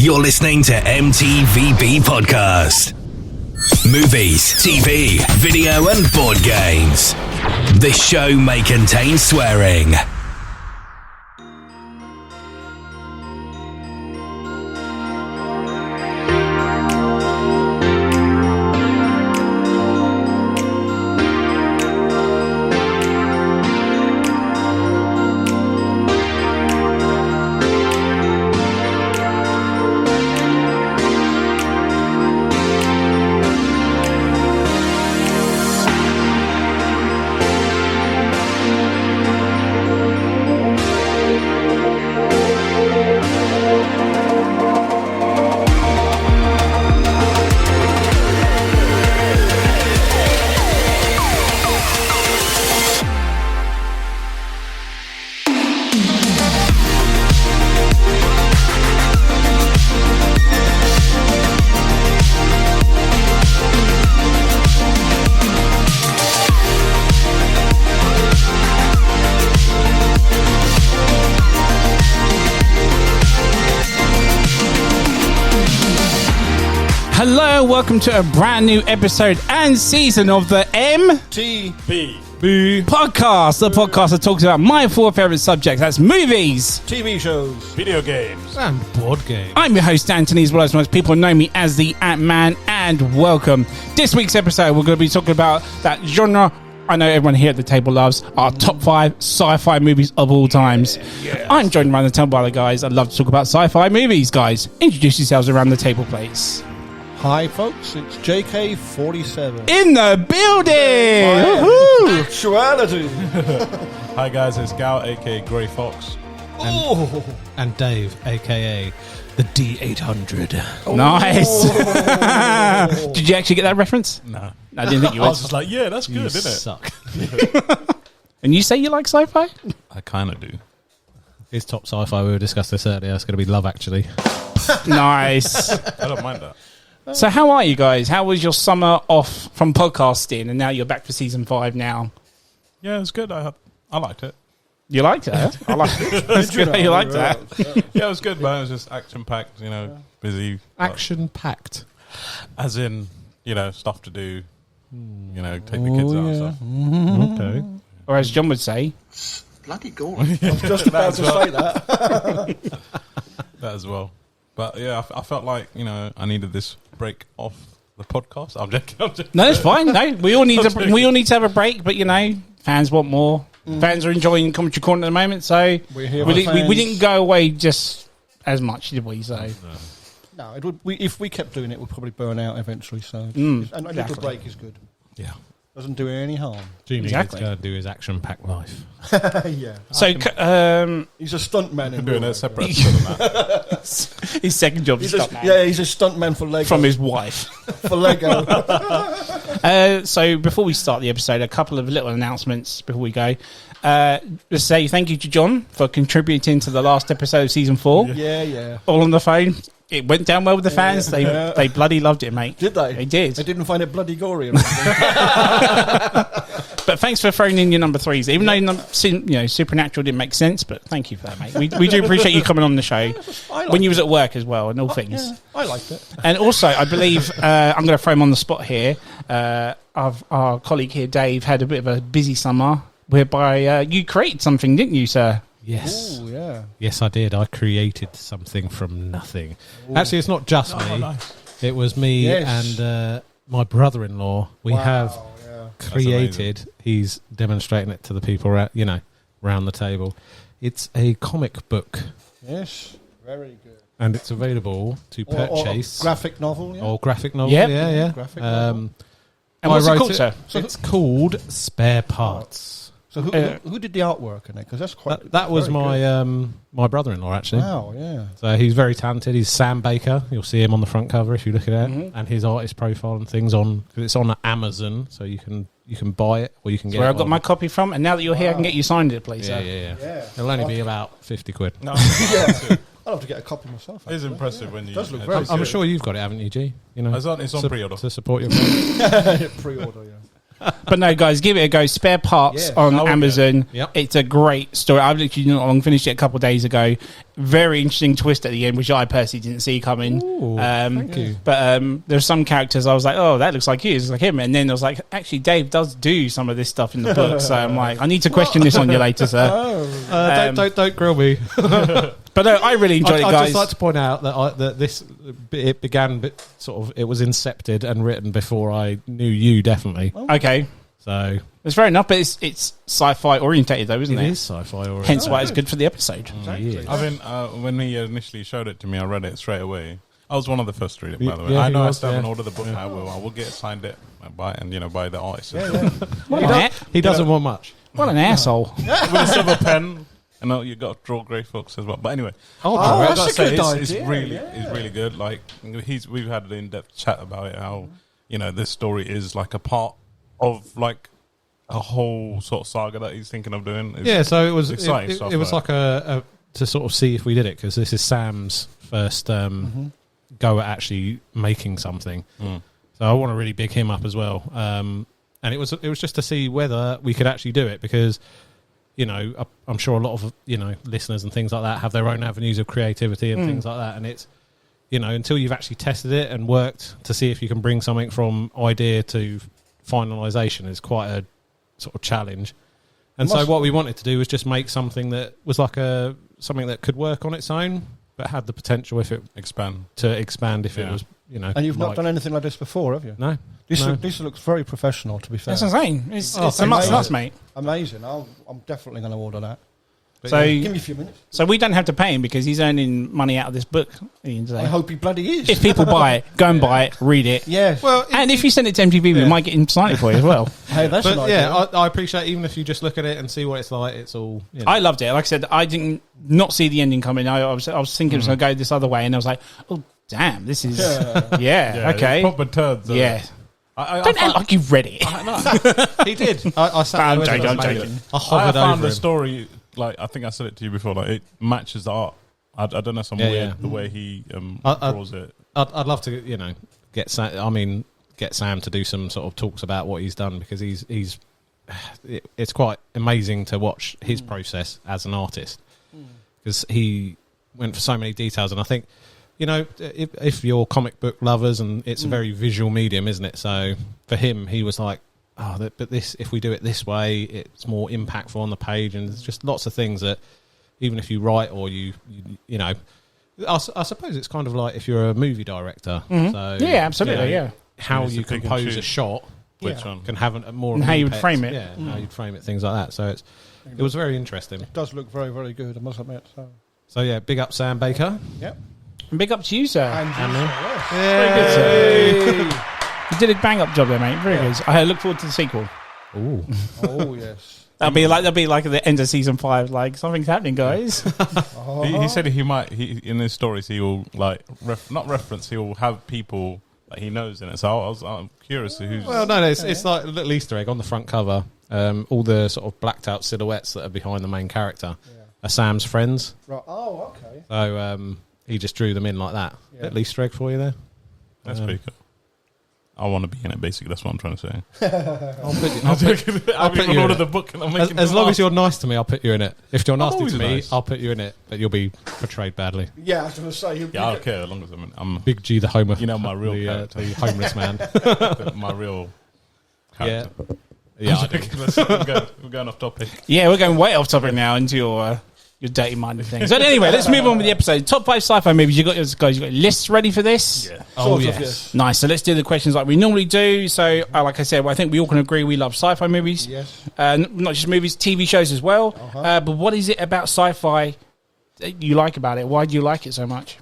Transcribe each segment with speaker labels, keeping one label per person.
Speaker 1: You're listening to M.T.V.B podcast. Movies, TV, video and board games. This show may contain swearing.
Speaker 2: Hello, welcome to a brand new episode and season of the
Speaker 3: M.T.V.B
Speaker 2: podcast, the podcast that talks about my four favourite subjects. That's movies,
Speaker 3: TV shows, video games,
Speaker 4: and board games.
Speaker 2: I'm your host, Anthony, as well as most people know me as the Ant-Man, and welcome. This week's episode, we're going to be talking about that genre I know everyone here at the table loves, our top 5 sci-fi movies of all times. Yes. I'm joined around the table by the guys. I'd love to talk about sci-fi movies, guys. Introduce yourselves around the table, please.
Speaker 3: Hi folks, it's JK47
Speaker 2: in the building. Woohoo!
Speaker 3: Actuality.
Speaker 5: Hi guys, it's Gal aka Grey Fox.
Speaker 4: And Dave, aka the D800.
Speaker 2: Nice. Did you actually get that reference?
Speaker 5: No.
Speaker 2: I didn't think you would.
Speaker 5: I was just like, yeah, that's good, isn't it?
Speaker 4: Suck.
Speaker 2: And you say you like sci-fi?
Speaker 5: I kind of do.
Speaker 4: His top sci-fi, we discussed this earlier, it's going to be Love Actually.
Speaker 2: Nice.
Speaker 5: I don't mind that.
Speaker 2: So how are you guys? How was your summer off from podcasting and now you're back for season 5 now?
Speaker 5: Yeah, it was good. I liked it.
Speaker 2: You liked it, huh? I liked it. That's good that you liked that.
Speaker 5: Yeah, it was good, man. It was just action-packed, busy.
Speaker 4: Action-packed.
Speaker 5: As in, stuff to do, take the kids out and stuff.
Speaker 4: Mm-hmm. Okay.
Speaker 2: Or as John would say,
Speaker 3: Bloody gory. I was just about to say that.
Speaker 5: That as well. But yeah, I felt like, I needed this break off the podcast. I'm joking.
Speaker 2: no, that's fine. No, we all need to have a break, but fans want more. Fans are enjoying Commentary Corner at the moment, so we didn't go away just as much, did we? So
Speaker 3: no, it would. If we kept doing it, we'd probably burn out eventually. So and a little break is good.
Speaker 5: Yeah,
Speaker 3: doesn't do any harm.
Speaker 4: Jimmy
Speaker 2: exactly.
Speaker 4: needs to do his action-packed life.
Speaker 3: Yeah.
Speaker 2: So
Speaker 3: he's a stuntman.
Speaker 5: I'm doing a separate episode on that.
Speaker 2: His second job is stuntman.
Speaker 3: Yeah, he's a stuntman for Lego.
Speaker 2: From his wife.
Speaker 3: For Lego.
Speaker 2: So before we start the episode, a couple of little announcements before we go. Let's say thank you to John for contributing to the last episode of season 4.
Speaker 3: Yeah.
Speaker 2: All on the phone. It went down well with the fans. They bloody loved it, mate.
Speaker 3: Did they?
Speaker 2: They did.
Speaker 3: They didn't find it bloody gory.
Speaker 2: But thanks for throwing in your number 3s. Even though Supernatural didn't make sense, but thank you for that, mate. We do appreciate you coming on the show when you was at work as well and all things.
Speaker 3: Yeah, I liked it.
Speaker 2: And also, I believe I'm going to throw him on the spot here. Our colleague here, Dave, had a bit of a busy summer whereby you created something, didn't you, sir?
Speaker 4: Yes.
Speaker 3: Ooh, yeah.
Speaker 4: Yes, I did. I created something from nothing. Ooh. Actually, it's not just me. Nice. It was me and my brother-in-law. We have created. He's demonstrating it to the people around the table. It's a comic book.
Speaker 3: Yes, very good.
Speaker 4: And it's available to purchase.
Speaker 3: Or graphic novel.
Speaker 4: Or graphic novel.
Speaker 2: Yep.
Speaker 4: Yeah.
Speaker 3: Graphic novel.
Speaker 2: And what's it called, sir?
Speaker 4: It's called Spare Parts.
Speaker 3: So who did the artwork in it? Because that's quite.
Speaker 4: That was my my brother-in-law actually.
Speaker 3: Wow, yeah.
Speaker 4: So he's very talented. He's Sam Baker. You'll see him on the front cover if you look at it, and his artist profile and things it's on Amazon, so you can buy it or you can get.
Speaker 2: Where
Speaker 4: it
Speaker 2: I got my copy from, and now that you're here, I can get you signed it, please.
Speaker 4: Yeah. It'll only be about £50.
Speaker 5: No,
Speaker 3: I'll have to get a copy myself.
Speaker 5: It's impressive when you.
Speaker 3: Does look very
Speaker 4: I'm sure you've got it, haven't you, G?
Speaker 5: It's on pre-order
Speaker 4: to support your friend.
Speaker 3: Pre-order, yeah.
Speaker 2: But no, guys, give it a go. Spare Parts on Amazon.
Speaker 4: Yep.
Speaker 2: It's a great story. I've literally not long finished it a couple of days ago. Very interesting twist at the end, which I personally didn't see coming.
Speaker 4: Ooh, thank you.
Speaker 2: But there's some characters I was like, oh, that looks like you. It's like him. And then I was like, actually, Dave does do some of this stuff in the book. So I'm like, I need to question this on you later, sir.
Speaker 4: Don't grill me.
Speaker 2: But I really enjoyed it, guys.
Speaker 4: I'd just like to point out that it began sort of, it was incepted and written before I knew you, definitely.
Speaker 2: Okay.
Speaker 4: So
Speaker 2: it's fair enough, but it's sci-fi orientated though, isn't it?
Speaker 4: It is sci-fi orientated.
Speaker 2: Hence why it's good for the episode.
Speaker 3: Exactly.
Speaker 5: I mean, when he initially showed it to me, I read it straight away. I was one of the first to read it, by the way.
Speaker 4: Yeah,
Speaker 5: I know
Speaker 4: he
Speaker 5: I
Speaker 4: was,
Speaker 5: still haven't ordered the book. I will get it signed it by the artist.
Speaker 4: He doesn't want much.
Speaker 2: What an asshole.
Speaker 5: With a silver pen. And you got to draw Grey Fox as well. But anyway,
Speaker 3: that's
Speaker 5: I've got to
Speaker 3: a
Speaker 5: say,
Speaker 3: good
Speaker 5: it's
Speaker 3: idea,
Speaker 5: really good. Like we've had an in-depth chat about it. How this story is like a part of like a whole sort of saga that he's thinking of doing.
Speaker 4: So it was
Speaker 5: exciting stuff.
Speaker 4: It was like a to sort of see if we did it, because this is Sam's first go at actually making something. So I want to really big him up as well. And it was just to see whether we could actually do it, because I'm sure a lot of listeners and things like that have their own avenues of creativity and things like that, and it's until you've actually tested it and worked to see if you can bring something from idea to finalisation is quite a sort of challenge. And so what we wanted to do was just make something that was like something that could work on its own, but had the potential if it expand if it was
Speaker 3: And you've not done anything like this before, have you?
Speaker 4: No.
Speaker 3: This looks very professional, to be fair.
Speaker 2: That's insane. It's a must, mate.
Speaker 3: Amazing. I'm definitely going to order that.
Speaker 2: So
Speaker 3: give me a few minutes.
Speaker 2: So we don't have to pay him because he's earning money out of this book.
Speaker 3: I hope he bloody is.
Speaker 2: If people buy it, go and buy it, read it.
Speaker 3: Yeah.
Speaker 4: Well,
Speaker 2: and if you send it to M.T.V.B, we might get him to sign it for you as well.
Speaker 3: Hey, that's an idea.
Speaker 4: I appreciate, even if you just look at it and see what it's like, it's all.
Speaker 2: I loved it. Like I said, I didn't not see the ending coming. I was thinking it was going to go this other way, and I was like, oh damn, this is okay.
Speaker 5: Proper turds.
Speaker 2: Don't act like you've read it.
Speaker 4: He did. I sat there with him. I hovered
Speaker 5: found
Speaker 4: over
Speaker 5: the
Speaker 4: him.
Speaker 5: story. Like I think I said it to you before. Like it matches the art. I don't know, some weird the way he draws it.
Speaker 4: I'd love to get Sam to do some sort of talks about what he's done, because it's quite amazing to watch his process as an artist, because he went for so many details. And I think if you're comic book lovers, and it's a very visual medium, isn't it? So for him, he was like, but this, if we do it this way, it's more impactful on the page, and there's just lots of things that even if you write or I suppose it's kind of like if you're a movie director. So
Speaker 2: yeah, absolutely,
Speaker 4: how you compose a shot,
Speaker 5: which one
Speaker 4: can have a more
Speaker 2: and how you would frame it,
Speaker 4: how you'd frame it, things like that. So it was very interesting.
Speaker 3: It does look very, very good, I must admit.
Speaker 4: So yeah, big up Sam Baker.
Speaker 3: Yep.
Speaker 2: And big up to you, sir.
Speaker 3: And you,
Speaker 2: Very good, sir. You did a bang up job there, mate. Very good. I look forward to the sequel.
Speaker 4: Ooh.
Speaker 3: Oh yes.
Speaker 2: That'll be like at the end of season 5. Like, something's happening, guys.
Speaker 5: He said in his stories he will he will have people that he knows in it. So I'm curious who's.
Speaker 4: Well, no, it's like a little Easter egg on the front cover. All the sort of blacked out silhouettes that are behind the main character are Sam's friends.
Speaker 3: Right. Oh, okay.
Speaker 4: So he just drew them in like that.
Speaker 3: Yeah.
Speaker 4: Little Easter egg for you there.
Speaker 5: That's pretty cool. I want to be in it, basically. That's what I'm trying to say.
Speaker 4: I'll put you
Speaker 5: order
Speaker 4: in
Speaker 5: the
Speaker 4: it.
Speaker 5: book, and I'm making
Speaker 4: as long as you're nice to me, I'll put you in it. If you're nasty
Speaker 5: always
Speaker 4: to me,
Speaker 5: nice.
Speaker 4: I'll put you in it, but you'll be portrayed badly.
Speaker 3: Yeah, I was going to say.
Speaker 5: I don't care as long as I'm
Speaker 4: Big G, the homeless.
Speaker 5: my real character.
Speaker 4: the homeless man.
Speaker 5: my real character.
Speaker 4: Yeah, I do.
Speaker 5: We're going off topic.
Speaker 2: Yeah, we're going way off topic now into your dirty minded things. But anyway, let's move on with the episode. Top 5 sci-fi movies. You got lists ready for this?
Speaker 5: Yeah.
Speaker 4: Oh,
Speaker 3: Sort of,
Speaker 4: yes.
Speaker 2: Nice. So let's do the questions like we normally do. So, like I said, I think we all can agree we love sci-fi movies.
Speaker 3: Yes.
Speaker 2: Not just movies, TV shows as well. But what is it about sci-fi that you like about it? Why do you like it so much?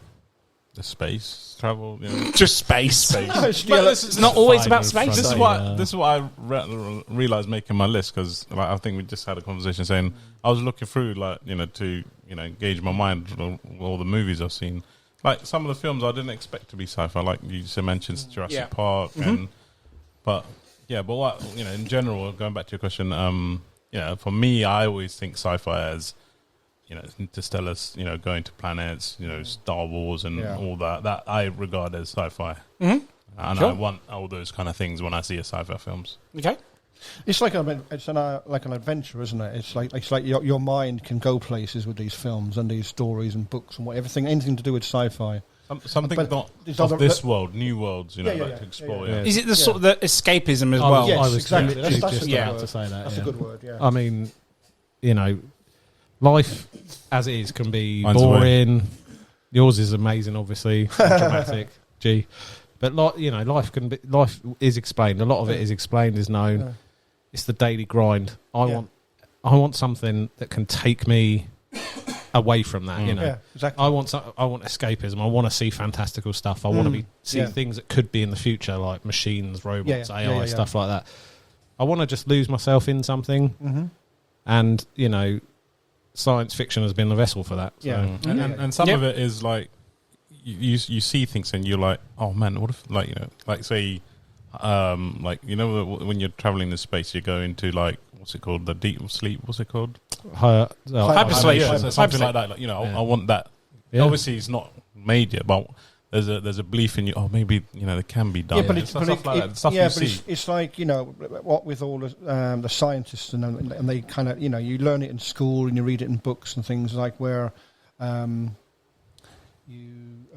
Speaker 5: The space travel.
Speaker 2: Just space.
Speaker 3: It's
Speaker 2: not always
Speaker 4: fine
Speaker 2: about
Speaker 4: in
Speaker 2: space.
Speaker 4: front.
Speaker 5: This is what I realized making my list, because I think we just had a conversation saying I was looking through to gauge my mind on all the movies I've seen. Like some of the films I didn't expect to be sci-fi, like you just mentioned Jurassic Park, but what in general, going back to your question, for me, I always think sci-fi as Interstellar, going to planets, Star Wars and all that I regard as sci-fi. And I want all those kind of things when I see a sci-fi films.
Speaker 2: Okay.
Speaker 3: It's like an adventure, isn't it? It's like your mind can go places with these films and these stories and books and anything to do with sci-fi.
Speaker 5: Something not of this world, new worlds, to explore. Yeah.
Speaker 2: Is it the sort of the escapism as well?
Speaker 3: Yes,
Speaker 4: I was
Speaker 3: exactly.
Speaker 4: just
Speaker 3: That's
Speaker 4: about to say that.
Speaker 3: That's a good word. Yeah.
Speaker 4: I mean, life as it is can be
Speaker 5: Mine's
Speaker 4: boring. Yours is amazing, obviously, and dramatic. Gee, but life is explained. A lot of it is explained, is known.
Speaker 3: Yeah.
Speaker 4: It's the daily grind. I want something that can take me away from that.
Speaker 3: Yeah, exactly.
Speaker 4: I want escapism. I want to see fantastical stuff. I want to see things that could be in the future, like machines, robots, AI, stuff like that. I want to just lose myself in something, and science fiction has been the vessel for that. So.
Speaker 3: Yeah,
Speaker 5: and some of it is like you see things and you're like, oh man, what if say when you're traveling in space, you go into what's it called, the deep sleep? What's it called?
Speaker 2: Hypersleep.
Speaker 5: Yeah, something like that. I want that. Yeah. Obviously, it's not made yet, but there's a belief in you. Oh, maybe it can be done.
Speaker 3: Yeah, but it's like what with all the scientists and they kind of you learn it in school and you read it in books and things like where you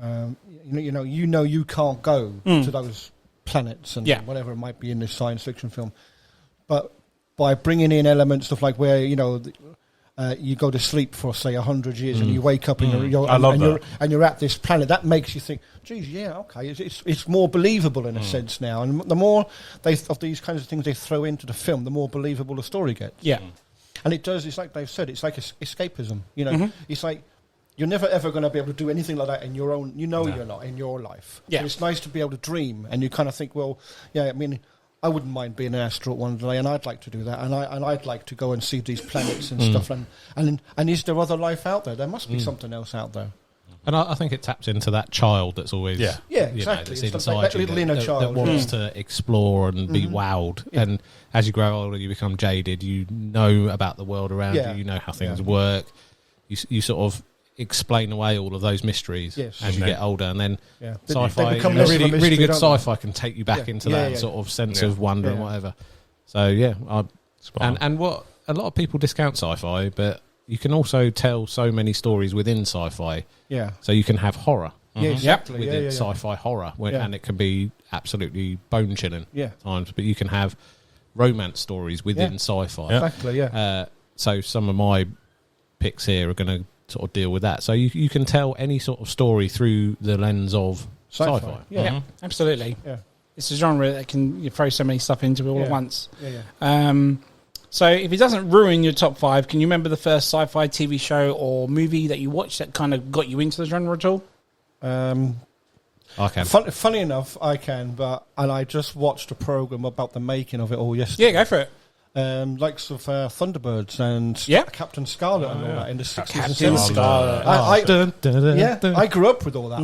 Speaker 3: can't go to those planets and whatever it might be in this science fiction film, but by bringing in elements of like where you go to sleep for say 100 years and you wake up and you're at this planet, that makes you think, geez, it's more believable in a sense now, and the more of these kinds of things they throw into the film, the more believable the story gets. And it does. It's like they've said, it's like escapism. It's like you're never ever going to be able to do anything like that in your own. You're not in your life.
Speaker 2: Yeah,
Speaker 3: but it's nice to be able to dream, and you kind of think, well, I mean, I wouldn't mind being an astronaut one day, and I'd like to do that, and I'd like to go and see these planets and stuff. And is there other life out there? There must be something else out there.
Speaker 4: And I think it taps into that child that's always
Speaker 3: exactly.
Speaker 4: That's inside
Speaker 3: that little inner child
Speaker 4: that wants to explore and be wowed. And as you grow older, you become jaded. You know about the world around you. You know how things work. You sort of explain away all of those mysteries as you get older, and then sci-fi, really good sci-fi can take you back into that sort of sense of wonder and whatever. So and what a lot of people discount sci-fi, but you can also tell so many stories within sci-fi.
Speaker 3: Yeah.
Speaker 4: So you can have horror.
Speaker 3: Exactly.
Speaker 4: Within sci-fi horror, and it can be absolutely bone-chilling times. But you can have romance stories within sci-fi.
Speaker 3: Exactly.
Speaker 4: So some of my picks here are going to sort of deal with that. So you can tell any sort of story through the lens of sci-fi.
Speaker 2: Yeah, absolutely. Yeah. It's a genre that can throw so many stuff into it all at once. So if it doesn't ruin your top 5, can you remember the first sci-fi TV show or movie that you watched that kind of got you into the genre at all?
Speaker 4: I can.
Speaker 3: Funny enough, I can, and I just watched a program about the making of it all yesterday.
Speaker 2: Yeah, go for it.
Speaker 3: Likes of Thunderbirds and Captain Scarlet and all that in the 60s
Speaker 2: Captain
Speaker 3: and 70s. I grew up with all that.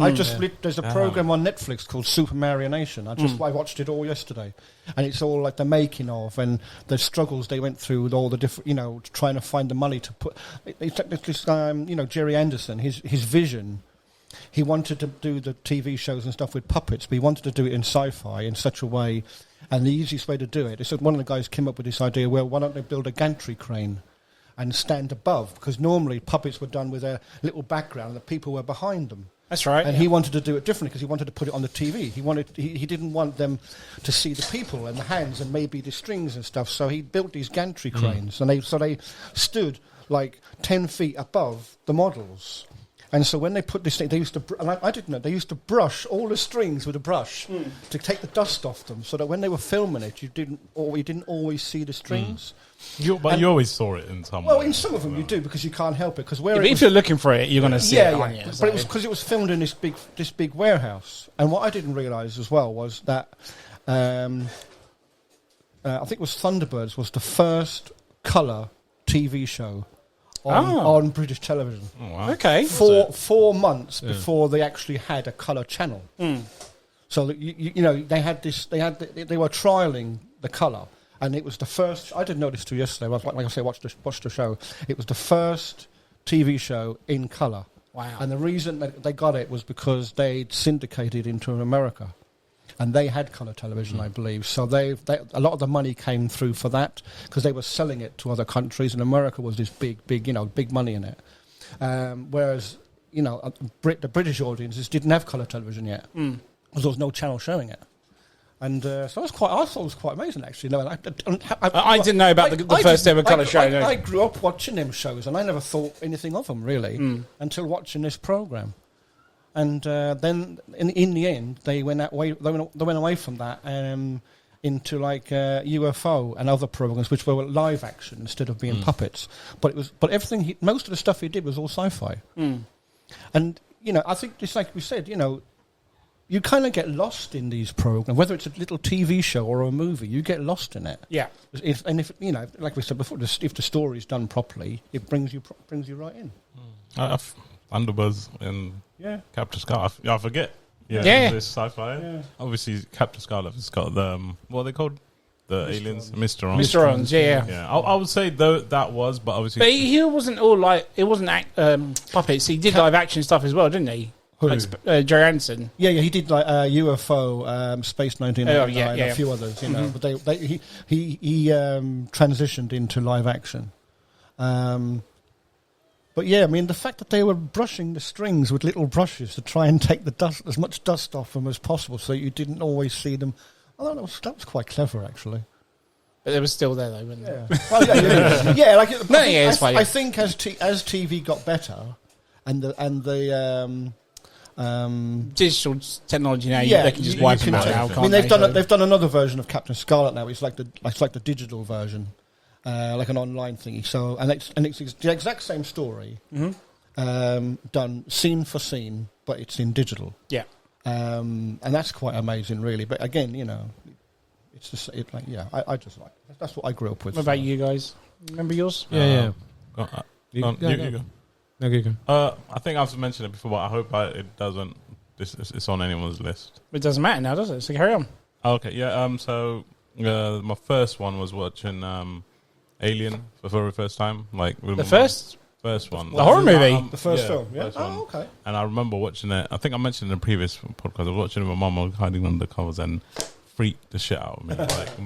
Speaker 3: There's a program on Netflix called Super Mario Nation. I watched it all yesterday, and it's all like the making of and the struggles they went through with all the different, trying to find the money to put. It's like this, Jerry Anderson, his vision. He wanted to do the TV shows and stuff with puppets, but he wanted to do it in sci-fi in such a way. And the easiest way to do it is that one of the guys came up with this idea, well, why don't they build a gantry crane and stand above? Because normally puppets were done with a little background and the people were behind them.
Speaker 2: That's right.
Speaker 3: And he wanted to do it differently because he wanted to put it on the TV. He didn't want them to see the people and the hands and maybe the strings and stuff. So he built these gantry cranes, and they stood like 10 feet above the models. And so when they put this thing, they used to, and I didn't know, they used to brush all the strings with a brush to take the dust off them, so that when they were filming it, you didn't always see the strings.
Speaker 5: But you always saw it in some way.
Speaker 3: Well, in some of them you do, because you can't help it. Because
Speaker 2: if you're looking for it, you're going to see it.
Speaker 3: But it was because it was filmed in this big warehouse. And what I didn't realise as well was that I think it was Thunderbirds was the first colour TV show on British television.
Speaker 5: Oh, wow.
Speaker 2: Okay.
Speaker 3: 4 months before they actually had a colour channel. So that they had this. They were trialling the colour, and it was the first. I didn't know this till yesterday. Like I say, watched the show. It was the first TV show in colour.
Speaker 2: Wow.
Speaker 3: And the reason that they got it was because they'd syndicated into America. and they had colour television, I believe. So they a lot of the money came through for that because they were selling it to other countries, and America was this big big money in it. Whereas the British audiences didn't have colour television yet because there was no channel showing it. And so I thought it was quite amazing, actually. No,
Speaker 2: I didn't know about the first ever colour show.
Speaker 3: I grew up watching them shows, and I never thought anything of them, really, until watching this programme. And then, in the end, they went away from that into like UFO and other programs, which were live action instead of being puppets. But everything, most of the stuff he did was all sci-fi. And I think just like we said, you kind of get lost in these programs, whether it's a little TV show or a movie. You get lost in it.
Speaker 2: Yeah.
Speaker 3: If like we said before, if the story's done properly, it brings you right in.
Speaker 5: Thunderbuzz and Captain Scarlet. I forget. Yeah. This sci-fi. Yeah. Obviously, Captain Scarlet has got the what are they called? The aliens,
Speaker 2: Mysterons. Yeah.
Speaker 5: I would say though that was, but obviously,
Speaker 2: but he wasn't all like it wasn't puppets. He did live action stuff as well, didn't he?
Speaker 3: Who?
Speaker 2: Like, Joe Hansen.
Speaker 3: Yeah, he did like UFO, Space 1999, and a few others, But he transitioned into live action. But yeah, I mean, the fact that they were brushing the strings with little brushes to try and take as much dust off them as possible, so you didn't always see them. I thought that was quite clever, actually.
Speaker 2: But they were still there, though, weren't they?
Speaker 3: Yeah. Well, yeah, like
Speaker 2: I
Speaker 3: think as TV got better, and the
Speaker 2: digital technology now, they can just wipe them out now.
Speaker 3: I mean, they've done another version of Captain Scarlet now. It's like the digital version, like an online thingy. So and it's the exact same story, done scene for scene, but it's in digital.
Speaker 2: Yeah,
Speaker 3: and that's quite amazing, really. But again, it's just I just like it. That's what I grew up with.
Speaker 2: What about you guys? Remember yours?
Speaker 4: Yeah.
Speaker 5: You go.
Speaker 4: No, you go.
Speaker 5: I think I've mentioned it before, but I hope it doesn't. It's on anyone's list.
Speaker 2: It doesn't matter now, does it? So carry on.
Speaker 5: Okay, yeah. So my first one was watching Alien for the very first time. Like
Speaker 2: the first
Speaker 5: one,
Speaker 2: the horror movie,
Speaker 3: the first film. Yeah.
Speaker 5: First one.
Speaker 3: Oh, okay.
Speaker 5: And I remember watching it. I think I mentioned in the previous podcast. I was watching it with my mum. I was hiding under the covers and freaked the shit out of me. Like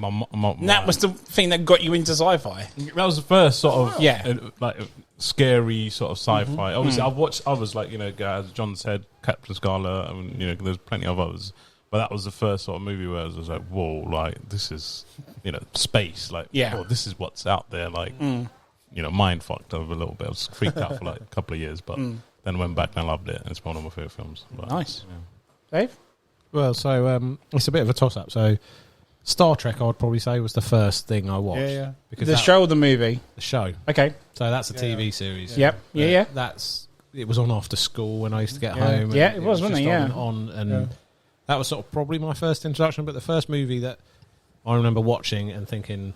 Speaker 2: that was the thing that got you into sci-fi.
Speaker 5: That was the first sort of like scary sort of sci-fi. Obviously, I've watched others like as John said, Captain Scarlet. I mean, there's plenty of others, but that was the first sort of movie where I was like, whoa, like this is space. Like, oh, this is what's out there. Like, mind fucked over a little bit. I was freaked out for like a couple of years, but then went back and I loved it. And it's one of my favorite films. But,
Speaker 2: nice, Dave.
Speaker 4: Well, so it's a bit of a toss-up. So Star Trek, I would probably say, was the first thing I watched.
Speaker 3: Yeah.
Speaker 4: Because
Speaker 2: the show or the movie?
Speaker 4: The show.
Speaker 2: Okay.
Speaker 4: So that's a TV series.
Speaker 2: Yep. Yeah.
Speaker 4: It was on after school when I used to get home.
Speaker 2: Yeah, it was, wasn't it? Yeah.
Speaker 4: That was sort of probably my first introduction. But the first movie that I remember watching and thinking,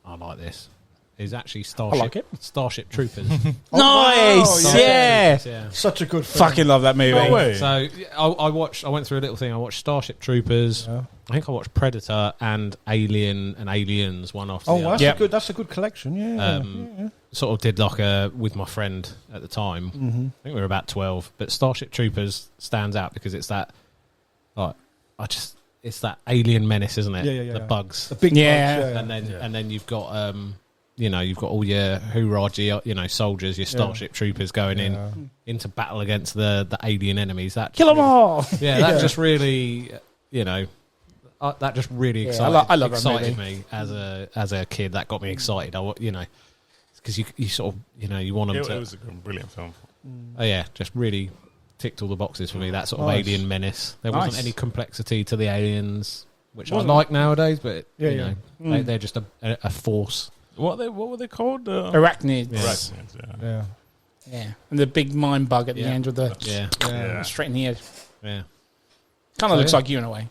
Speaker 4: I like this, is actually Starship Troopers.
Speaker 2: Nice! Yeah.
Speaker 3: Such a good film.
Speaker 2: Fucking love that movie.
Speaker 5: No way.
Speaker 4: So I went through a little thing. I watched Starship Troopers. Yeah. I think I watched Predator and Alien and Aliens one after the other.
Speaker 3: That's a good collection. Yeah.
Speaker 4: Sort of did like with my friend at the time. Mm-hmm. I think we were about 12. But Starship Troopers stands out because it's that it's that alien menace, isn't it?
Speaker 3: Yeah.
Speaker 4: The bugs.
Speaker 3: The big bugs.
Speaker 2: Yeah.
Speaker 4: And then you've got you've got all your hoorah, soldiers, your Starship Troopers going into battle against the alien enemies. That
Speaker 2: kill them all.
Speaker 4: Yeah, that just really, that just really excited me as a kid. That got me excited. Because you sort of you want them to.
Speaker 5: It was a brilliant film.
Speaker 4: Oh yeah, just really ticked all the boxes for me. That sort of alien menace. There wasn't any complexity to the aliens, which I like nowadays. But they're just a force.
Speaker 5: What were they called?
Speaker 2: Arachnids.
Speaker 5: Arachnids,
Speaker 2: yeah. And the big mind bug at the end with the straight in the head.
Speaker 4: Yeah.
Speaker 2: Kind of looks like you in a way.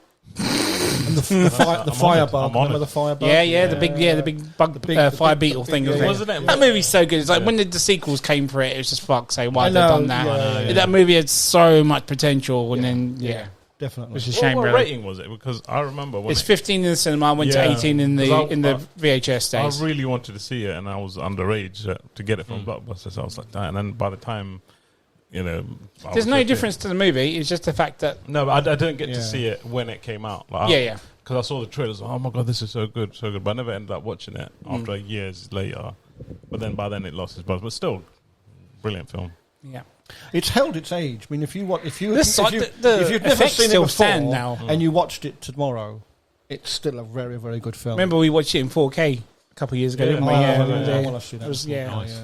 Speaker 3: And the firebug. Remember the firebug?
Speaker 2: Yeah. The big bug, fire beetle thing.
Speaker 5: Wasn't it?
Speaker 2: That movie's so good. It's like when the sequels came for it, it was just fuck. Say why they've done that. That movie had so much potential, and then
Speaker 3: definitely.
Speaker 2: Which is a shame.
Speaker 5: What
Speaker 2: really.
Speaker 5: rating was it? Because I remember when
Speaker 2: it's 15 in the cinema. I went to 18 in the VHS days.
Speaker 5: I really wanted to see it, and I was underage to get it from Blockbuster. So I was like, that. And then by the time you know.
Speaker 2: There's no difference to the movie. It's just the fact that
Speaker 5: No, but I didn't get to see it when it came out. Like,
Speaker 2: yeah.
Speaker 5: Because I saw the trailers. Oh my god, this is so good, so good. But I never ended up watching it after years later. But then by then it lost its buzz. But still, brilliant film.
Speaker 2: Yeah.
Speaker 3: It's held its age. I mean, if you've never
Speaker 2: effects
Speaker 3: seen it
Speaker 2: still
Speaker 3: before
Speaker 2: stand now.
Speaker 3: and you watched it tomorrow, it's still a very, very good film.
Speaker 2: Remember we watched it in 4K a couple of years ago, didn't we?
Speaker 3: I
Speaker 2: Yeah,
Speaker 3: want to see that.
Speaker 2: Nice.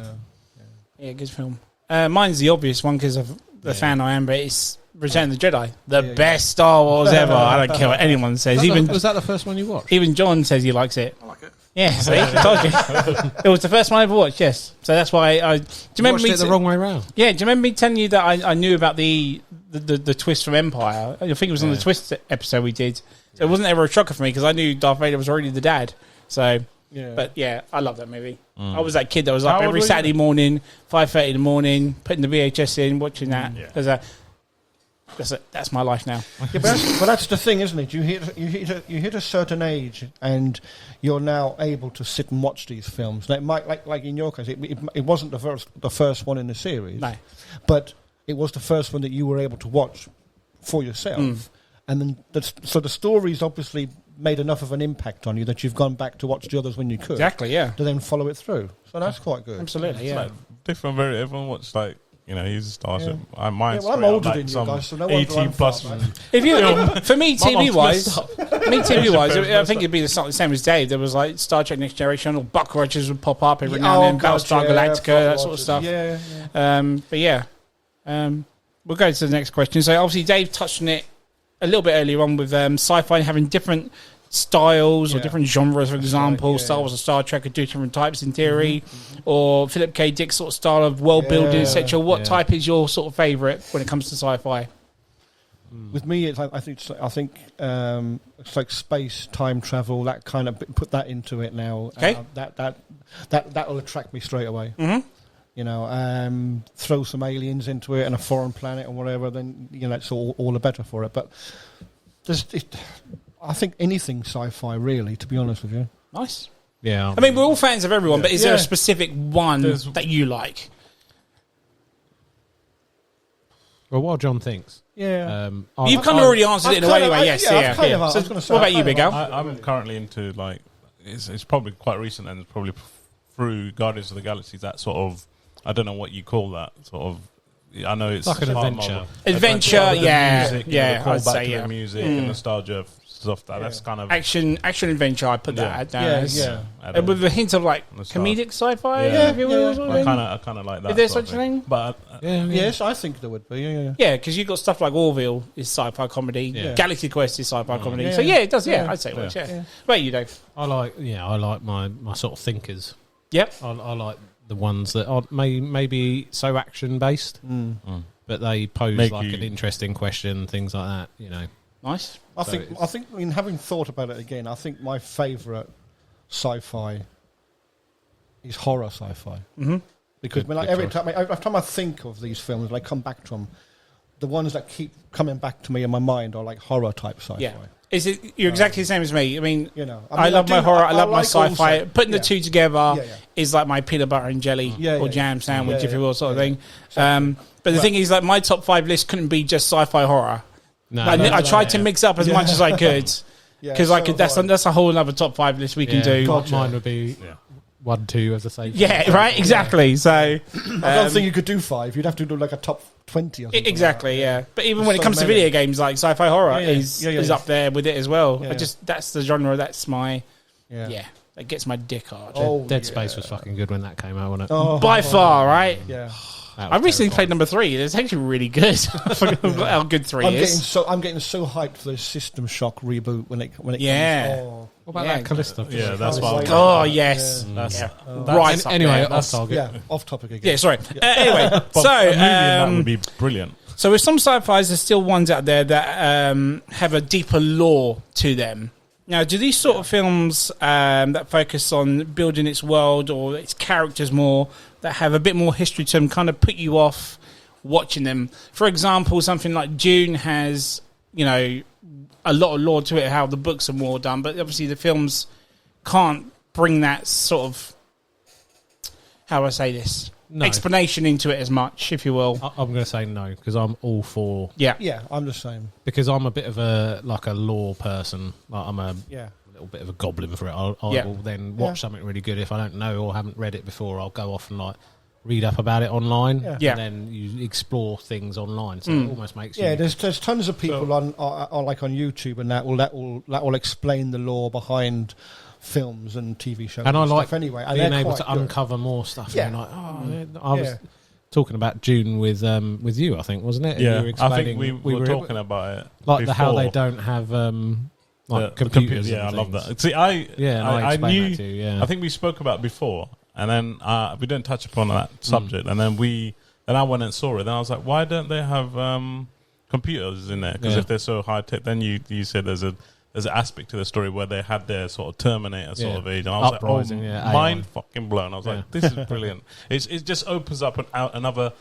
Speaker 2: Yeah, good film. Mine's the obvious one because of the fan I am, but it's Return of the Jedi, the best Star Wars ever. I don't care what anyone says.
Speaker 4: Was that the first one you watched?
Speaker 2: Even John says he likes it.
Speaker 5: I like it.
Speaker 2: Yeah, see, I told you. It was the first one I ever watched. Yes, so that's why I. Do you remember
Speaker 4: watched it the wrong way around?
Speaker 2: Yeah, do you remember me telling you that I knew about the twist from Empire? I think it was on the twist episode we did. So it wasn't ever a shocker for me because I knew Darth Vader was already the dad. So, but yeah, I love that movie. I was that kid that was up every Saturday morning, 5:30 in the morning, putting the VHS in, watching that. That's my life now.
Speaker 3: Yeah, but that's the thing, isn't it? You hit a certain age, and you're now able to sit and watch these films. Like in your case, it wasn't the first one in the series,
Speaker 2: No.
Speaker 3: but it was the first one that you were able to watch for yourself. And then so the story's obviously made enough of an impact on you that you've gone back to watch the others when you could.
Speaker 2: Exactly, yeah.
Speaker 3: To then follow it through. So that's quite good.
Speaker 2: Absolutely,
Speaker 5: It's
Speaker 2: yeah.
Speaker 5: like different. Everyone watched like. You know, he's a Starship.
Speaker 3: Yeah.
Speaker 5: Mine's
Speaker 3: I'm older than you guys, so no wonder
Speaker 5: 18
Speaker 3: I'm
Speaker 5: plus.
Speaker 3: far back.
Speaker 2: If you, for me, TV wise, I think
Speaker 5: up.
Speaker 2: it'd be the same as Dave. There was like Star Trek Next Generation, or Buck Rogers would pop up every now and then, Battlestar Galactica, that sort of stuff. But yeah, we'll go to the next question. So obviously, Dave touched on it a little bit earlier on with sci-fi having different styles or different genres. For example, Star Wars and Star Trek are two different types in theory, or Philip K. Dick's sort of style of world building, etc. What type is your sort of favourite when it comes to sci-fi?
Speaker 3: With me, it's like, I think it's like space, time travel, that kind of put that into it now.
Speaker 2: Okay,
Speaker 3: that will attract me straight away. You know, throw some aliens into it and a foreign planet or whatever, then you know it's all the better for it. But I think anything sci-fi, really, to be honest with you.
Speaker 2: Nice.
Speaker 4: Yeah.
Speaker 2: I mean, we're all fans of everyone, but is there a specific one that you like?
Speaker 4: Well, while John thinks.
Speaker 3: Yeah.
Speaker 2: You've kind of already answered it in a way anyway, yes.
Speaker 3: So
Speaker 2: what about you, Big Al?
Speaker 5: I'm currently into, like, it's probably quite recent and it's probably through Guardians of the Galaxy, that sort of, I don't know what you call that, sort of, I know it's
Speaker 4: like an adventure.
Speaker 2: Adventure, yeah.
Speaker 5: Music,
Speaker 2: yeah,
Speaker 5: call
Speaker 2: I'd
Speaker 5: back
Speaker 2: say,
Speaker 5: to the music and nostalgia stuff. That's kind of
Speaker 2: action adventure. I put that down as.
Speaker 5: Yeah.
Speaker 2: With a hint of like comedic sci-fi.
Speaker 5: Yeah.
Speaker 2: I
Speaker 5: kind of like that.
Speaker 2: Is there such a thing?
Speaker 5: But
Speaker 3: yes, I think there would be.
Speaker 2: Yeah, because you've got stuff like Orville is sci-fi comedy. Yeah. Galaxy Quest is sci-fi comedy.
Speaker 3: Yeah.
Speaker 2: So yeah, it does. Yeah, I'd say it works. Yeah. Wait, you Dave?
Speaker 4: I like my sort of thinkers.
Speaker 2: Yep.
Speaker 4: I like the ones that are maybe so action based, but they pose an interesting question, things like that. You know.
Speaker 2: Nice.
Speaker 3: I think. I mean, having thought about it again, I think my favourite sci-fi is horror sci-fi. Because every time I think of these films, I come back to them. The ones that keep coming back to me in my mind are like horror type sci-fi.
Speaker 2: Yeah. You're exactly the same as me. I mean, I love my horror. I love my sci-fi. Putting the two together is like my peanut butter and jelly or jam sandwich, if you will, sort of thing. But the thing is, like, my top 5 list couldn't be just sci-fi horror. I tried to mix up as much as I could because that's a whole other top 5 list we can do.
Speaker 4: Mine would be 1, 2 as I say.
Speaker 2: Yeah, right, exactly. So
Speaker 3: I don't think you could do 5. You'd have to do like a top 20 or something.
Speaker 2: Exactly, yeah. But even when it comes to video games, like sci-fi horror is up there with it as well. That's the genre. That's my that gets my dick hard.
Speaker 4: Dead Space was fucking good when that came out, wasn't it?
Speaker 2: By far, right?
Speaker 3: Yeah.
Speaker 2: I recently played number 3. It's actually really good. I forgot how good 3 is.
Speaker 3: I'm getting so hyped for the System Shock reboot when it comes.
Speaker 2: Oh.
Speaker 4: What about that Callisto?
Speaker 5: Yeah, that's what.
Speaker 2: Oh yes.
Speaker 4: Right. Anyway, off target.
Speaker 3: Yeah, off topic again.
Speaker 2: Yeah, sorry. Anyway, so
Speaker 5: that would be brilliant.
Speaker 2: So with some sci-fis, there's still ones out there that have a deeper lore to them. Now, do these sort of films that focus on building its world or its characters more, that have a bit more history to them, kind of put you off watching them? For example, something like Dune has, a lot of lore to it, how the books are more done, but obviously the films can't bring that sort of, how do I say this? explanation into it as much, if you will.
Speaker 4: I'm going to say no, because I'm all for...
Speaker 3: Yeah, I'm the same.
Speaker 4: Because I'm a bit of a lore person. Like, I'm a little bit of a goblin for it. I will then watch something really good. If I don't know or haven't read it before, I'll go off and read up about it online, and then you explore things online. So it almost makes you...
Speaker 3: Yeah, there's tons of people on YouTube and that will explain the lore behind films and TV shows.
Speaker 4: And I like
Speaker 3: stuff anyway. And
Speaker 4: being able to uncover more stuff.
Speaker 3: Yeah.
Speaker 4: And I was talking about Dune with you, I think, wasn't it?
Speaker 5: Yeah,
Speaker 4: you were explaining,
Speaker 5: I think we were talking about it.
Speaker 4: Like
Speaker 5: before.
Speaker 4: how they don't have... computers.
Speaker 5: Yeah, I love that. See,
Speaker 4: I
Speaker 5: knew.
Speaker 4: That too,
Speaker 5: I think we spoke about it before, and then we didn't touch upon that subject, and then I went and saw it. Then I was like, why don't they have computers in there? Because if they're so high tech, then you said there's an aspect to the story where they had their sort of Terminator sort of age, and I was
Speaker 4: Uprising,
Speaker 5: like, mind fucking blown. I was like, this is brilliant. It just opens up another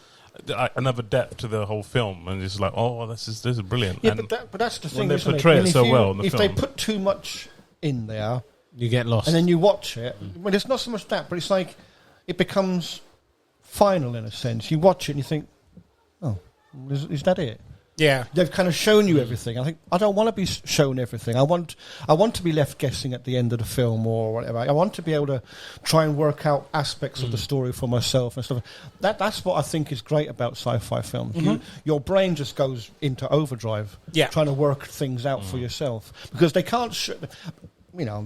Speaker 5: depth to the whole film, and it's like, this is brilliant.
Speaker 3: Yeah,
Speaker 5: and
Speaker 3: but that's the thing.
Speaker 5: When they portray it so well in the
Speaker 3: if
Speaker 5: film,
Speaker 3: they put too much in there,
Speaker 4: you get lost,
Speaker 3: and then you watch it. Well, it's not so much that, but it's like it becomes final in a sense. You watch it and you think, "Oh, is that it?"
Speaker 2: Yeah,
Speaker 3: they've kind of shown you everything. I think I don't want to be shown everything. I want to be left guessing at the end of the film or whatever. I want to be able to try and work out aspects of the story for myself and stuff. That's what I think is great about sci-fi films. Your brain just goes into overdrive, trying to work things out for yourself, because they can't.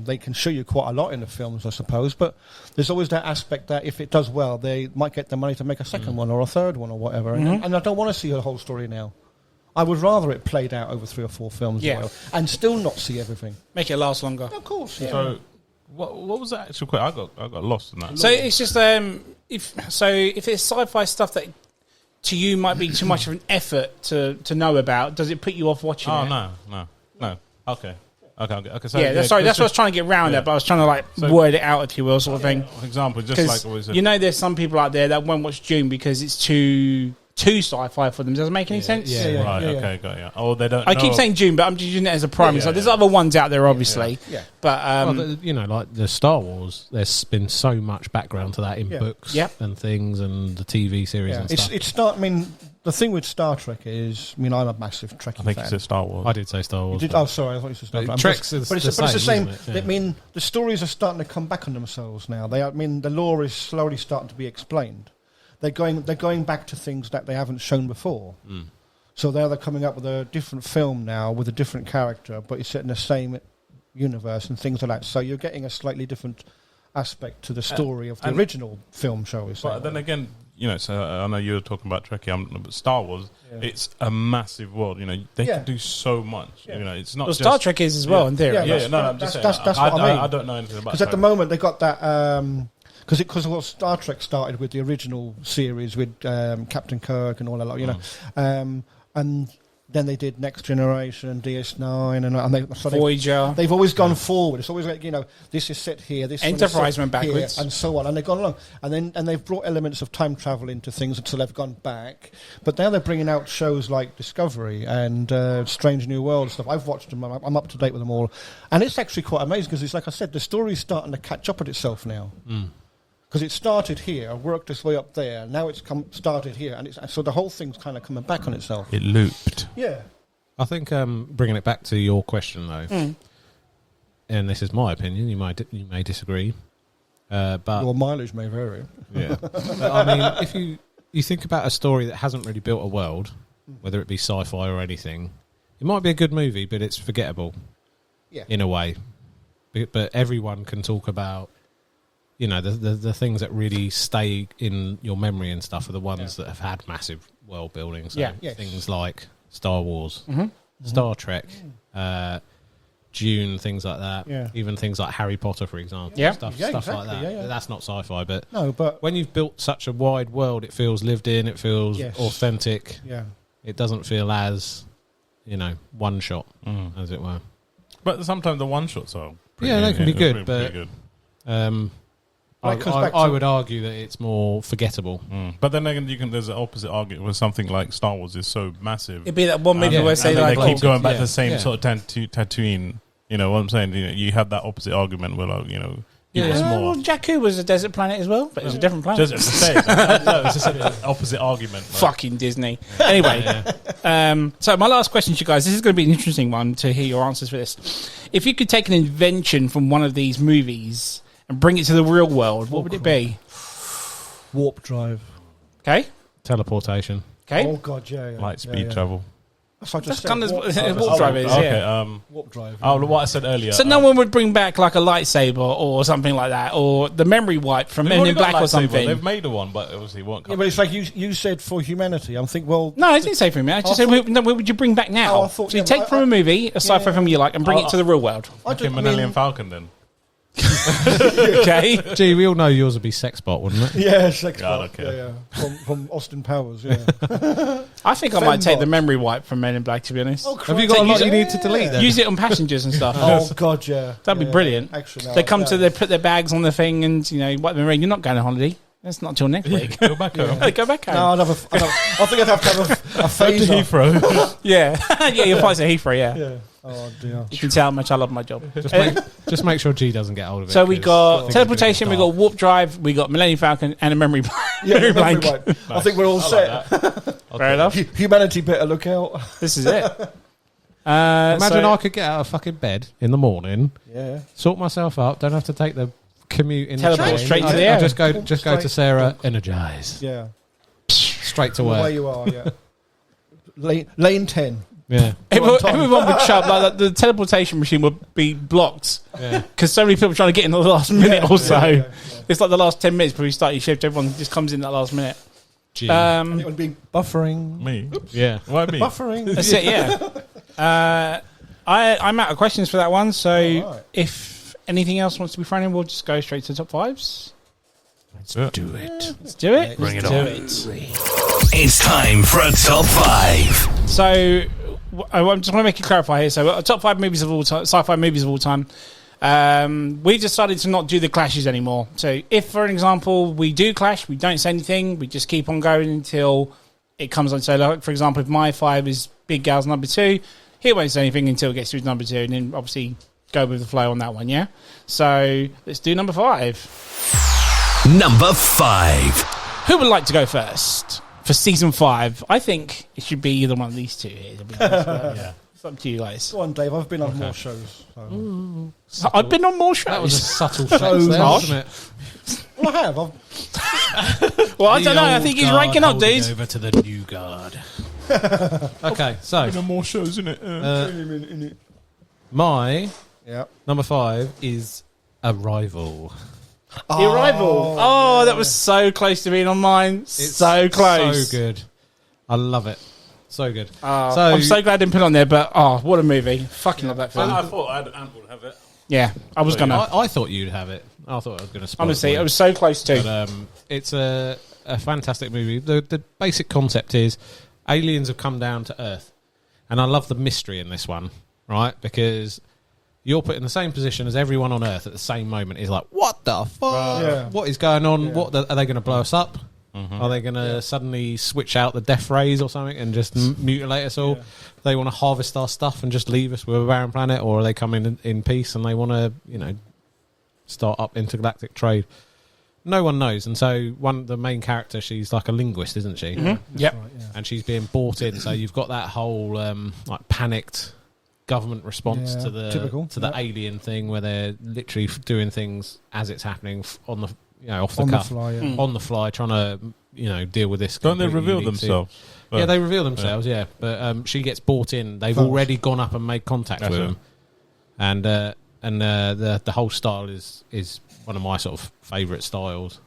Speaker 3: They can show you quite a lot in the films, I suppose, but there's always that aspect that if it does well, they might get the money to make a second one or a third one or whatever. And I don't want to see the whole story now. I would rather it played out over 3 or 4 films and still not see everything.
Speaker 2: Make it last longer.
Speaker 3: Of course, yeah.
Speaker 5: So, what was that actual question? I got lost in that.
Speaker 2: So it's just if it's sci-fi stuff that to you might be too much of an effort to know about, does it put you off watching it?
Speaker 5: No. Okay. So,
Speaker 2: that's what I was trying to get round at, but I was trying to word it out, if you will, sort of thing.
Speaker 5: For example, just like what we said.
Speaker 2: There's some people out there that won't watch Dune because it's too sci-fi for them. Does it make any sense?
Speaker 5: Okay, got you. Oh, they don't.
Speaker 2: I keep saying Dune, but I'm just using it as a prime example. There's other ones out there, obviously. But
Speaker 4: like the Star Wars, there's been so much background to that in books and things, and the TV series and stuff.
Speaker 3: The thing with Star Trek is, I'm a massive Trekkie fan.
Speaker 5: I think you said Star Wars.
Speaker 4: I did say Star Wars.
Speaker 3: Sorry, I thought you said Star Trek.
Speaker 4: Trek's
Speaker 3: but it's the same. The stories are starting to come back on themselves now. The lore is slowly starting to be explained. They're going back to things that they haven't shown before. So they're coming up with a different film now with a different character, but it's set in the same universe and things like that. So you're getting a slightly different aspect to the story of the original film, shall we say.
Speaker 5: But then again, so I know you were talking about Trekkie, but Star Wars, it's a massive world. They can do so much. It's not.
Speaker 2: Star Trek is as well in theory.
Speaker 3: I'm just saying. That's what I mean.
Speaker 5: I don't know anything about.
Speaker 3: Because at the moment they got that. Because Star Trek started with the original series with Captain Kirk and all that, and then they did Next Generation and DS9 and
Speaker 2: Voyager.
Speaker 3: They've always gone forward. It's always like this is set here, this
Speaker 2: Enterprise went backwards,
Speaker 3: and so on, and they've gone along, and they've brought elements of time travel into things until they've gone back. But now they're bringing out shows like Discovery and Strange New World and stuff. I've watched them. I'm up to date with them all, and it's actually quite amazing because it's like I said, the story's starting to catch up with itself now. Because it started here, worked its way up there, now it's started here, and so the whole thing's kind of coming back on itself.
Speaker 5: It looped.
Speaker 3: Yeah.
Speaker 4: I think bringing it back to your question though, and this is my opinion, you may disagree, but
Speaker 3: your mileage may vary.
Speaker 4: Yeah. But, if you think about a story that hasn't really built a world, whether it be sci-fi or anything, it might be a good movie, but it's forgettable.
Speaker 3: Yeah.
Speaker 4: In a way, but everyone can talk about. The things that really stay in your memory and stuff are the ones that have had massive world building. So things like Star Wars, Star Trek, Dune, things like that. Yeah. Even things like Harry Potter, for example.
Speaker 2: Yeah.
Speaker 4: Stuff
Speaker 3: exactly.
Speaker 4: like that.
Speaker 3: Yeah.
Speaker 4: That's not sci-fi, but
Speaker 3: but
Speaker 4: when you've built such a wide world, it feels lived in, it feels authentic.
Speaker 3: Yeah.
Speaker 4: It doesn't feel as, one shot, as it were.
Speaker 5: But sometimes the one shots are
Speaker 4: they can be good, but
Speaker 5: pretty good.
Speaker 4: I would argue that it's more forgettable.
Speaker 5: But then again, there's an opposite argument where something like Star Wars is so massive.
Speaker 2: It'd be that one movie where say
Speaker 5: they keep going back to the same sort of Tatooine. You know what I'm saying? You have that opposite argument where It was more.
Speaker 2: Well, Jakku was a desert planet as well, but it was a different planet.
Speaker 5: Just no, it's just an opposite argument. Like.
Speaker 2: Fucking Disney. Anyway, so my last question to you guys, this is going to be an interesting one to hear your answers for this. If you could take an invention from one of these movies and bring it to the real world, what would it be?
Speaker 3: Warp drive.
Speaker 2: Okay.
Speaker 4: Teleportation.
Speaker 2: Okay.
Speaker 3: Oh god, yeah.
Speaker 5: Light speed travel.
Speaker 2: That's kind of what warp drive is, yeah.
Speaker 3: Warp drive.
Speaker 5: Oh, what I said earlier.
Speaker 2: So no one would bring back like a lightsaber or something like that, or the memory wipe from Men in Black or something.
Speaker 5: They've made a one, but obviously it won't come.
Speaker 3: Yeah, but it's like you said for humanity. I'm thinking, well...
Speaker 2: No, I didn't say for me. I just said, what would you bring back now?
Speaker 3: Oh, I thought,
Speaker 2: so you take from a movie, a sci-fi film you like, and bring it to the real world.
Speaker 5: Like a Millennium Falcon, then.
Speaker 2: Okay.
Speaker 4: Gee, we all know yours would be Sexbot, wouldn't it?
Speaker 3: Yeah, Sexbot.
Speaker 5: God, okay.
Speaker 3: Yeah. From Austin Powers, yeah.
Speaker 2: I think I might take the memory wipe from Men in Black, to be honest.
Speaker 3: Oh,
Speaker 4: Have you got a lot you need to delete then?
Speaker 2: Use it on passengers and stuff.
Speaker 3: Oh, God, yeah.
Speaker 2: That'd be brilliant.
Speaker 3: Actually, no,
Speaker 2: they come to, they put their bags on the thing and, wipe them around. You're not going on holiday. That's not till next week.
Speaker 5: Go back home.
Speaker 2: Go back home.
Speaker 3: No, I think I'd have to have a phase.
Speaker 5: Heathrow.
Speaker 2: Yeah. Yeah, your flight's at Heathrow,
Speaker 3: Yeah. Oh, dear.
Speaker 2: You can tell how much I love my job.
Speaker 4: Just make sure G doesn't get hold of it.
Speaker 2: So we got teleportation, we got warp drive, we got Millennium Falcon, and a memory blank.
Speaker 3: Nice. I think we're all set.
Speaker 2: Fair enough.
Speaker 3: Humanity better look out.
Speaker 2: This is it.
Speaker 4: Imagine I could get out of fucking bed in the morning, sort myself up, don't have to take the commute in
Speaker 2: Teleport
Speaker 4: the train.
Speaker 2: straight to the air.
Speaker 4: I just go to Sarah, energize.
Speaker 3: Yeah.
Speaker 4: Straight to
Speaker 3: The way
Speaker 4: work.
Speaker 3: you are, yeah. Lane 10.
Speaker 4: Yeah.
Speaker 2: Everyone would shut up. Like, the teleportation machine would be blocked because so many people are trying to get in the last minute or so.
Speaker 3: Yeah.
Speaker 2: It's like the last 10 minutes before you start your shift. Everyone just comes in that last minute.
Speaker 3: It would be buffering.
Speaker 5: Me?
Speaker 4: Yeah.
Speaker 5: Why me?
Speaker 3: Buffering.
Speaker 2: That's it, yeah. I'm out of questions for that one, so if anything else wants to be thrown in, we'll just go straight to the top fives.
Speaker 4: Let's do it.
Speaker 2: Let's do it.
Speaker 1: Bring it
Speaker 2: Let's
Speaker 1: on.
Speaker 2: do it.
Speaker 1: It's time for a top 5.
Speaker 2: So I just want to make it clarify here. So top 5 movies of all time, sci-fi movies of all time. We decided to not do the clashes anymore. So if, for example, we do clash, we don't say anything. We just keep on going until it comes on. So, like, for example, if my 5 is Big Gal's number 2, he won't say anything until it gets to his number 2, and then obviously go with the flow on that one. Yeah. So let's do number 5.
Speaker 1: Number 5.
Speaker 2: Who would like to go first for season 5? I think it should be either one of these two here. Yeah. It's up to you guys.
Speaker 3: Go on, Dave. I've been on more shows. So.
Speaker 2: I've been on more shows.
Speaker 4: That was a subtle flex there,
Speaker 2: harsh.
Speaker 4: wasn't it?
Speaker 3: Well, I have.
Speaker 2: Well, I don't know. I think he's ranking up, dude.
Speaker 4: Over to the new guard. Okay, so
Speaker 5: No more shows, innit?
Speaker 4: my
Speaker 3: Yeah.
Speaker 4: number 5 is Arrival.
Speaker 2: The Arrival. Oh, that was so close to being on mine.
Speaker 4: It's
Speaker 2: so close.
Speaker 4: So good. I love it. So good.
Speaker 2: I'm so glad I didn't put it on there, but what a movie. Fucking love that film.
Speaker 5: I thought Ant would have it.
Speaker 2: Yeah, I was going to.
Speaker 4: I thought you'd have it. I thought I was going to spoil
Speaker 2: Honestly,
Speaker 4: it.
Speaker 2: it was so close too.
Speaker 4: But it's a fantastic movie. The basic concept is aliens have come down to Earth. And I love the mystery in this one, right? Because you're put in the same position as everyone on Earth at the same moment. Is like, what the fuck?
Speaker 3: Yeah.
Speaker 4: What is going on?
Speaker 3: Yeah.
Speaker 4: What are they going to blow us up? Are they going to suddenly switch out the death rays or something and just mutilate us all?
Speaker 3: Yeah.
Speaker 4: They want to harvest our stuff and just leave us with a barren planet, or are they coming in peace and they want to, start up intergalactic trade? No one knows. And so the main character, she's like a linguist, isn't she?
Speaker 2: Mm-hmm. Yep.
Speaker 3: Right, yeah.
Speaker 4: And she's being brought in. So you've got that whole like panicked government response to the
Speaker 3: typical.
Speaker 4: alien thing, where they're literally doing things as it's happening on the off the
Speaker 3: On
Speaker 4: cuff,
Speaker 3: the fly, yeah.
Speaker 4: on the fly, trying to deal with this.
Speaker 5: Don't they
Speaker 4: completely
Speaker 5: reveal
Speaker 4: unique
Speaker 5: themselves?
Speaker 4: Yeah, they reveal themselves. Yeah, but she gets brought in. They've already gone up and made contact with them, and the whole style is one of my sort of favourite styles.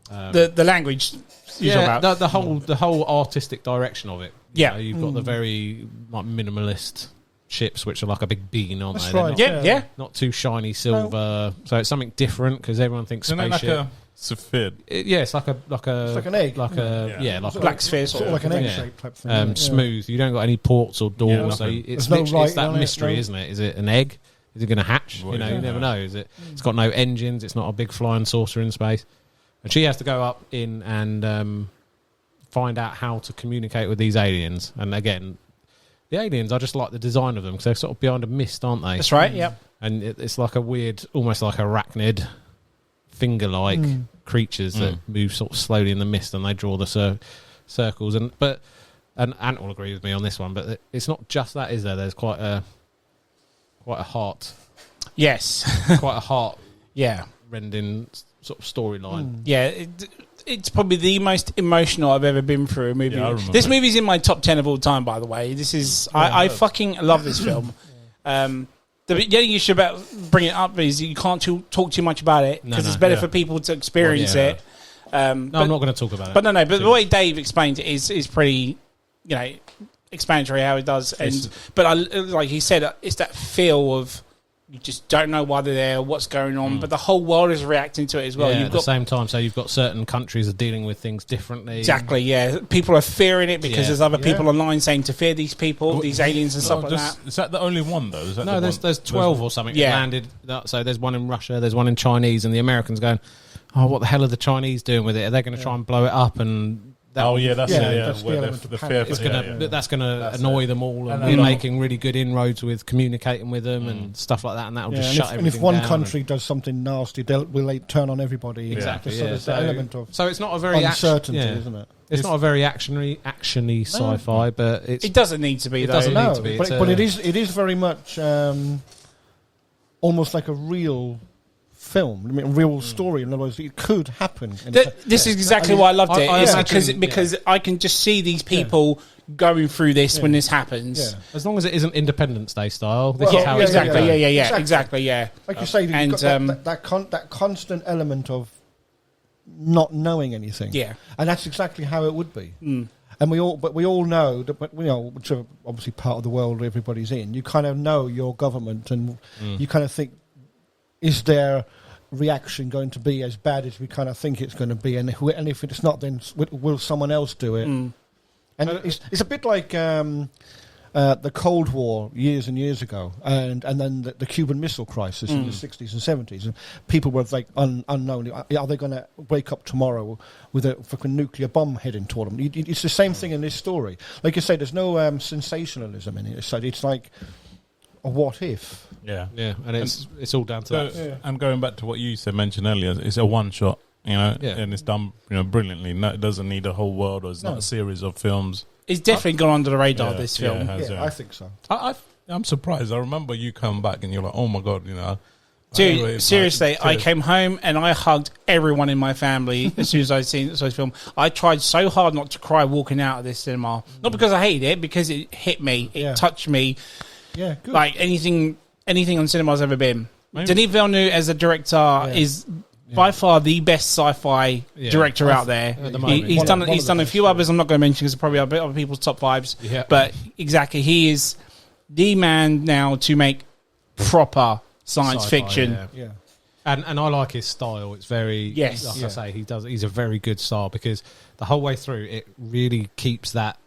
Speaker 2: The language.
Speaker 4: The whole artistic direction of it.
Speaker 2: Yeah.
Speaker 4: You've got the very like minimalist ships, which are like a big bean, aren't
Speaker 3: That's
Speaker 4: they?
Speaker 3: right.
Speaker 4: They're
Speaker 2: Yeah.
Speaker 4: not too shiny silver. So it's something different because everyone thinks
Speaker 5: Isn't it
Speaker 4: spaceship.
Speaker 5: like a Sophid?
Speaker 4: It's like
Speaker 3: an egg.
Speaker 4: like a
Speaker 2: Black sphere
Speaker 3: Sort of like an egg-shaped type thing. yeah.
Speaker 4: smooth. You don't got any ports or doors.
Speaker 5: Yeah,
Speaker 4: so
Speaker 5: nothing.
Speaker 4: it's
Speaker 3: There's no
Speaker 4: literally it's that
Speaker 3: writing on it,
Speaker 4: mystery,
Speaker 3: no.
Speaker 4: isn't it? Is it an egg? Is it going to hatch?
Speaker 5: Well,
Speaker 4: you
Speaker 5: yeah.
Speaker 4: never know. Is it? It's got no engines. It's not a big flying saucer in space. And she has to go up in and find out how to communicate with these aliens. And again, the aliens, I just like the design of them because they're sort of behind a mist, aren't they?
Speaker 2: That's right. Yep.
Speaker 4: And it's like a weird, almost like arachnid finger-like creatures that move sort of slowly in the mist, and they draw the circles. And Ant will agree with me on this one, but it's not just that, is there? There's quite a heart.
Speaker 2: Yes.
Speaker 4: Quite a heart.
Speaker 2: Yeah.
Speaker 4: Rending sort of storyline.
Speaker 2: Yeah. It's probably the most emotional I've ever been through a movie.
Speaker 5: Yeah,
Speaker 2: this movie's in my top 10 of all time, by the way. This is I fucking love this film. The only issue about bringing it up is you can't talk too much about it because it's better for people to experience it.
Speaker 4: No, I'm not going to talk about it.
Speaker 2: But no. But the way Dave explained it is pretty, explanatory how it does. But like he said, it's that feel of you just don't know why they're there, what's going on, but the whole world is reacting to it as well.
Speaker 4: Yeah, at the same time, so you've got certain countries are dealing with things differently.
Speaker 2: Exactly, yeah. People are fearing it because there's other people online saying to fear these people, these aliens and stuff like that.
Speaker 5: Is that the only one, though?
Speaker 4: No, there's 12 or something landed. So there's one in Russia, there's one in Chinese, and the Americans going, oh, what the hell are the Chinese doing with it? Are they going to try and blow it up? And
Speaker 5: that's
Speaker 3: the element of panic.
Speaker 4: That's going to annoy them all, and we're making really good inroads with communicating with them and stuff like that, and that'll just shut everything down.
Speaker 3: And if one country does something nasty, will they turn on everybody?
Speaker 4: Exactly.
Speaker 3: So there's the element of
Speaker 4: so it's not a very
Speaker 3: uncertainty, isn't it?
Speaker 4: It's not a very actiony sci-fi, but
Speaker 2: it doesn't need to be.
Speaker 4: It doesn't need to be.
Speaker 3: But it is very much almost like a real film. I mean, a real story. In other words, it could happen.
Speaker 2: This is exactly why I loved it. Because I can just see these people going through this when this happens.
Speaker 3: Yeah.
Speaker 4: As long as it isn't Independence Day style.
Speaker 3: This is how
Speaker 2: exactly.
Speaker 3: Like you say, you've got that constant element of not knowing anything.
Speaker 2: Yeah,
Speaker 3: and that's exactly how it would be. And we all know that, which are obviously part of the world everybody's in. You kind of know your government, and you kind of think, is their reaction going to be as bad as we kind of think it's going to be? And if it's not, then will someone else do it? And it's a bit like the Cold War years and years ago, and then the Cuban Missile Crisis in the 60s and 70s. And people were like unknown. Are they going to wake up tomorrow with a fucking nuclear bomb heading toward them? It's the same thing in this story. Like you say, there's no sensationalism in it. So it's like a what if.
Speaker 5: Yeah,
Speaker 4: and it's all down to that.
Speaker 5: And going back to what you mentioned earlier, it's a one shot, and it's done, brilliantly. No, it doesn't need a whole world, or it's not a series of films.
Speaker 2: It's definitely gone under the radar. This film,
Speaker 3: I think so.
Speaker 5: I'm surprised. I remember you come back and you're like, oh my god,
Speaker 2: Dude, seriously, I came home and I hugged everyone in my family as soon as I'd seen this film. I tried so hard not to cry walking out of this cinema, not because I hated it, because it hit me, it touched me.
Speaker 3: Yeah, good.
Speaker 2: Like anything on cinema's ever been. Denis Villeneuve as a director is by far the best sci-fi director out there. He's done a few others I'm not going to mention because they're probably other people's top fives. Yeah. But exactly, he is the man now to make proper science fiction.
Speaker 3: Yeah.
Speaker 4: And I like his style. It's very I say, he's a very good style, because the whole way through it really keeps that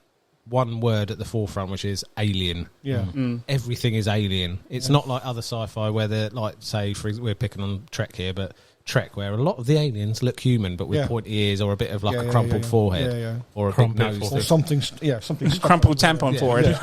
Speaker 4: one word at the forefront, which is alien.
Speaker 3: Yeah.
Speaker 4: Everything is alien. It's not like other sci-fi where they're like, say, we're picking on Trek here, but Trek, where a lot of the aliens look human but with pointy ears or a bit of like a crumpled forehead or a big nose
Speaker 3: or something
Speaker 2: crumpled tampon forehead.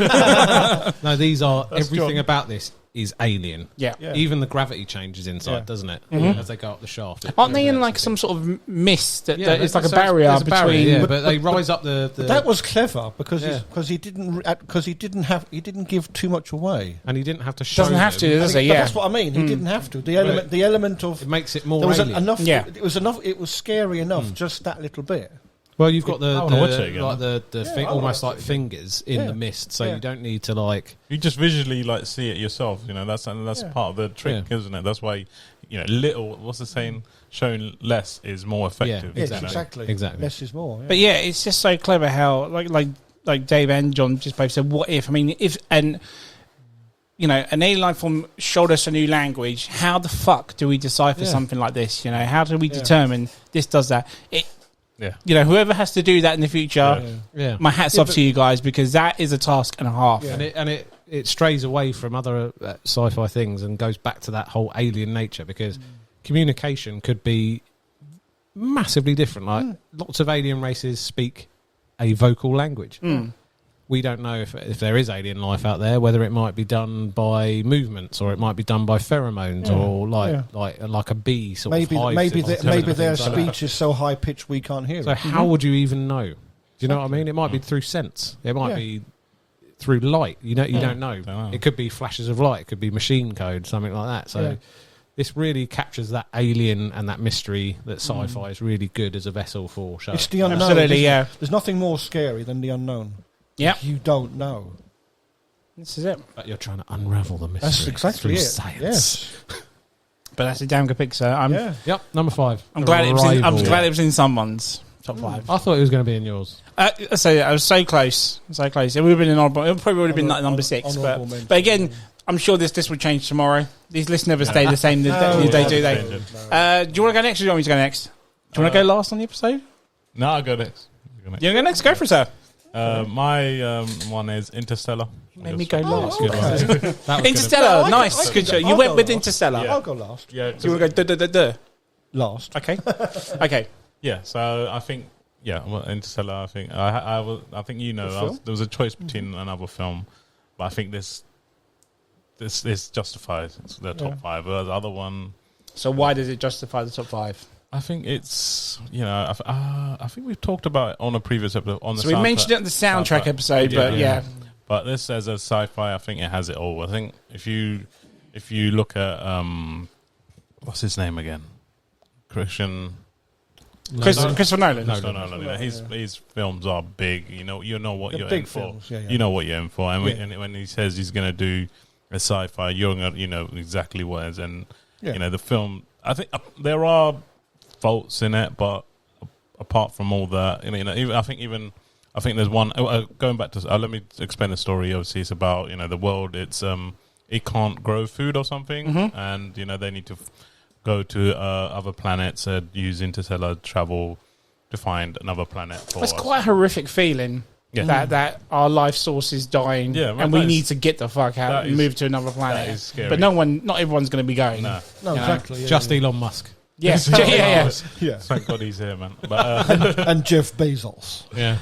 Speaker 4: No, these are everything about this is alien.
Speaker 2: Yeah.
Speaker 4: Even the gravity changes inside, doesn't it? As they go up the shaft.
Speaker 2: Aren't they in like some sort of mist that it's like a barrier between?
Speaker 4: But they rise up the.
Speaker 3: That was clever because he didn't give too much away,
Speaker 4: and he didn't have to show.
Speaker 2: Doesn't have to, does he? Yeah,
Speaker 3: that's what I mean. He didn't have to. The element of
Speaker 4: it makes it more.
Speaker 3: There was
Speaker 4: alien.
Speaker 3: enough. Yeah. It was enough. It was scary enough. Just that little bit.
Speaker 4: Well, you've got almost like fingers in the mist, so you don't need to like.
Speaker 5: You just visually see it yourself. That's part of the trick, isn't it? That's why little. What's the saying? Shown less is more effective.
Speaker 3: Yeah, exactly. Less is more. Yeah.
Speaker 2: But yeah, it's just so clever how like Dave and John just both said, what if? I mean, if an alien life form showed us a new language, how the fuck do we decipher something like this? How do we determine this does that? Whoever has to do that in the future, my hat's off to you guys, because that is a task and a half.
Speaker 4: Yeah. And it strays away from other sci-fi things and goes back to that whole alien nature, because communication could be massively different. Like lots of alien races speak a vocal language. we don't know if there is alien life out there, whether it might be done by movements or it might be done by pheromones or like a bee sort of hive
Speaker 3: maybe
Speaker 4: system,
Speaker 3: their
Speaker 4: things like
Speaker 3: speech is so high pitched we can't hear
Speaker 4: so
Speaker 3: it.
Speaker 4: how would you even know? Do you know what I mean? It might be through sense. It might be through light. You don't know. It could be flashes of light. It could be machine code, something like that. So this really captures that alien and that mystery that sci-fi is really good as a vessel for show.
Speaker 3: It's the unknown.
Speaker 2: Absolutely,
Speaker 3: There's nothing more scary than the unknown.
Speaker 2: Yeah.
Speaker 3: You don't know.
Speaker 2: This is it.
Speaker 4: But you're trying to unravel the mystery.
Speaker 3: That's exactly
Speaker 4: through
Speaker 3: it.
Speaker 4: Science.
Speaker 3: Yes.
Speaker 2: But that's a damn good pick, sir.
Speaker 4: Yep, number 5.
Speaker 2: I'm glad it was in someone's top 5.
Speaker 4: I thought it was going to be in yours.
Speaker 2: So I was so close. So close. It would have been an honorable. It probably would have been like number 6. But again, I'm sure this will change tomorrow. These lists never stay the same do they? Do you want to go next or do you want me to go next? Do you want to go last on the episode?
Speaker 5: No, I'll go next.
Speaker 2: You want to go next? Go for it, sir.
Speaker 5: My one is Interstellar.
Speaker 2: Made me go last.
Speaker 5: Okay.
Speaker 2: Interstellar, nice, good show. You went with Interstellar.
Speaker 3: I'll go last.
Speaker 5: Yeah,
Speaker 2: Do you want to go
Speaker 3: Last.
Speaker 2: Okay. Okay.
Speaker 5: yeah. So I think Interstellar. I think I think there was a choice between another film, but I think this justifies the top 5. Whereas the other one.
Speaker 2: So why does it justify the top 5?
Speaker 5: I think it's I think we've talked about it on a previous episode.
Speaker 2: So we mentioned it in the soundtrack episode, but yeah.
Speaker 5: But this as a sci-fi, I think it has it all. I think if you look at what's his name again, Christopher Nolan. No. His films are big. You know what you're in for. You know what you're in for. And when he says he's going to do a sci-fi, you're going to know exactly what it is. And the film. I think there are faults in it, but apart from all that, I think there's one. Going back to let me explain the story. Obviously, it's about the world. It's it can't grow food or something, and they need to go to other planets and use interstellar travel to find another planet.
Speaker 2: That's quite a horrific feeling. Yeah. That our life source is dying, and we need to get the fuck out and move to another planet.
Speaker 5: That is scary.
Speaker 2: But not everyone's going to be going.
Speaker 3: No, exactly.
Speaker 4: Just Elon Musk.
Speaker 2: Yes,
Speaker 3: yeah.
Speaker 5: Thank God he's here, man. But,
Speaker 3: and Jeff Bezos.
Speaker 5: Yeah.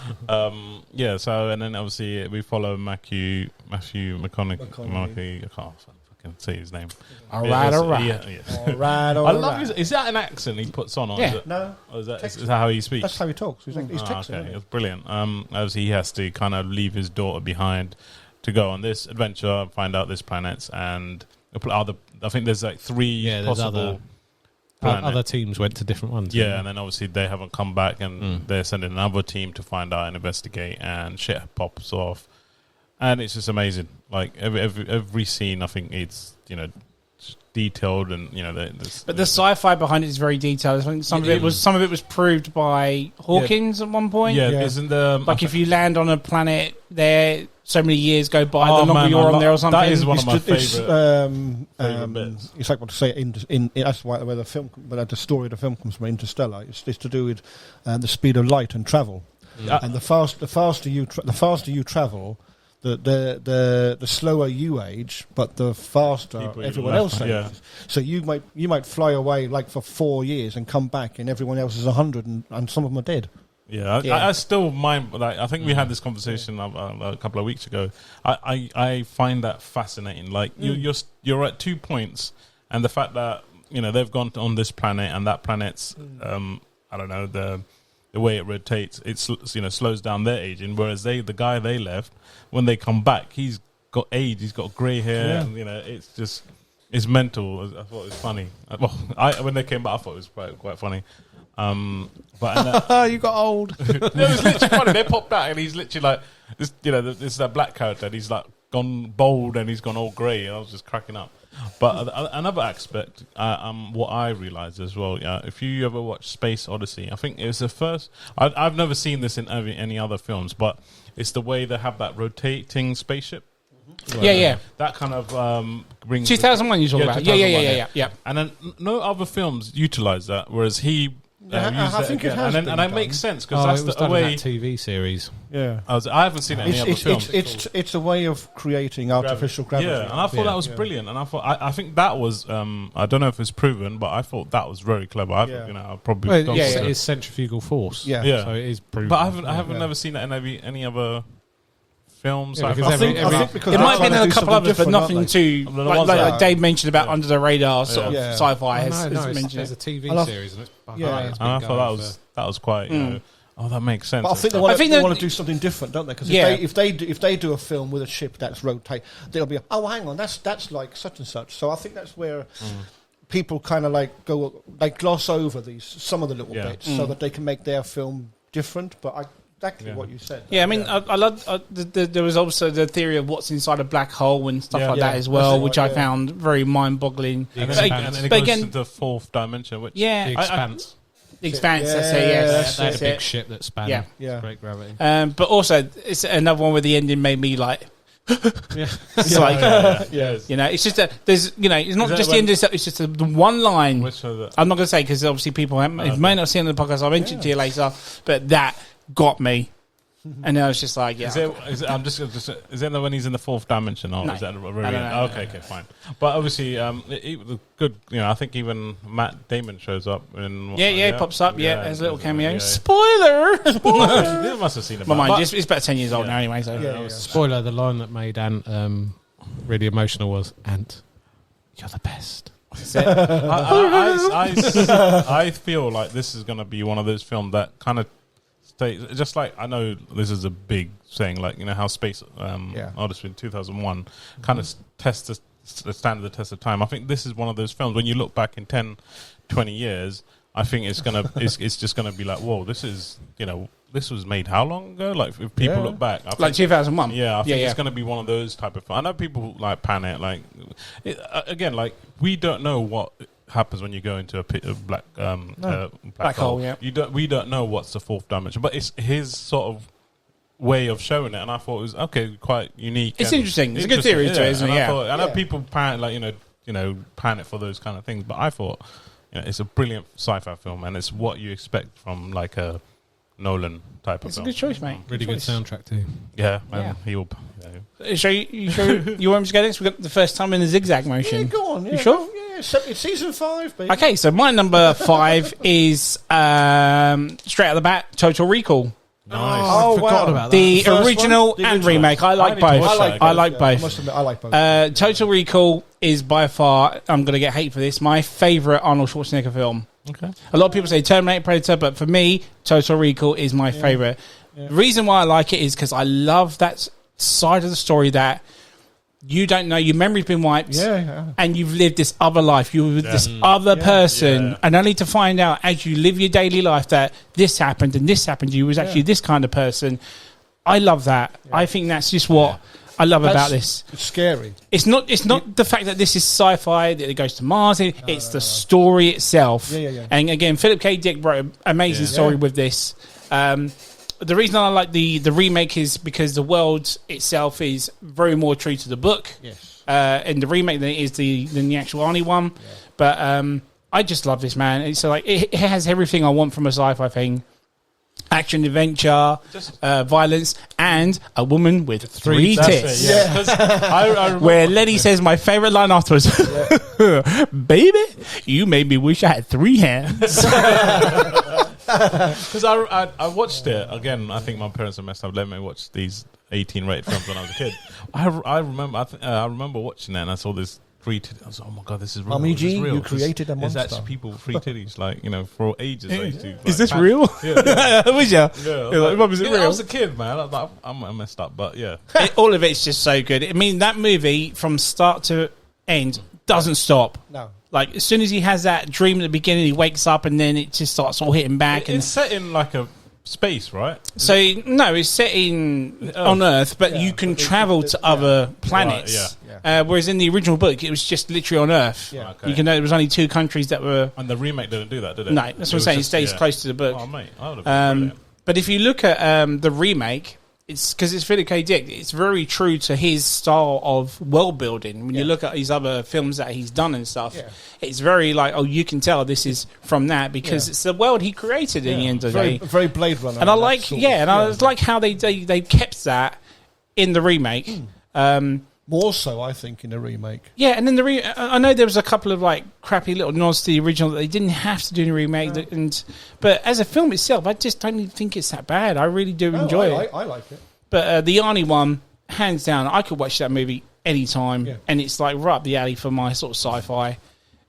Speaker 5: So and then obviously we follow Matthew McConaughey. I can't fucking say his name.
Speaker 2: All right.
Speaker 3: All right.
Speaker 5: I love his. Is that an accent he puts on? Or
Speaker 2: yeah.
Speaker 5: Is it,
Speaker 3: No.
Speaker 5: Or is that how he speaks?
Speaker 3: That's how he talks. He's Texan.
Speaker 5: Okay, it's brilliant. Obviously he has to kind of leave his daughter behind to go on this adventure, find out this planets, and I think there's like 3 possible.
Speaker 4: Other teams went to different ones.
Speaker 5: Yeah, and then obviously they haven't come back, and they're sending another team to find out and investigate, and shit pops off, and it's just amazing. Like every scene, I think it's detailed, and
Speaker 2: but the sci-fi behind it is very detailed. I think some of it was proved by Hawkins at one point.
Speaker 5: Yeah, isn't the
Speaker 2: if you land on a planet there, so many years go by, the longer you're on there or something.
Speaker 5: That is one of my favorite
Speaker 3: bits. It's like what to say. That's where the story of the film comes from. Interstellar. It's to do with the speed of light and travel. And the faster you travel, the slower you age, but the faster everyone else ages. Yeah. So you might fly away like for 4 years and come back, and everyone else is 100, and some of them are dead.
Speaker 5: Yeah, I still mind. Like, I think we had this conversation a couple of weeks ago. I find that fascinating. Like you're at 2 points, and the fact that they've gone on this planet, and that planet's I don't know the way it rotates. It slows down their aging. Whereas the guy they left, when they come back, he's got age. He's got grey hair. And, it's mental. I thought it was funny. When they came back, I thought it was quite funny.
Speaker 4: But you got old.
Speaker 5: It was literally funny. They popped out, and he's literally like this. This is that black character. And he's like gone bald, and he's gone all grey. And I was just cracking up. But another aspect, what I realised as well, if you ever watch Space Odyssey, I think it was the first. I've never seen this in any other films, but it's the way they have that rotating spaceship.
Speaker 2: Yeah.
Speaker 5: That kind of brings
Speaker 2: 2001. You talk about? Yeah.
Speaker 5: And then no other films utilise that, whereas he.
Speaker 3: I think it has
Speaker 5: and it makes sense because that's the way
Speaker 4: TV series.
Speaker 3: Yeah,
Speaker 5: I haven't seen any other films.
Speaker 3: It's a way of creating artificial gravity.
Speaker 5: Yeah, and I thought that was brilliant. And I think that was I don't know if it's proven, but I thought that was very clever. I probably
Speaker 4: it is centrifugal force.
Speaker 3: Yeah,
Speaker 5: yeah.
Speaker 4: So it is proven.
Speaker 5: But I haven't never seen that in any other films.
Speaker 4: Yeah,
Speaker 5: Like,
Speaker 4: because
Speaker 3: I think because
Speaker 2: It
Speaker 3: they're
Speaker 2: might have
Speaker 3: trying
Speaker 2: been
Speaker 3: to
Speaker 2: a
Speaker 3: do
Speaker 2: couple
Speaker 3: something
Speaker 2: others, but
Speaker 3: different,
Speaker 2: nothing
Speaker 3: aren't they?
Speaker 2: too
Speaker 5: The
Speaker 2: like
Speaker 5: ones that-
Speaker 2: Dave mentioned about under the radar sort of
Speaker 3: Yeah.
Speaker 2: sci-fi.
Speaker 4: Oh,
Speaker 2: Has
Speaker 4: no, it's,
Speaker 2: mentioned
Speaker 4: there's a
Speaker 2: it.
Speaker 4: TV
Speaker 3: And I-
Speaker 4: series, and it's
Speaker 3: Yeah.
Speaker 4: it's
Speaker 5: and I
Speaker 4: been
Speaker 5: thought
Speaker 4: going
Speaker 5: that was quite. You know, oh, that makes sense.
Speaker 3: But I think they
Speaker 2: I
Speaker 3: want
Speaker 2: think
Speaker 3: to
Speaker 2: that-
Speaker 3: do something different, don't they? Because
Speaker 2: Yeah.
Speaker 3: if they do a film with a ship that's rotate, they'll be hang on, that's like such and such. So I think that's where people kind of like gloss over some of the little bits so that they can make their film different. But exactly what you said.
Speaker 2: Yeah, I mean, I love. There was also the theory of what's inside a black hole and stuff like
Speaker 3: Yeah.
Speaker 2: that as well,
Speaker 3: That's
Speaker 2: which
Speaker 3: right,
Speaker 2: I
Speaker 3: yeah.
Speaker 2: found very mind-boggling.
Speaker 5: and
Speaker 4: Expanse.
Speaker 5: then it
Speaker 2: but
Speaker 5: goes
Speaker 2: again-
Speaker 5: to the fourth dimension, which
Speaker 4: The
Speaker 2: Yeah,
Speaker 4: Expanse.
Speaker 2: the Expanse. That's it.
Speaker 3: Yeah,
Speaker 2: Yes,
Speaker 3: that's
Speaker 4: They had a
Speaker 2: that's
Speaker 4: big
Speaker 2: it.
Speaker 4: ship that spanned
Speaker 2: Yeah.
Speaker 4: great gravity.
Speaker 2: But also, it's another one where the ending made me like.
Speaker 4: Yeah.
Speaker 2: It's like,
Speaker 3: Yes.
Speaker 2: you know, it's just it's not
Speaker 5: that
Speaker 2: just the
Speaker 5: when-
Speaker 2: end of stuff. It's just the one line.
Speaker 5: which are the,
Speaker 2: I'm not going to say because obviously people may not see it on the podcast. I'll mention it to you later, but that got me, and I was just like, yeah.
Speaker 5: is it, I'm just is it when he's in the fourth dimension, or
Speaker 2: No.
Speaker 5: is that
Speaker 2: No,
Speaker 5: okay, fine. But obviously, the good. You know, I think even Matt Damon shows up.
Speaker 2: He pops up. Yeah, as a little cameo.
Speaker 5: Yeah.
Speaker 2: Spoiler.
Speaker 5: You must have seen it.
Speaker 2: My mind,
Speaker 5: but-
Speaker 2: it's about 10 years old now anyway. So
Speaker 3: Yeah.
Speaker 4: Spoiler: the line that made Ant really emotional was, "Ant, you're the best."
Speaker 5: I feel like this is going to be one of those films that kind of stays. Just like I know this is a big thing, like you know how Space Odyssey in 2001 kind of stand the test of time. I think this is one of those films when you look back in 10, 20 years. I think it's just gonna be like, whoa, this is this was made how long ago? Like if people look back, I
Speaker 2: like
Speaker 5: think,
Speaker 2: 2001.
Speaker 5: yeah, I think it's going to be one of those type of. I know people like panic. Like again, like we don't know what happens when you go into a pit of black
Speaker 2: hole. Yeah,
Speaker 5: We don't know what's the fourth dimension, but it's his sort of way of showing it, and I thought it was quite unique.
Speaker 2: It's
Speaker 5: and
Speaker 2: interesting. It's a good theory to it, isn't it?
Speaker 5: and
Speaker 2: Yeah.
Speaker 5: I know people panic, like panic for those kind of things, but I thought it's a brilliant sci-fi film, and it's what you expect from like a Nolan type of
Speaker 2: It's a
Speaker 5: film.
Speaker 2: good choice, mate.
Speaker 4: Really good soundtrack too.
Speaker 5: Yeah,
Speaker 2: Yeah.
Speaker 5: and he'll.
Speaker 2: So you want me to go next? We got the first time in the zigzag
Speaker 3: Yeah,
Speaker 2: motion.
Speaker 3: go on. Yeah,
Speaker 2: You sure?
Speaker 3: Yeah, it's season 5, baby.
Speaker 2: Okay, so my number 5 is straight out of the bat, Total Recall.
Speaker 5: Nice.
Speaker 3: Oh,
Speaker 4: I forgot
Speaker 3: wow.
Speaker 4: about that.
Speaker 2: The
Speaker 3: first
Speaker 2: original
Speaker 3: one? The
Speaker 2: and
Speaker 3: original.
Speaker 2: remake. I like
Speaker 5: I need to
Speaker 2: both.
Speaker 5: watch that again.
Speaker 2: I like
Speaker 3: I
Speaker 2: both.
Speaker 3: must admit, I like both.
Speaker 2: Total Recall is by far, I'm going to get hate for this, my favourite Arnold Schwarzenegger film.
Speaker 5: Okay.
Speaker 2: A lot of people say Terminator, Predator, but for me, Total Recall is my favourite. The reason why I like it is because I love that side of the story that you don't know, your memory's been wiped, and you've lived this other life. You're with this other person,
Speaker 5: Yeah.
Speaker 2: and only to find out as you live your daily life that this happened and this happened to you was actually this kind of person. I love that. I think that's just what I love about this.
Speaker 3: It's scary.
Speaker 2: It's not the fact that this is sci-fi, that it goes to Mars. It's the story itself.
Speaker 3: Yeah.
Speaker 2: And again, Philip K. Dick wrote an amazing story with this. The reason I like the remake is because the world itself is very more true to the book.
Speaker 3: Yes.
Speaker 2: In the remake than it is than the actual Arnie one. Yeah. But I just love this, man. It's like it has everything I want from a sci-fi thing. Action, adventure, violence, and a woman with three tits.
Speaker 5: Yeah. 'Cause I remember
Speaker 2: Where Letty says my favourite line afterwards, baby, you made me wish I had 3 hands.
Speaker 5: Because I watched it again. I think my parents have messed up. Let me watch these 18-rated films when I was a kid. I remember. I remember watching that, and I saw this 3 titties. I was like, oh my god, this is real.
Speaker 3: Mommy
Speaker 5: This
Speaker 3: G,
Speaker 5: is real.
Speaker 3: you created a
Speaker 5: There's
Speaker 3: monster.
Speaker 5: actually people with 3 titties, like for ages. I used to, like,
Speaker 2: Is this real?
Speaker 5: Yeah.
Speaker 2: Was ya?
Speaker 5: Yeah,
Speaker 2: You're like, Mum, is it
Speaker 5: I
Speaker 2: real?
Speaker 5: was a kid, man. I'm messed up, but yeah.
Speaker 2: All of it's just so good. I mean, that movie from start to end doesn't stop.
Speaker 3: No.
Speaker 2: Like as soon as he has that dream at the beginning, he wakes up and then it just starts all hitting back.
Speaker 5: It's set in like a space, right?
Speaker 2: So no, it's set in on Earth, but you can travel to other planets.
Speaker 5: Right,
Speaker 2: whereas in the original book, it was just literally on Earth.
Speaker 3: Yeah.
Speaker 5: Okay.
Speaker 2: You can know there was only 2 countries that were.
Speaker 5: And the remake didn't do that, did it?
Speaker 2: No, that's what I'm saying. It stays close to the book.
Speaker 5: Oh mate, I would have been brilliant.
Speaker 2: But if you look at the remake, it's because it's Philip K. Dick. It's very true to his style of world building. When you look at his other films that he's done and stuff, it's very like, oh, you can tell this is from that because it's the world he created in the end of the day.
Speaker 3: Very Blade Runner.
Speaker 2: And I like, and I like how they kept that in the remake.
Speaker 3: More so, I think, in the remake.
Speaker 2: Yeah, and then I know there was a couple of like crappy little nods to the original that they didn't have to do in the remake. But as a film itself, I just don't even think it's that bad. I really do enjoy it.
Speaker 3: I like it.
Speaker 2: But the Arnie one, hands down, I could watch that movie anytime, and it's like right up the alley for my sort of sci-fi.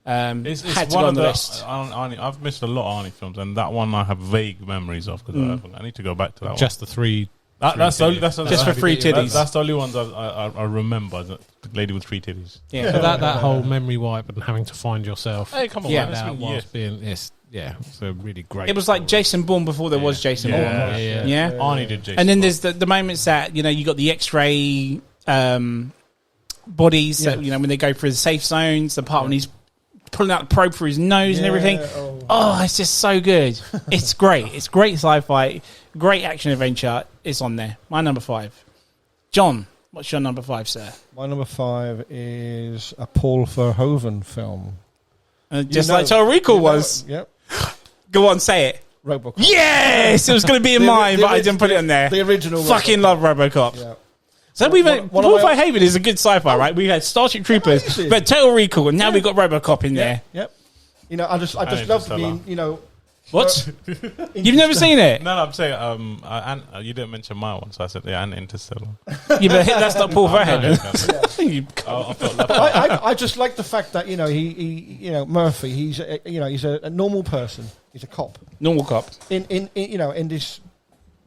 Speaker 5: It's
Speaker 2: had to
Speaker 5: one
Speaker 2: go
Speaker 5: of
Speaker 2: on the
Speaker 5: the
Speaker 2: list.
Speaker 5: I've missed a lot of Arnie films, and that one I have vague memories of because I need to go back to that.
Speaker 4: Just the three.
Speaker 5: That's only
Speaker 2: just for 3 titties.
Speaker 5: That's the only ones I remember. The lady with 3 titties.
Speaker 2: Yeah,
Speaker 4: So that whole memory wipe and having to find yourself.
Speaker 5: Hey, come on,
Speaker 2: Yeah.
Speaker 5: man. It's
Speaker 4: out
Speaker 5: been
Speaker 4: whilst
Speaker 5: years.
Speaker 4: being it's a really great.
Speaker 2: it was like Jason Bourne before there was Jason Bourne.
Speaker 4: Yeah.
Speaker 5: Arnie did Jason.
Speaker 2: And then there's the moments that you got the X-ray bodies that when they go through the safe zones, the part when he's pulling out the probe through his nose and everything. Oh, it's just so good. It's great. It's great sci-fi, great action adventure. It's on there. My number 5. John, what's your number 5, sir?
Speaker 3: My number 5 is a Paul Verhoeven film.
Speaker 2: Just like Total Recall was.
Speaker 3: Yep.
Speaker 2: Go on, say it.
Speaker 3: RoboCop.
Speaker 2: Yes, it was going to be in mine, but I didn't put it in there.
Speaker 3: The original.
Speaker 2: Fucking love RoboCop.
Speaker 3: Yeah.
Speaker 2: So we've had Paul Verhoeven is a good sci-fi, right? We had Starship Troopers,
Speaker 3: Amazing.
Speaker 2: but Total Recall, and now we've got RoboCop in there.
Speaker 3: Yep. I just love being,
Speaker 2: What? You've never seen it?
Speaker 5: No, I'm saying, and you didn't mention my one, so I said, and Interstellar.
Speaker 2: Yeah, but that's not Paul Verhoeven.
Speaker 3: I just like the fact that he Murphy, he's a normal person. He's a cop.
Speaker 2: Normal cop.
Speaker 3: In this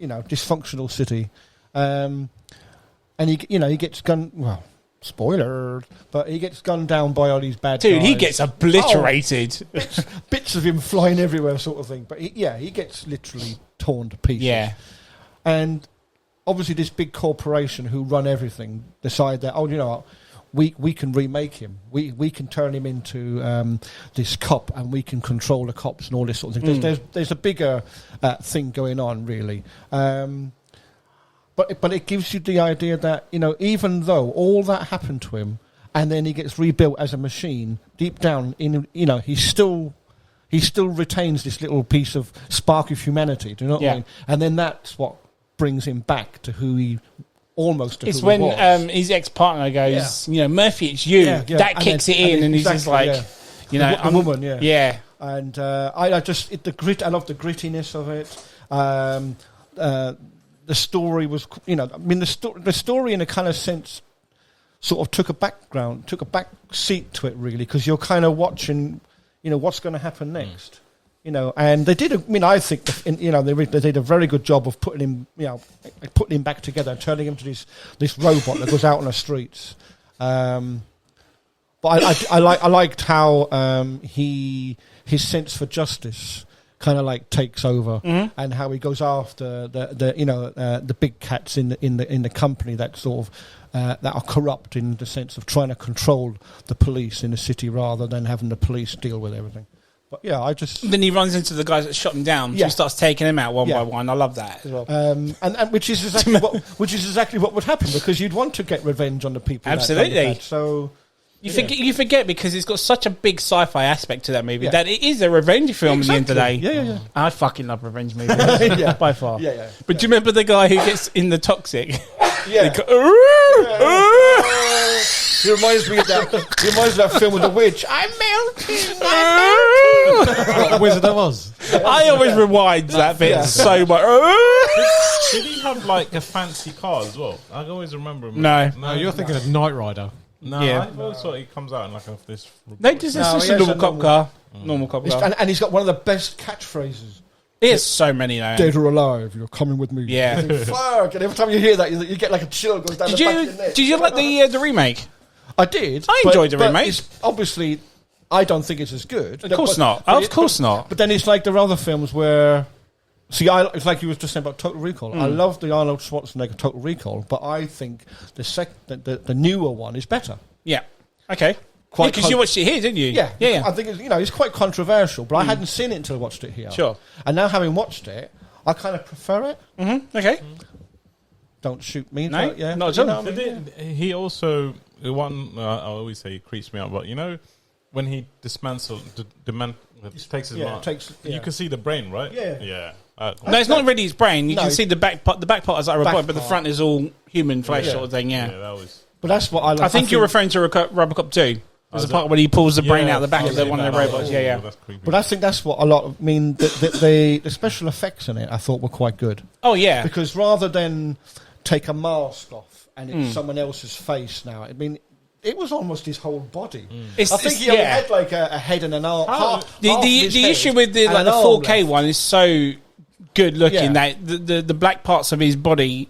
Speaker 3: dysfunctional city. And he gets gunned. Well, spoiler, but he gets gunned down by all these bad guys.
Speaker 2: Dude, he gets obliterated.
Speaker 3: Bits of him flying everywhere, sort of thing. But he gets literally torn to pieces.
Speaker 2: Yeah.
Speaker 3: And obviously, this big corporation who run everything decide that we can remake him. We can turn him into this cop, and we can control the cops and all this sort of thing. There's a bigger thing going on, really. But it gives you the idea that, even though all that happened to him and then he gets rebuilt as a machine, deep down, he still retains this little piece of spark of humanity. Do you know what I mean? And then that's what brings him back to who he almost
Speaker 2: It's when his ex-partner goes, Murphy, it's you.
Speaker 3: Yeah.
Speaker 2: That kicks it in, and he's just like,
Speaker 3: the woman,
Speaker 2: Yeah.
Speaker 3: And I just, the grit, I love the grittiness of it. The story was, the story in a kind of sense sort of took a back seat to it, really, because you're kind of watching, what's going to happen next, and they did. I think, they did a very good job of putting him back together, turning him to this robot that goes out on the streets. But I liked how his sense for justice kind of like takes over, and how he goes after the big cats in the company that sort of that are corrupt in the sense of trying to control the police in the city rather than having the police deal with everything. But then
Speaker 2: he runs into the guys that shot him down. So he starts taking them out one by one. I love that.
Speaker 3: And which is exactly what would happen, because you'd want to get revenge on the people.
Speaker 2: Absolutely.
Speaker 3: So.
Speaker 2: You forget because it's got such a big sci-fi aspect to that movie that it is a revenge film at the end of the day.
Speaker 3: Yeah.
Speaker 2: I fucking love revenge movies by far.
Speaker 3: Yeah.
Speaker 2: But do you remember the guy who gets in the toxic?
Speaker 3: Yeah. He reminds me of that film with the witch. I'm melting.
Speaker 4: Wizard of Oz.
Speaker 2: I always rewind that bit so much.
Speaker 5: Did he have like a fancy car as well? I always remember him.
Speaker 4: No, you're thinking of Knight Rider.
Speaker 5: No,
Speaker 2: Yeah.
Speaker 5: I always thought he comes out in like this.
Speaker 2: No, just a normal cop car. Normal cop car.
Speaker 3: And he's got one of the best catchphrases.
Speaker 2: He has so many now.
Speaker 3: Dead or alive, you're coming with me.
Speaker 2: Yeah.
Speaker 3: Fuck! And every time you hear that, you get like a chill goes down the back of your neck.
Speaker 2: Did you like the remake?
Speaker 3: I did.
Speaker 2: I enjoyed the remake.
Speaker 3: It's obviously, I don't think it's as good.
Speaker 2: Of course not. Of course not.
Speaker 3: But then it's like there are other films where... See, it's like you were just saying about Total Recall. I love the Arnold Schwarzenegger Total Recall, but I think the newer one is better.
Speaker 2: Yeah. Okay. Because you watched it here, didn't you?
Speaker 3: Yeah.
Speaker 2: Yeah.
Speaker 3: I think it's quite controversial, but I hadn't seen it until I watched it here.
Speaker 2: Sure.
Speaker 3: And now having watched it, I kind of prefer it.
Speaker 2: Mm-hmm. Okay.
Speaker 3: Don't shoot me.
Speaker 2: No,
Speaker 3: but yeah,
Speaker 2: not at all.
Speaker 5: He also one. I always say he creeps me out, but when he dismantles, takes his mind. You can see the brain, right?
Speaker 3: Yeah.
Speaker 2: No, it's not really his brain. You can see the back part. The back part is like a robot, but the front is all human flesh sort of thing. Yeah.
Speaker 5: That was.
Speaker 3: But that's what I like.
Speaker 2: I think you're referring to RoboCop 2. There's a part where he pulls the brain out of the back of one of the robots. Yeah.
Speaker 5: That's creepy.
Speaker 3: But I think that's what a lot of... I mean, the special effects in it, I thought, were quite good.
Speaker 2: Oh, yeah.
Speaker 3: Because rather than take a mask off and it's someone else's face now. I mean, it was almost his whole body. I think he only had like a head and an arm.
Speaker 2: The issue with the 4K one is so good looking that the black parts of his body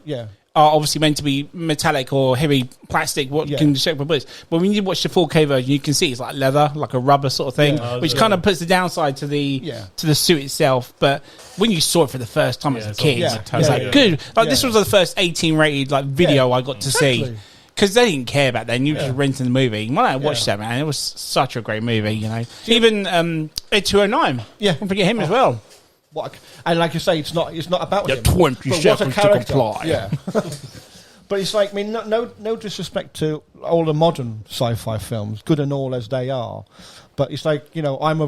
Speaker 2: are obviously meant to be metallic or heavy plastic, can shape for bullets. But when you watch the 4K version, you can see it's like leather, like a rubber sort of thing, which kind of puts the downside to the suit itself. But when you saw it for the first time as a kid, it was like good. Like this was the first 18 rated video I got to see. Because they didn't care back then. You were just renting the movie. When I watched that, man, it was such a great movie, you know. Even S05E01.
Speaker 3: Yeah.
Speaker 2: Don't forget him as well.
Speaker 3: And like you say, it's not about him.
Speaker 2: 20 seconds to comply.
Speaker 3: Yeah. But it's like, I mean, no disrespect to all the modern sci-fi films, good and all as they are. But it's like, you know, I'm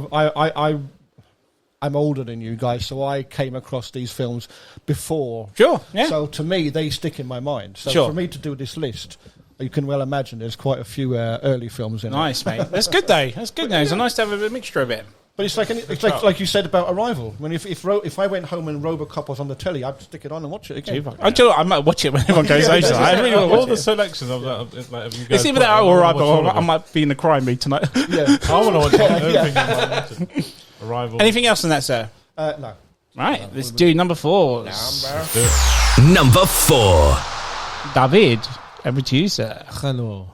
Speaker 3: older than you guys, so I came across these films before.
Speaker 2: Sure, yeah.
Speaker 3: So to me, they stick in my mind. So for me to do this list, you can well imagine there's quite a few early films in it.
Speaker 2: Nice, mate. That's good, though. That's good, though. It's nice to have a mixture of it.
Speaker 3: But it's like you said about Arrival. When if I went home and RoboCop was on the telly, I'd stick it on and watch it again.
Speaker 2: I might watch it when everyone goes over. I really want to watch
Speaker 5: all the selections of that. Like, you guys
Speaker 2: it's either that or Arrival. I might be in the crime mood tonight.
Speaker 5: Yeah, I want to watch everything. Arrival.
Speaker 2: Anything else on that, sir?
Speaker 3: No.
Speaker 2: Right, let's do number 4.
Speaker 1: Number 4.
Speaker 2: David, over to you, sir.
Speaker 4: Hello.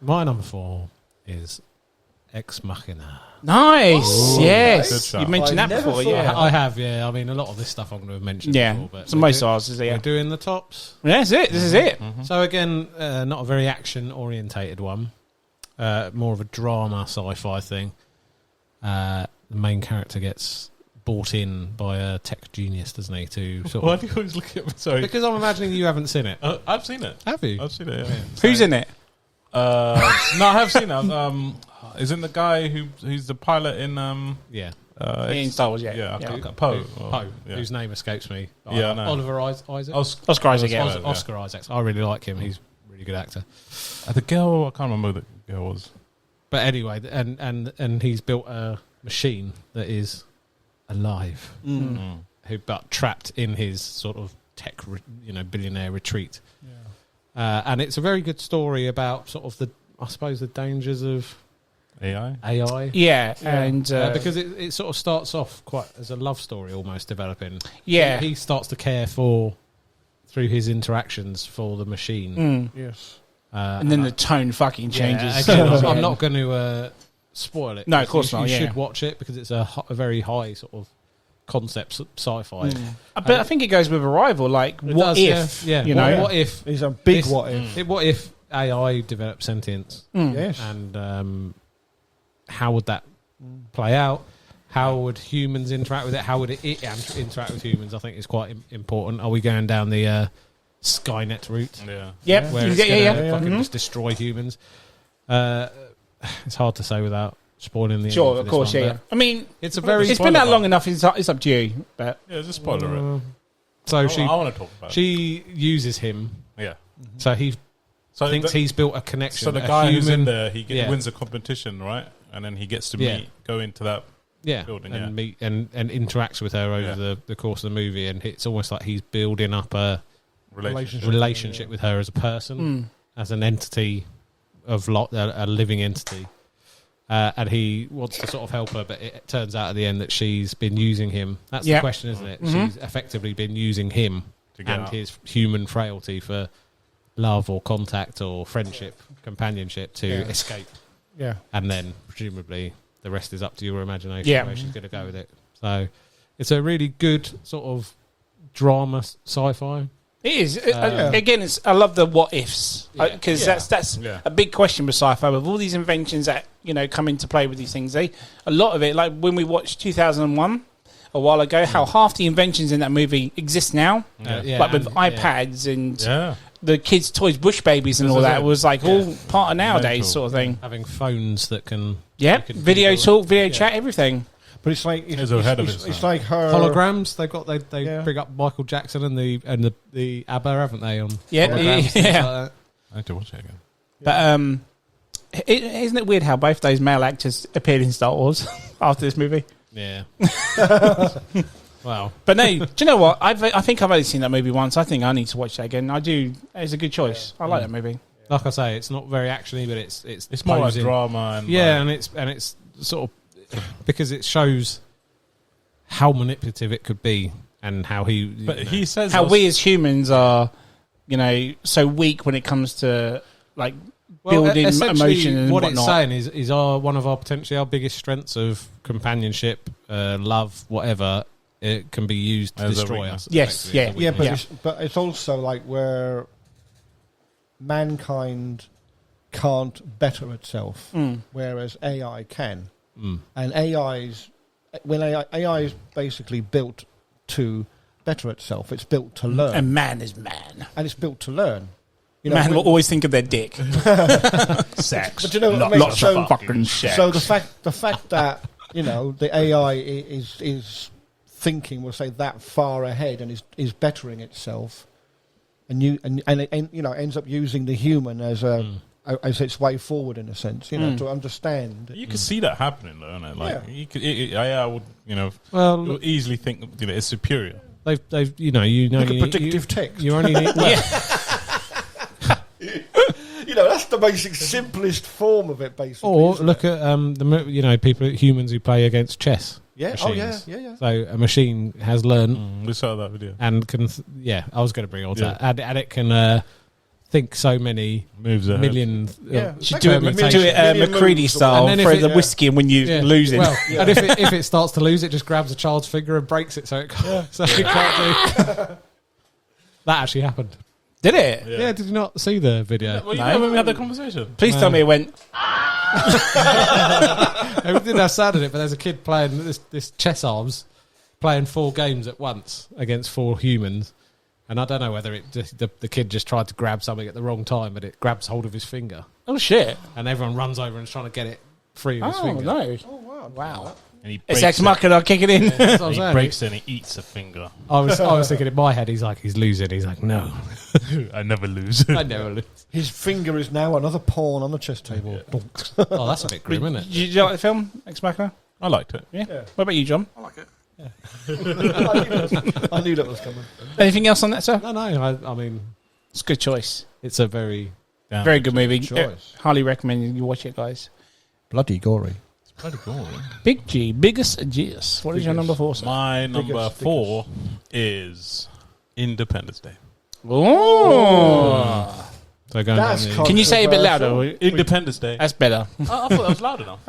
Speaker 4: My number 4 is Ex Machina.
Speaker 2: Nice, yes. You mentioned that before,
Speaker 4: I have, yeah. I mean, a lot of this stuff I'm going to have mentioned before. But
Speaker 2: so most of ours is
Speaker 4: we're doing the tops.
Speaker 2: Yeah, that's it. This is it.
Speaker 4: Mm-hmm. So again, not a very action-orientated one. More of a drama sci-fi thing. The main character gets bought in by a tech genius, doesn't he? To sort
Speaker 5: Why do you always look at me? Sorry.
Speaker 4: Because I'm imagining you haven't seen it.
Speaker 5: I've seen it.
Speaker 4: Have you?
Speaker 5: I've seen it, yeah.
Speaker 2: Who's in it?
Speaker 5: No, I have seen it. Isn't the guy who's the pilot in...
Speaker 2: in Star Wars,
Speaker 5: Poe.
Speaker 4: Whose name escapes me.
Speaker 5: Yeah, I know.
Speaker 4: Oliver Isaac?
Speaker 2: Oscar Isaac,
Speaker 4: Oscar Isaac. I really like him. He's a really good actor.
Speaker 5: The girl, I can't remember who the girl was.
Speaker 4: But anyway, and he's built a machine that is alive, but trapped in his sort of tech, billionaire retreat. Yeah. And it's a very good story about sort of the dangers of AI.
Speaker 2: Yeah. And
Speaker 4: because it sort of starts off quite as a love story almost developing.
Speaker 2: Yeah.
Speaker 4: He starts to care through his interactions for the machine.
Speaker 3: Yes.
Speaker 2: And then the tone fucking changes.
Speaker 4: Again, I'm not going to spoil it.
Speaker 2: No, of course not.
Speaker 4: You should watch it because it's a very high sort of concept sci-fi.
Speaker 2: But I think it goes with Arrival. Like, what if?
Speaker 4: Yeah.
Speaker 2: You know,
Speaker 4: what if?
Speaker 3: It's a big what if.
Speaker 4: What if AI develops sentience?
Speaker 3: Yes.
Speaker 4: And how would that play out? How would humans interact with it? How would it interact with humans? I think is quite important. Are we going down the Skynet route?
Speaker 5: Yeah.
Speaker 2: Yep.
Speaker 4: Where it's gonna fucking just destroy humans. It's hard to say without spoiling the.
Speaker 2: Sure, of course, yeah. I mean,
Speaker 4: it's
Speaker 2: been that long enough. It's up to you, but
Speaker 5: yeah, it's a spoiler.
Speaker 4: So
Speaker 5: I want to talk about.
Speaker 4: She uses him.
Speaker 5: Yeah.
Speaker 4: So he thinks he's built a connection.
Speaker 5: So the guy who's in there, he wins a competition, right? And then he gets to go into that building,
Speaker 4: and meet and interacts with her over the course of the movie, and it's almost like he's building up a relationship with her as a person, as an entity of a living entity, and he wants to sort of help her, but it turns out at the end that she's been using him. That's the question, isn't it? She's effectively been using him and his human frailty for love or contact or friendship, companionship to escape.
Speaker 3: Yeah,
Speaker 4: and then presumably the rest is up to your imagination where she's going to go with it. So it's a really good sort of drama sci-fi.
Speaker 2: It is. Again, I love the what ifs because that's a big question with sci-fi with all these inventions that come into play with these things. A lot of it, like when we watched 2001 a while ago, how half the inventions in that movie exist now, like with iPads and the kids' toys, Bush babies, and all that was like all part of nowadays sort of thing.
Speaker 4: Having phones that can
Speaker 2: video talk, video chat, everything.
Speaker 3: But it's like
Speaker 5: it's
Speaker 3: like her
Speaker 4: holograms. They bring up Michael Jackson and the ABBA, haven't they? On
Speaker 2: holograms,
Speaker 4: like
Speaker 5: I have to watch it again.
Speaker 2: But isn't it weird how both those male actors appeared in Star Wars after this movie?
Speaker 4: Yeah. Well,
Speaker 2: But no, do you know what? I think I've only seen that movie once. I think I need to watch that again. I do. It's a good choice. I like that movie.
Speaker 4: like I say, it's not very actiony, but it's
Speaker 5: more like
Speaker 4: posing.
Speaker 5: drama and
Speaker 4: and it's sort of because it shows how manipulative it could be and how he.
Speaker 5: But he says
Speaker 2: how we as humans are, so weak when it comes to like building emotion and
Speaker 4: what
Speaker 2: whatnot.
Speaker 4: it's saying is one of our potentially our biggest strengths of companionship, love, whatever. It can be used to
Speaker 5: As a
Speaker 4: destroy
Speaker 5: weakness.
Speaker 4: us.
Speaker 2: Yes,
Speaker 4: effectively.
Speaker 2: yeah.
Speaker 3: Yeah, but it's also like where mankind can't better itself, whereas AI can. And AI is basically built to better itself. It's built to learn,
Speaker 2: And man is man.
Speaker 3: and it's built to learn.
Speaker 2: Man will always think of their dick. Sex.
Speaker 3: But you know what I mean?
Speaker 2: Lots of fucking sex.
Speaker 3: So the fact that the AI is thinking, we'll say, that far ahead and is bettering itself, and ends up using the human as its way forward in a sense, to understand.
Speaker 5: You can see that happening, though, isn't it? Like
Speaker 3: Yeah.
Speaker 5: you could, AI would,
Speaker 4: Well,
Speaker 5: easily think it's superior.
Speaker 4: they've
Speaker 3: Look at predictive text.
Speaker 4: You only need.
Speaker 3: That's the basic simplest form of it, basically.
Speaker 4: Or
Speaker 3: isn't
Speaker 4: look
Speaker 3: it?
Speaker 4: at humans who play against chess.
Speaker 3: Yeah.
Speaker 5: machines.
Speaker 3: Oh yeah.
Speaker 4: So a machine has learned
Speaker 5: We saw that video.
Speaker 4: and can. I was going to bring it on to that, and it can think so many
Speaker 5: Moves ahead.
Speaker 4: million.
Speaker 3: Yeah.
Speaker 2: You do it
Speaker 3: Million
Speaker 2: McCready
Speaker 3: moves.
Speaker 2: style,
Speaker 4: And then if
Speaker 2: throw
Speaker 4: it-
Speaker 2: the whiskey in when you're losing.
Speaker 4: Well, and if it starts to lose, it just grabs a child's finger and breaks it, so it can't, it can't do. That actually happened.
Speaker 2: Did it?
Speaker 4: Yeah. Did you not see the video?
Speaker 5: Well, you
Speaker 2: No.
Speaker 5: know when we had that conversation?
Speaker 2: Please tell me it went.
Speaker 4: We didn't have sound in it, but there's a kid playing this chess arms, playing 4 games at once against 4 humans. And I don't know whether the kid just tried to grab something at the wrong time, but it grabs hold of his finger.
Speaker 2: Oh, shit.
Speaker 4: And everyone runs over and is trying to get it free of his
Speaker 2: Oh,
Speaker 4: finger.
Speaker 2: no.
Speaker 3: Oh
Speaker 2: Wow.
Speaker 5: And he
Speaker 2: It's
Speaker 5: breaks
Speaker 2: Ex
Speaker 5: it.
Speaker 2: Machina kicking in.
Speaker 4: That's what I'm
Speaker 5: He
Speaker 4: saying.
Speaker 5: breaks it and he eats a finger.
Speaker 4: I was thinking in my head, he's losing. He's like, no,
Speaker 5: I never lose.
Speaker 4: I never lose.
Speaker 3: His finger is now another pawn on the chess table.
Speaker 4: Oh, that's a bit grim, isn't it?
Speaker 2: Did you like the film, Ex Machina?
Speaker 5: I liked it.
Speaker 2: Yeah.
Speaker 3: Yeah.
Speaker 2: What about you, John?
Speaker 3: I knew that was coming.
Speaker 2: Anything else on that, sir?
Speaker 4: No, I mean,
Speaker 2: It's a good choice.
Speaker 4: it's a very...
Speaker 5: Damn.
Speaker 2: Very good movie.
Speaker 3: choice.
Speaker 2: Highly recommend you watch it, guys.
Speaker 3: Bloody gory.
Speaker 5: Bloody cool.
Speaker 2: Big G, biggest G's. What is your number 4, sir?
Speaker 5: My number
Speaker 3: Biggest.
Speaker 5: 4 is Independence Day.
Speaker 2: Oh.
Speaker 4: So going
Speaker 3: That's
Speaker 4: down the-
Speaker 2: Can you say it a bit louder?
Speaker 5: Independence Day.
Speaker 2: That's better.
Speaker 5: I thought that was loud enough.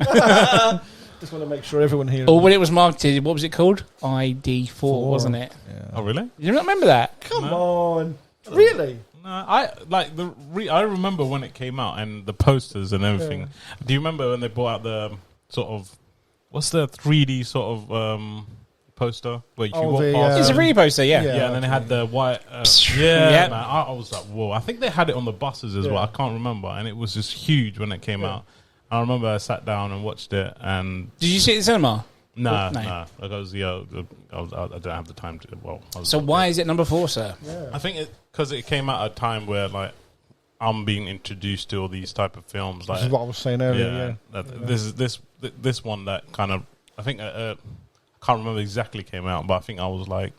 Speaker 3: Just want to make sure everyone hears.
Speaker 2: Or when it was marketed, what was it called? ID4, wasn't it?
Speaker 5: Oh, really?
Speaker 2: You don't remember that?
Speaker 3: Come on. Really?
Speaker 5: No, I remember when it came out and the posters and everything.
Speaker 3: Yeah.
Speaker 5: Do you remember when they brought out the sort of what's the 3D sort of poster where you
Speaker 3: Oh,
Speaker 5: walk
Speaker 3: the,
Speaker 5: past?
Speaker 2: It's a free poster, yeah.
Speaker 5: Yeah, and then they had the white. Man, I was like, whoa! I think they had it on the buses as well. I can't remember, and it was just huge when it came out. I remember I sat down and watched it, and
Speaker 2: Did you see it in the cinema?
Speaker 5: no,
Speaker 2: No.
Speaker 5: because I didn't have the time to. Well, I was
Speaker 2: So why is it number 4, sir?
Speaker 3: Yeah.
Speaker 5: I think because it came out at a time where like I'm being introduced to all these type of films.
Speaker 3: This
Speaker 5: Like,
Speaker 3: is what I was saying earlier. Yeah.
Speaker 5: This is this one that kind of I think I can't remember exactly came out, but I think I was like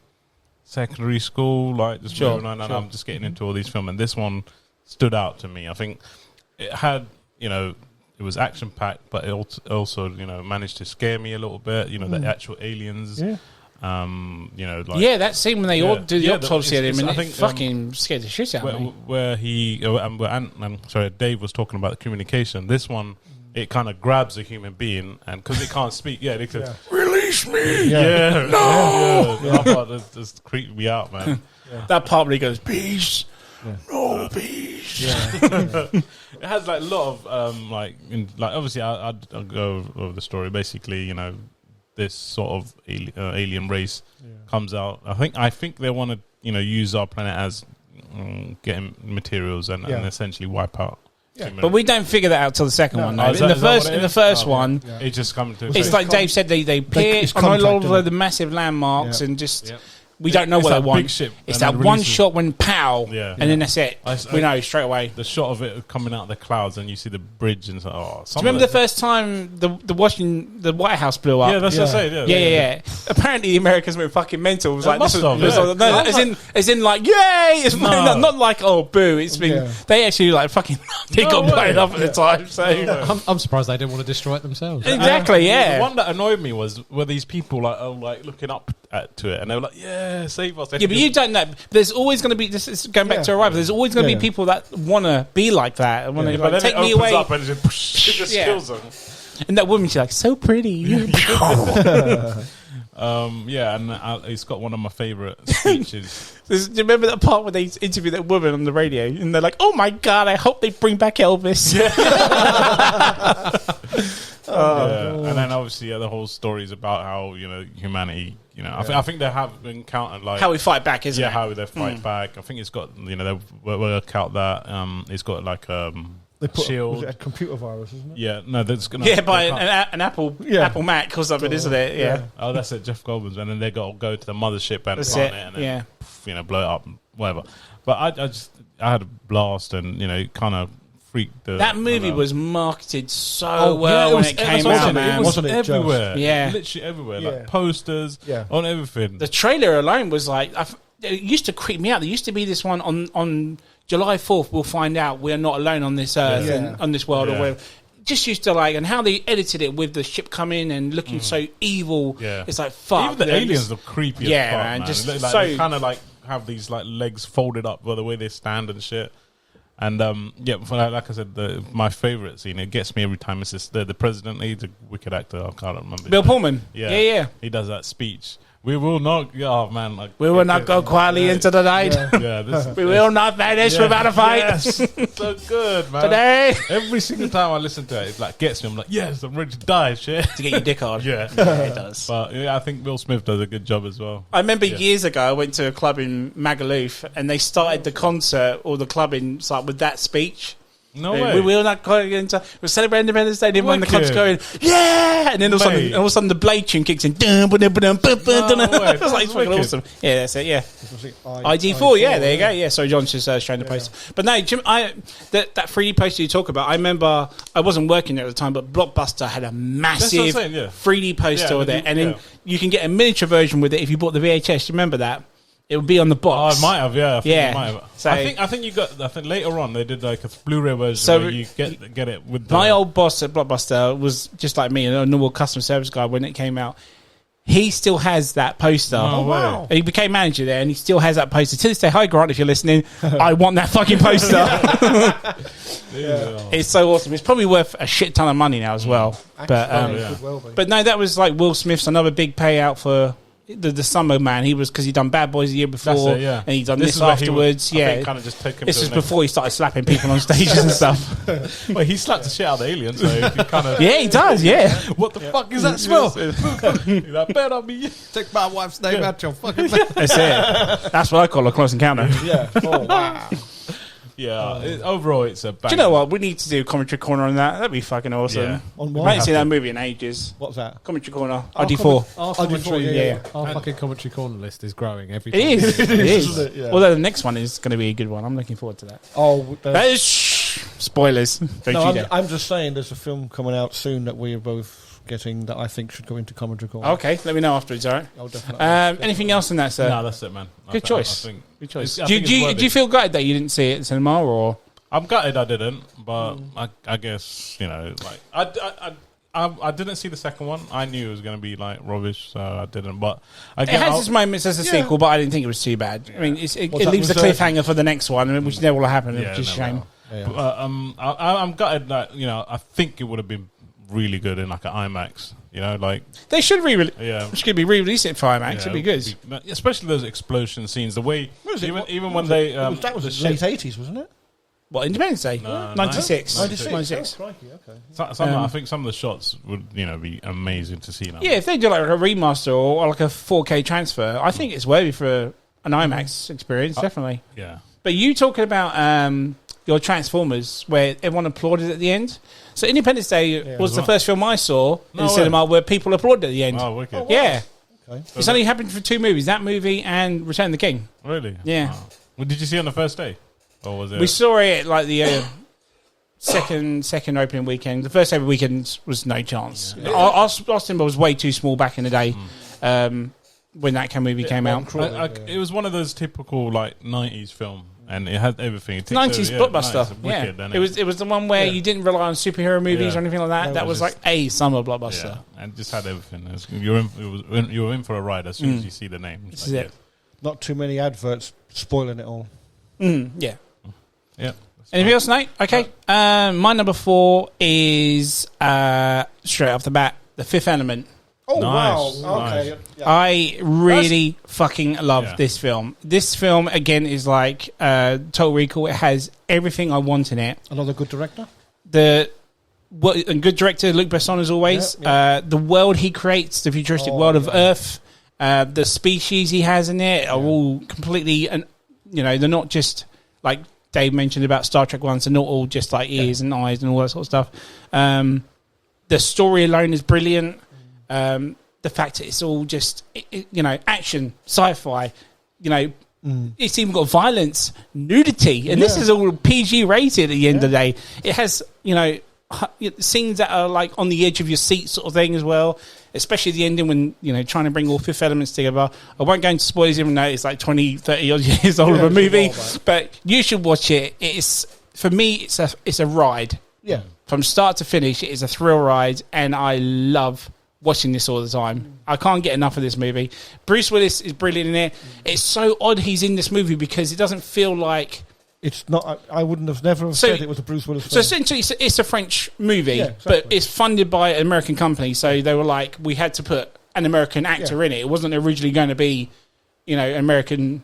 Speaker 5: secondary school, like just moving on, and I'm just getting into all these films, and this one stood out to me. I think it had it was action packed, but it also managed to scare me a little bit. The actual aliens.
Speaker 3: Yeah.
Speaker 2: That scene when they all do the autopsy at him, and
Speaker 5: I
Speaker 2: it
Speaker 5: think,
Speaker 2: fucking scared the shit out of me.
Speaker 5: where Dave was talking about the communication. This one, it kind of grabs a human being, and because it can't speak, it could release me.
Speaker 3: Yeah.
Speaker 5: No. I thought that just creeped me out, man.
Speaker 2: That part where he goes, peace, no peace.
Speaker 5: It has like a lot of obviously I'll go over the story. Basically, this sort of alien race comes out. I think they want to use our planet as getting materials and essentially wipe out.
Speaker 3: Yeah.
Speaker 2: But we don't figure that out till the second one. Though.
Speaker 5: Is that what it
Speaker 2: In the
Speaker 5: is?
Speaker 2: first one,
Speaker 5: It just comes to
Speaker 2: it's like Dave said, they appear
Speaker 3: it's
Speaker 2: on all
Speaker 3: contact,
Speaker 2: of
Speaker 3: isn't it?
Speaker 2: the massive landmarks
Speaker 3: Yeah.
Speaker 2: and just we don't know
Speaker 5: it's
Speaker 2: what
Speaker 5: that
Speaker 2: they want.
Speaker 5: big ship,
Speaker 2: It's
Speaker 5: and
Speaker 2: that
Speaker 5: then
Speaker 2: one
Speaker 5: releases-
Speaker 2: shot when pow,
Speaker 5: Yeah.
Speaker 2: and then that's it. We know straight away.
Speaker 5: The shot of it coming out of the clouds, and you see the bridge, and it's like, oh.
Speaker 2: Do you remember the first time the White House blew up?
Speaker 5: Yeah, that's what I say.
Speaker 2: Yeah. Apparently, the Americans went fucking mental. It was
Speaker 5: They
Speaker 2: like,
Speaker 5: must
Speaker 2: this
Speaker 5: have,
Speaker 2: was,
Speaker 5: yeah.
Speaker 2: no, as in like, yay! It's not like, oh, boo. It's been they actually like fucking they got blown up at the time. So
Speaker 4: I'm surprised they didn't want to destroy it themselves.
Speaker 2: exactly, yeah.
Speaker 5: The one that annoyed me were these people like looking up to it, and they were like, "Yeah, save us."
Speaker 2: Yeah, but you don't know. There's always going to be. This is going back to Arrival. There's always going to be people that want to be like that. Want to
Speaker 5: But then
Speaker 2: take
Speaker 5: it
Speaker 2: me
Speaker 5: opens
Speaker 2: away.
Speaker 5: up and it just kills them.
Speaker 2: And that woman, she's like, so pretty.
Speaker 5: Yeah, and it's got one of my favourite speeches.
Speaker 2: Do you remember that part where they interview that woman on the radio, and they're like, "Oh my god, I hope they bring back Elvis."
Speaker 5: And then obviously the whole story is about how humanity. I think they have encountered like
Speaker 2: How we fight back, isn't it?
Speaker 5: how they fight back. I think it's got they work out that it's got like
Speaker 3: They put
Speaker 5: shield.
Speaker 3: was it a computer virus, isn't it?
Speaker 5: Yeah, no, that's gonna
Speaker 2: by an Apple Mac or something, isn't it? Yeah.
Speaker 5: Oh, that's it, Jeff Goldblum's, and then they got to go to the mothership and
Speaker 2: That's
Speaker 5: plant
Speaker 2: it,
Speaker 5: it, and then blow it up, whatever. But I had a blast, and kind of freaked.
Speaker 2: That movie was marketed so well when it came out, man.
Speaker 5: It was
Speaker 3: Wasn't it just?
Speaker 5: everywhere.
Speaker 2: Yeah.
Speaker 5: Literally everywhere.
Speaker 3: Yeah.
Speaker 5: Like posters on everything.
Speaker 2: The trailer alone was like, it used to creep me out. There used to be this one on July 4th. We'll find out we're not alone on this earth and on this world or whatever. Just used to like, and how they edited it with the ship coming and looking so evil.
Speaker 5: Yeah.
Speaker 2: It's like, fuck.
Speaker 5: Even the aliens look creepy as fuck, man.
Speaker 2: Just
Speaker 5: they kind of like have these like legs folded up by the way they stand and shit. And like I said, my favourite scene, it gets me every time. It's just the president. He's a wicked actor. I can't remember.
Speaker 2: Bill Pullman.
Speaker 5: Yeah. He does that speech. We will not. Oh man, like
Speaker 2: We will not go quietly into the night. We will not vanish without a fight.
Speaker 5: Yes. So good, man.
Speaker 2: Today.
Speaker 5: Every single time I listen to it, it like gets me. I'm like, yes, I'm ready to die. Shit.
Speaker 2: To get your dick hard.
Speaker 5: Yeah,
Speaker 2: it does.
Speaker 5: But I think Will Smith does a good job as well.
Speaker 2: I remember years ago, I went to a club in Magaluf, and they started the concert or the club with that speech.
Speaker 5: No way.
Speaker 2: We will not go into. We're celebrating Independence Day. And everyone in the club's
Speaker 5: Wicked.
Speaker 2: going, yeah! And then all of a sudden, the Blade tune kicks in. It was like fucking
Speaker 5: wicked.
Speaker 2: awesome. Yeah, that's it. Yeah.
Speaker 3: Was it
Speaker 2: ID4. Yeah, there you go. Yeah. So John's just showing the poster. But no, Jim, that 3D poster you talk about. I remember I wasn't working there at the time, but Blockbuster had a massive 3D poster with it, and then you can get a miniature version with it if you bought the VHS. You remember that? It would be on the box.
Speaker 5: Oh, it might have, yeah. I think it might have.
Speaker 2: So
Speaker 5: I think you got. I think later on they did like a Blu-ray version where you get it with.
Speaker 2: My old boss at Blockbuster was just like me, a normal customer service guy when it came out. He still has that poster.
Speaker 5: Oh, wow.
Speaker 2: He became manager there, and he still has that poster. To this day, hi Grant, if you're listening, I want that fucking poster. It's so awesome. It's probably worth a shit ton of money now as well. But no, that was like Will Smith's another big payout for the summer man. He was because he'd done Bad Boys the year before, and he'd done this afterwards.
Speaker 5: Kind of just take him.
Speaker 2: This was before he started slapping people on stages and stuff.
Speaker 5: Well, he slapped the shit out of the aliens. So he kind of
Speaker 2: he does. Yeah.
Speaker 5: What the fuck is that smell? That better be.
Speaker 4: Take my wife's name out your fucking mouth.
Speaker 2: That's it. That's what I call a close encounter.
Speaker 3: Yeah. Oh wow.
Speaker 5: Overall, it's a bang.
Speaker 2: Do you know what? We need to do commentary corner on that. That'd be fucking awesome.
Speaker 5: Yeah.
Speaker 3: On
Speaker 2: I
Speaker 3: what?
Speaker 2: haven't seen that movie in ages.
Speaker 3: What's that?
Speaker 2: Commentary corner. ID4.
Speaker 4: Our
Speaker 3: commentary,
Speaker 4: Our fucking commentary corner list is growing every
Speaker 2: It
Speaker 4: time.
Speaker 2: is. It is.
Speaker 3: Isn't it? Yeah.
Speaker 2: Although the next one is going to be a good one. I'm looking forward to that.
Speaker 3: Oh,
Speaker 2: That is spoilers. Don't
Speaker 3: no,
Speaker 2: you dare.
Speaker 3: I'm just saying there's a film coming out soon that we are both getting that I think should go into commentary corner.
Speaker 2: Okay, let me know afterwards. All right.
Speaker 3: Oh, definitely.
Speaker 2: Anything else in that, sir?
Speaker 5: No, that's it, man.
Speaker 2: Good choice.
Speaker 5: I think
Speaker 2: Good choice.
Speaker 5: I
Speaker 2: Do
Speaker 5: think it's worth
Speaker 2: you
Speaker 5: it.
Speaker 2: feel gutted that you didn't see it in cinema, or?
Speaker 5: I'm gutted I didn't, but I guess like I didn't see the second one. I knew it was going to be like rubbish, so I didn't. But
Speaker 2: It has its moments as a sequel, but I didn't think it was too bad. I mean, it leaves the
Speaker 3: reserved?
Speaker 2: cliffhanger for the next one, which never will happen, which is a shame.
Speaker 5: I'm gutted that I think it would have been really good in like an IMAX. Like
Speaker 2: They should re-release.
Speaker 5: Yeah.
Speaker 2: Should be re-release it for IMAX. It'd be good.
Speaker 5: Especially those explosion scenes. The way even when they
Speaker 3: that was the late 80s, wasn't it?
Speaker 2: What, Independence Day?
Speaker 5: No,
Speaker 2: 96.
Speaker 3: 96. Oh, crikey, okay.
Speaker 5: I think some of the shots would be amazing to see now.
Speaker 2: Yeah, if they do like a remaster or like a 4K transfer, I think it's worthy for an IMAX experience, definitely.
Speaker 5: Yeah.
Speaker 2: But you talking about your Transformers, where everyone applauded at the end. So Independence Day was the first film I saw in the cinema where people applauded at the end.
Speaker 5: Oh, wicked.
Speaker 2: Yeah.
Speaker 3: Okay.
Speaker 2: It's only happened for 2 movies, that movie and Return of the King.
Speaker 5: Really?
Speaker 2: Yeah.
Speaker 5: Wow. Well, did you see it on the first day? Or was it?
Speaker 2: We saw it like the second opening weekend. The first opening weekend was no chance.
Speaker 5: Yeah.
Speaker 2: Austin was way too small back in the day when that movie came out.
Speaker 5: It was one of those typical like 90s film. And it had everything. It
Speaker 2: 90s blockbuster.
Speaker 5: Wicked,
Speaker 2: It was the one where you didn't rely on superhero movies or anything like that.
Speaker 3: No,
Speaker 2: that was like a summer blockbuster.
Speaker 5: Yeah, and just had everything. You were in for a ride as soon as you see the name.
Speaker 2: This is it.
Speaker 3: Not too many adverts spoiling it all.
Speaker 2: Yeah.
Speaker 5: Yeah.
Speaker 2: Anything else, Nate? Okay. My number 4 is straight off the bat, The Fifth Element.
Speaker 3: Oh,
Speaker 5: Nice.
Speaker 3: wow. Okay.
Speaker 5: Nice.
Speaker 3: Yeah.
Speaker 2: I really fucking love this film. This film, again, is like Total Recall. It has everything I want in it.
Speaker 3: Another good director?
Speaker 2: A good director, Luc Besson, as always.
Speaker 3: Yeah.
Speaker 2: The world he creates, the futuristic world of Earth, the species he has in it are all completely, and they're not just like Dave mentioned about Star Trek ones. They're not all just like ears and eyes and all that sort of stuff. The story alone is brilliant. The fact that it's all just, action, sci-fi, it's even got violence, nudity, and this is all PG rated at the end of the day. It has, scenes that are like on the edge of your seat sort of thing as well, especially the ending when, trying to bring all Fifth Elements together. I won't go into spoilers even though it's like 20, 30 odd years old of a movie, but you should watch it. For me, it's a ride.
Speaker 3: Yeah.
Speaker 2: From start to finish, it is a thrill ride, and I love watching this all the time. I can't get enough of this movie. Bruce Willis is brilliant in it. It's so odd he's in this movie because it doesn't feel like...
Speaker 3: It's not... I wouldn't have never said it was a Bruce Willis film.
Speaker 2: So essentially, it's a French movie,
Speaker 3: exactly.
Speaker 2: but it's funded by an American company, so they were like, we had to put an American actor in it. It wasn't originally going to be, an American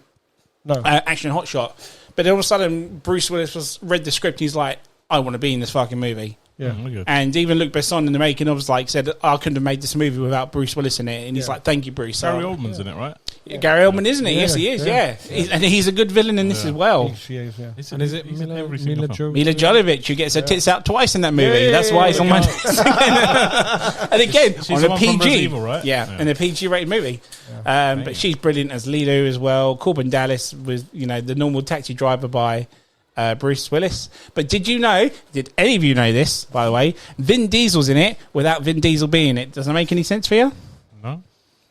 Speaker 2: action hotshot. But all of a sudden, Bruce Willis read the script, and he's like, I want to be in this fucking movie.
Speaker 3: Yeah,
Speaker 2: and even Luc Besson in the making of said I couldn't have made this movie without Bruce Willis in it, and he's like, "Thank you, Bruce."
Speaker 5: Gary Oldman's in it, right?
Speaker 2: Gary Oldman, isn't he? Yes, he is. Yeah, and he's a good villain in this as well.
Speaker 3: He is, yeah.
Speaker 4: And is it Mila
Speaker 2: Jovovich, who gets her tits out twice in that movie? That's why he's on my list. And again,
Speaker 5: she's
Speaker 2: on a PG,
Speaker 5: Evil, right?
Speaker 2: in a PG-rated movie. But she's brilliant as Lido as well. Corbin Dallas was, the normal taxi driver by Bruce Willis. But did any of you know this, by the way? Vin Diesel's in it without Vin Diesel being in it. Does that make any sense for you?
Speaker 5: No.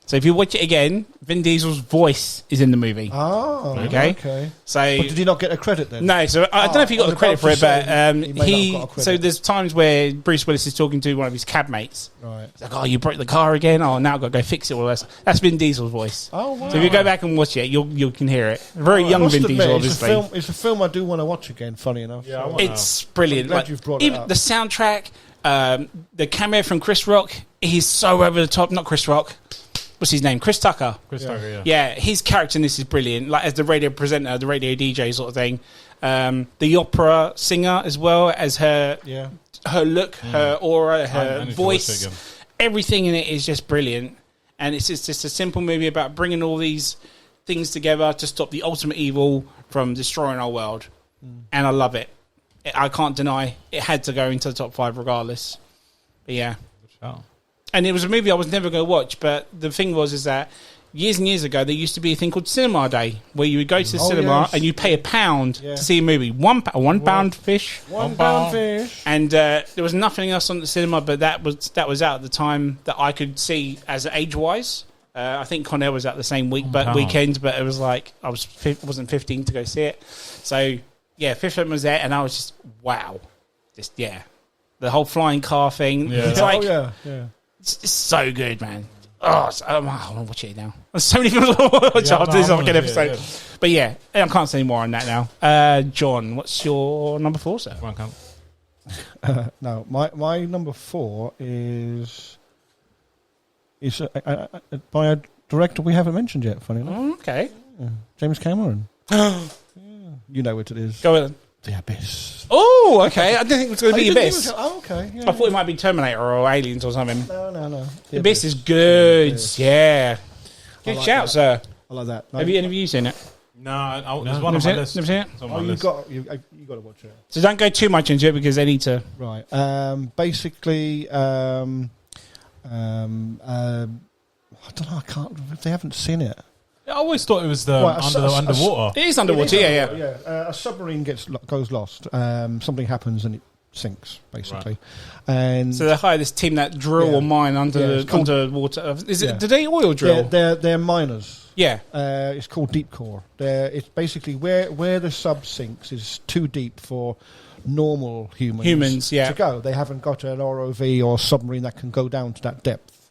Speaker 2: So if you watch it again, Vin Diesel's voice is in the movie.
Speaker 3: Oh,
Speaker 2: okay. So,
Speaker 3: but did he not get a credit then?
Speaker 2: No. So I don't know if he got the credit for it, but so there's times where Bruce Willis is talking to one of his cab mates.
Speaker 3: Right.
Speaker 2: It's like, oh, you broke the car again. Oh, now I've got to go fix it. All that. That's Vin Diesel's voice.
Speaker 3: Oh, wow.
Speaker 2: So if you go back and watch it, you can hear it. Very young Vin Diesel, obviously.
Speaker 3: It's a film I do want to watch again. Funny enough.
Speaker 2: Yeah, it's brilliant.
Speaker 3: I'm glad you've brought it up.
Speaker 2: The soundtrack, the cameo from Chris Rock. He's so over the top. Not Chris Rock. What's his name? Chris Tucker. Yeah, his character in this is brilliant. Like as the radio presenter, the radio DJ sort of thing. The opera singer as well as her look, her aura, her voice. Everything in it is just brilliant. And it's just a simple movie about bringing all these things together to stop the ultimate evil from destroying our world. And I love it. I can't deny it had to go into the top 5 regardless. But yeah. And it was a movie I was never going to watch, but the thing is that years and years ago, there used to be a thing called Cinema Day, where you would go to the cinema and you pay £1 to see a movie. £1 fish.
Speaker 3: £1 fish.
Speaker 2: And there was nothing else on the cinema, but that was out at the time that I could see as age-wise. I think Con Air was out the same weekend, but it was like I wasn't 15 to go see it. So, yeah, Fifth Element was there, and I was just, wow. The whole flying car thing.
Speaker 5: Yeah.
Speaker 2: It's like...
Speaker 3: yeah.
Speaker 2: It's so good, man. I want to watch it now. There's so many people to watch after this fucking episode. Yeah. But yeah, I can't say more on that now. John, what's your number 4, sir?
Speaker 3: No, my number 4 is by a director we haven't mentioned yet, funny enough.
Speaker 2: Okay.
Speaker 3: Yeah. James Cameron. You know what it is.
Speaker 2: Go with it.
Speaker 3: The Abyss.
Speaker 2: Oh, okay. I didn't think it was going to be Abyss.
Speaker 3: Okay. Yeah,
Speaker 2: I thought it might be Terminator or Aliens or something.
Speaker 3: No.
Speaker 2: The Abyss is good. Yeah. Good shout, sir.
Speaker 3: I like that.
Speaker 2: Have any of you seen it?
Speaker 5: No, it's one of my lists.
Speaker 2: Never seen it?
Speaker 3: You got to watch it.
Speaker 2: So don't go too much into it because they need to.
Speaker 3: Right. Basically, I don't know. I can't. They haven't seen it.
Speaker 5: I always thought it was the underwater.
Speaker 2: It is underwater. Yeah.
Speaker 3: A submarine goes lost. Something happens and it sinks, basically. Right. And
Speaker 2: so they hire this team that drill or mine underwater. Is it? Do they oil drill?
Speaker 3: They're miners.
Speaker 2: Yeah.
Speaker 3: It's called deep core. It's basically where the sub sinks is too deep for normal humans to go. They haven't got an ROV or submarine that can go down to that depth.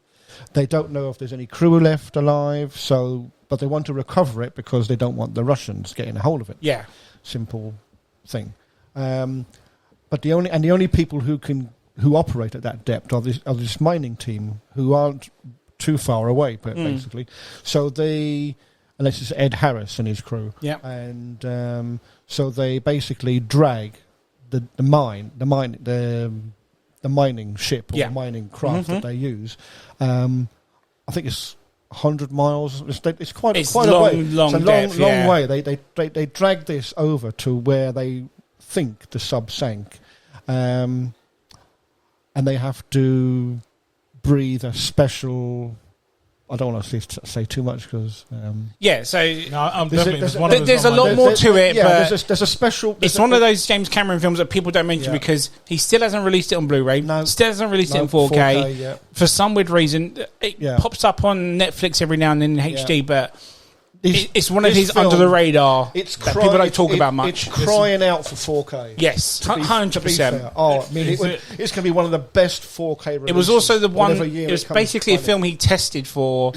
Speaker 3: They don't know if there's any crew left alive, but they want to recover it because they don't want the Russians getting a hold of it.
Speaker 2: Yeah.
Speaker 3: Simple thing. But the only people who operate at that depth are this mining team who aren't too far away, basically. So and this is Ed Harris and his crew.
Speaker 2: Yeah.
Speaker 3: And so they basically drag the mining ship or the mining craft that they use. I think it's 100 miles. It's quite a way.
Speaker 2: Long
Speaker 3: way. They drag this over to where they think the sub sank, and they have to breathe a special. I don't want to say too much because
Speaker 2: So
Speaker 5: I'm
Speaker 2: there's a lot more to it.
Speaker 3: Yeah,
Speaker 2: but
Speaker 3: there's a special.
Speaker 2: It's one of those James Cameron films that people don't mention because he still hasn't released it on Blu-ray.
Speaker 3: No,
Speaker 2: still hasn't released it in 4K. For some weird reason, it pops up on Netflix every now and then in HD, but. It's one of his
Speaker 3: film,
Speaker 2: under the radar
Speaker 3: that
Speaker 2: people don't talk about much.
Speaker 3: It's crying out for 4K.
Speaker 2: Yes, 100%.
Speaker 3: Oh, I mean, it's going to be one of the best 4K releases.
Speaker 2: It was also the one. It was basically a film he tested for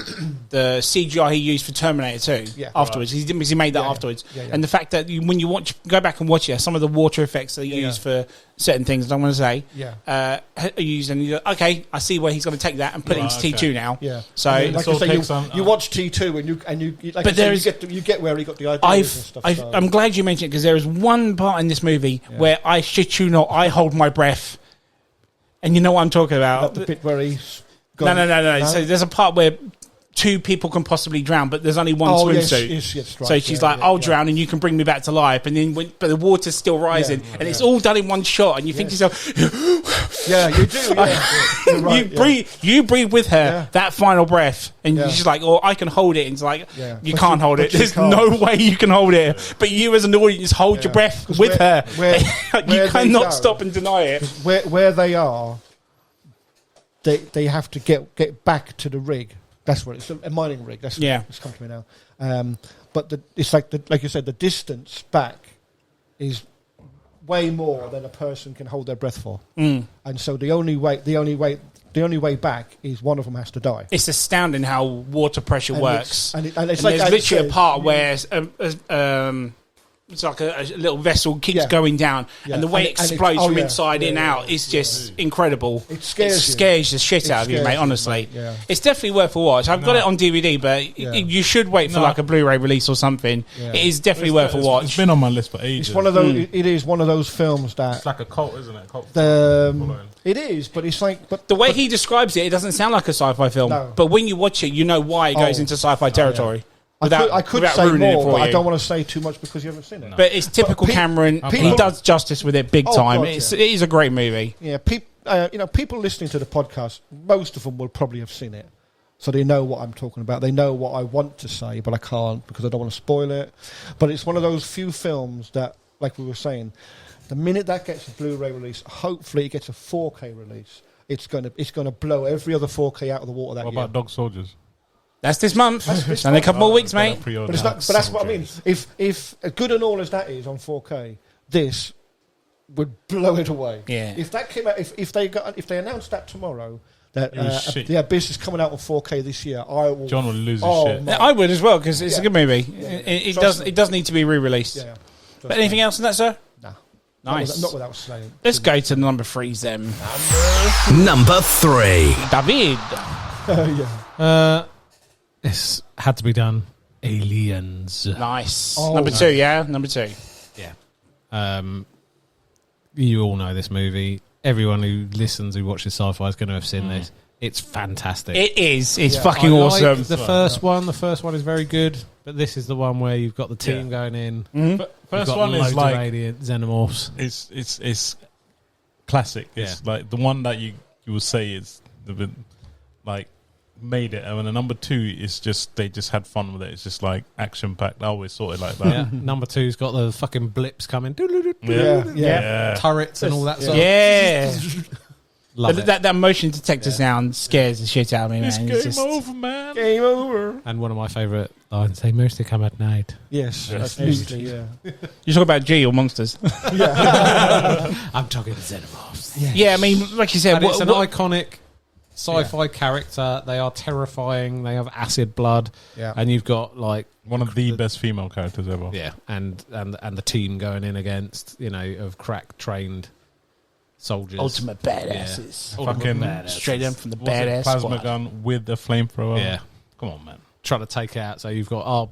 Speaker 2: the CGI he used for Terminator 2. Yeah, afterwards, he made that afterwards. And the fact that when you go back and watch it, some of the water effects that he used for certain things, I don't want to say, used, and you go, okay, I see where he's going to take that and put it into T2 now.
Speaker 3: Yeah.
Speaker 2: So,
Speaker 3: I mean, like I say, you watch T2 and you like you get where he got the ideas and stuff.
Speaker 2: I'm glad you mentioned it because there is one part in this movie where I shit you not, I hold my breath, and you know what I'm talking about.
Speaker 3: Not the bit where he's
Speaker 2: no. So there's a part where two people can possibly drown, but there's only one swimsuit.
Speaker 3: Yes, right.
Speaker 2: So she's like, I'll drown and you can bring me back to life. And then, but the water's still rising, and it's all done in one shot. And you think to yourself,
Speaker 3: yeah, you do. Yeah. Right,
Speaker 2: you breathe with her that final breath, and you're just like, I can hold it. And it's like, you can't hold it. There's no way you can hold it. But you, as an audience, hold your breath with her. You cannot stop and deny it.
Speaker 3: Where they are, they have to get back to the rig. That's what it's a mining rig. That's it's come to me now. But it's like you said, the distance back is way more than a person can hold their breath for. And so the only way back is one of them has to die.
Speaker 2: It's astounding how water pressure works.
Speaker 3: And
Speaker 2: there's literally a part where it's like a little vessel keeps going down, and the way it explodes from inside in out is just incredible.
Speaker 3: It scares
Speaker 2: the shit out of you, mate, honestly. It's definitely worth a watch. I've got it on DVD, but you should wait for like a Blu-ray release or something. It is definitely worth a watch.
Speaker 5: It's been on my list for ages.
Speaker 3: It's one of those. It is one of those films that...
Speaker 5: It's like a cult, isn't it?
Speaker 3: It is, but it's like...
Speaker 2: the way he describes it doesn't sound like a sci-fi film. No. But when you watch it, you know why it goes into sci-fi territory.
Speaker 3: I could say more, but I don't want to say too much because you haven't seen it.
Speaker 2: But it's typical Cameron. He does justice with it big time. God, it is a great movie.
Speaker 3: Yeah, people listening to the podcast, most of them will probably have seen it, so they know what I'm talking about. They know what I want to say, but I can't because I don't want to spoil it. But it's one of those few films that, like we were saying, the minute that gets a Blu-ray release, hopefully it gets a 4K release. It's gonna blow every other 4K out of the water that year.
Speaker 5: What about Dog Soldiers?
Speaker 2: That's this month. It's only a couple more weeks, mate.
Speaker 3: But that's what I mean. If as good and all as that is on 4K, this would blow it away.
Speaker 2: Yeah.
Speaker 3: If that came out, if they announced that tomorrow, that Abyss is coming out on 4K this year,
Speaker 5: John will lose his shit.
Speaker 2: I would as well because it's a good movie. It does need to be re-released. Yeah. But anything else on that, sir?
Speaker 3: No.
Speaker 2: Nice.
Speaker 3: Not without saying.
Speaker 2: Let's go to number 3's then.
Speaker 1: Number 3.
Speaker 2: David.
Speaker 4: This had to be done. Aliens.
Speaker 2: Nice. Number 2, yeah? Number 2.
Speaker 4: Yeah. You all know this movie. Everyone who watches sci-fi is going to have seen this. It's fantastic.
Speaker 2: It is. It's fucking awesome.
Speaker 4: The first one is very good, but this is the one where you've got the team going in.
Speaker 5: Mm-hmm. First one is like
Speaker 4: alien xenomorphs.
Speaker 5: It's classic. It's like the one that you will say is the like made it, and then number 2 is just they just had fun with it. It's just like action packed. I always saw it like that.
Speaker 4: Yeah. Number 2's got the fucking blips coming,
Speaker 3: Yeah.
Speaker 4: turrets and all that sort.
Speaker 2: Love it. That motion detector sound scares the shit out of me, man.
Speaker 5: It's game over, man.
Speaker 3: Game over.
Speaker 4: And one of my favourite lines: "They mostly come at night."
Speaker 3: Yes, that's usually, yeah.
Speaker 2: You talk about G or monsters.
Speaker 4: I'm talking xenomorphs.
Speaker 2: Yeah, I mean, like you said,
Speaker 4: It's an iconic sci-fi character. They are terrifying. They have acid blood, and you've got like
Speaker 5: one of the best female characters ever.
Speaker 4: Yeah, and the team going in against of crack trained soldiers,
Speaker 2: ultimate badasses,
Speaker 5: fucking
Speaker 2: straight in from the badass
Speaker 5: plasma
Speaker 2: squad.
Speaker 5: gun with a flamethrower.
Speaker 4: Yeah,
Speaker 5: come on, man.
Speaker 4: Trying to take out. So you've got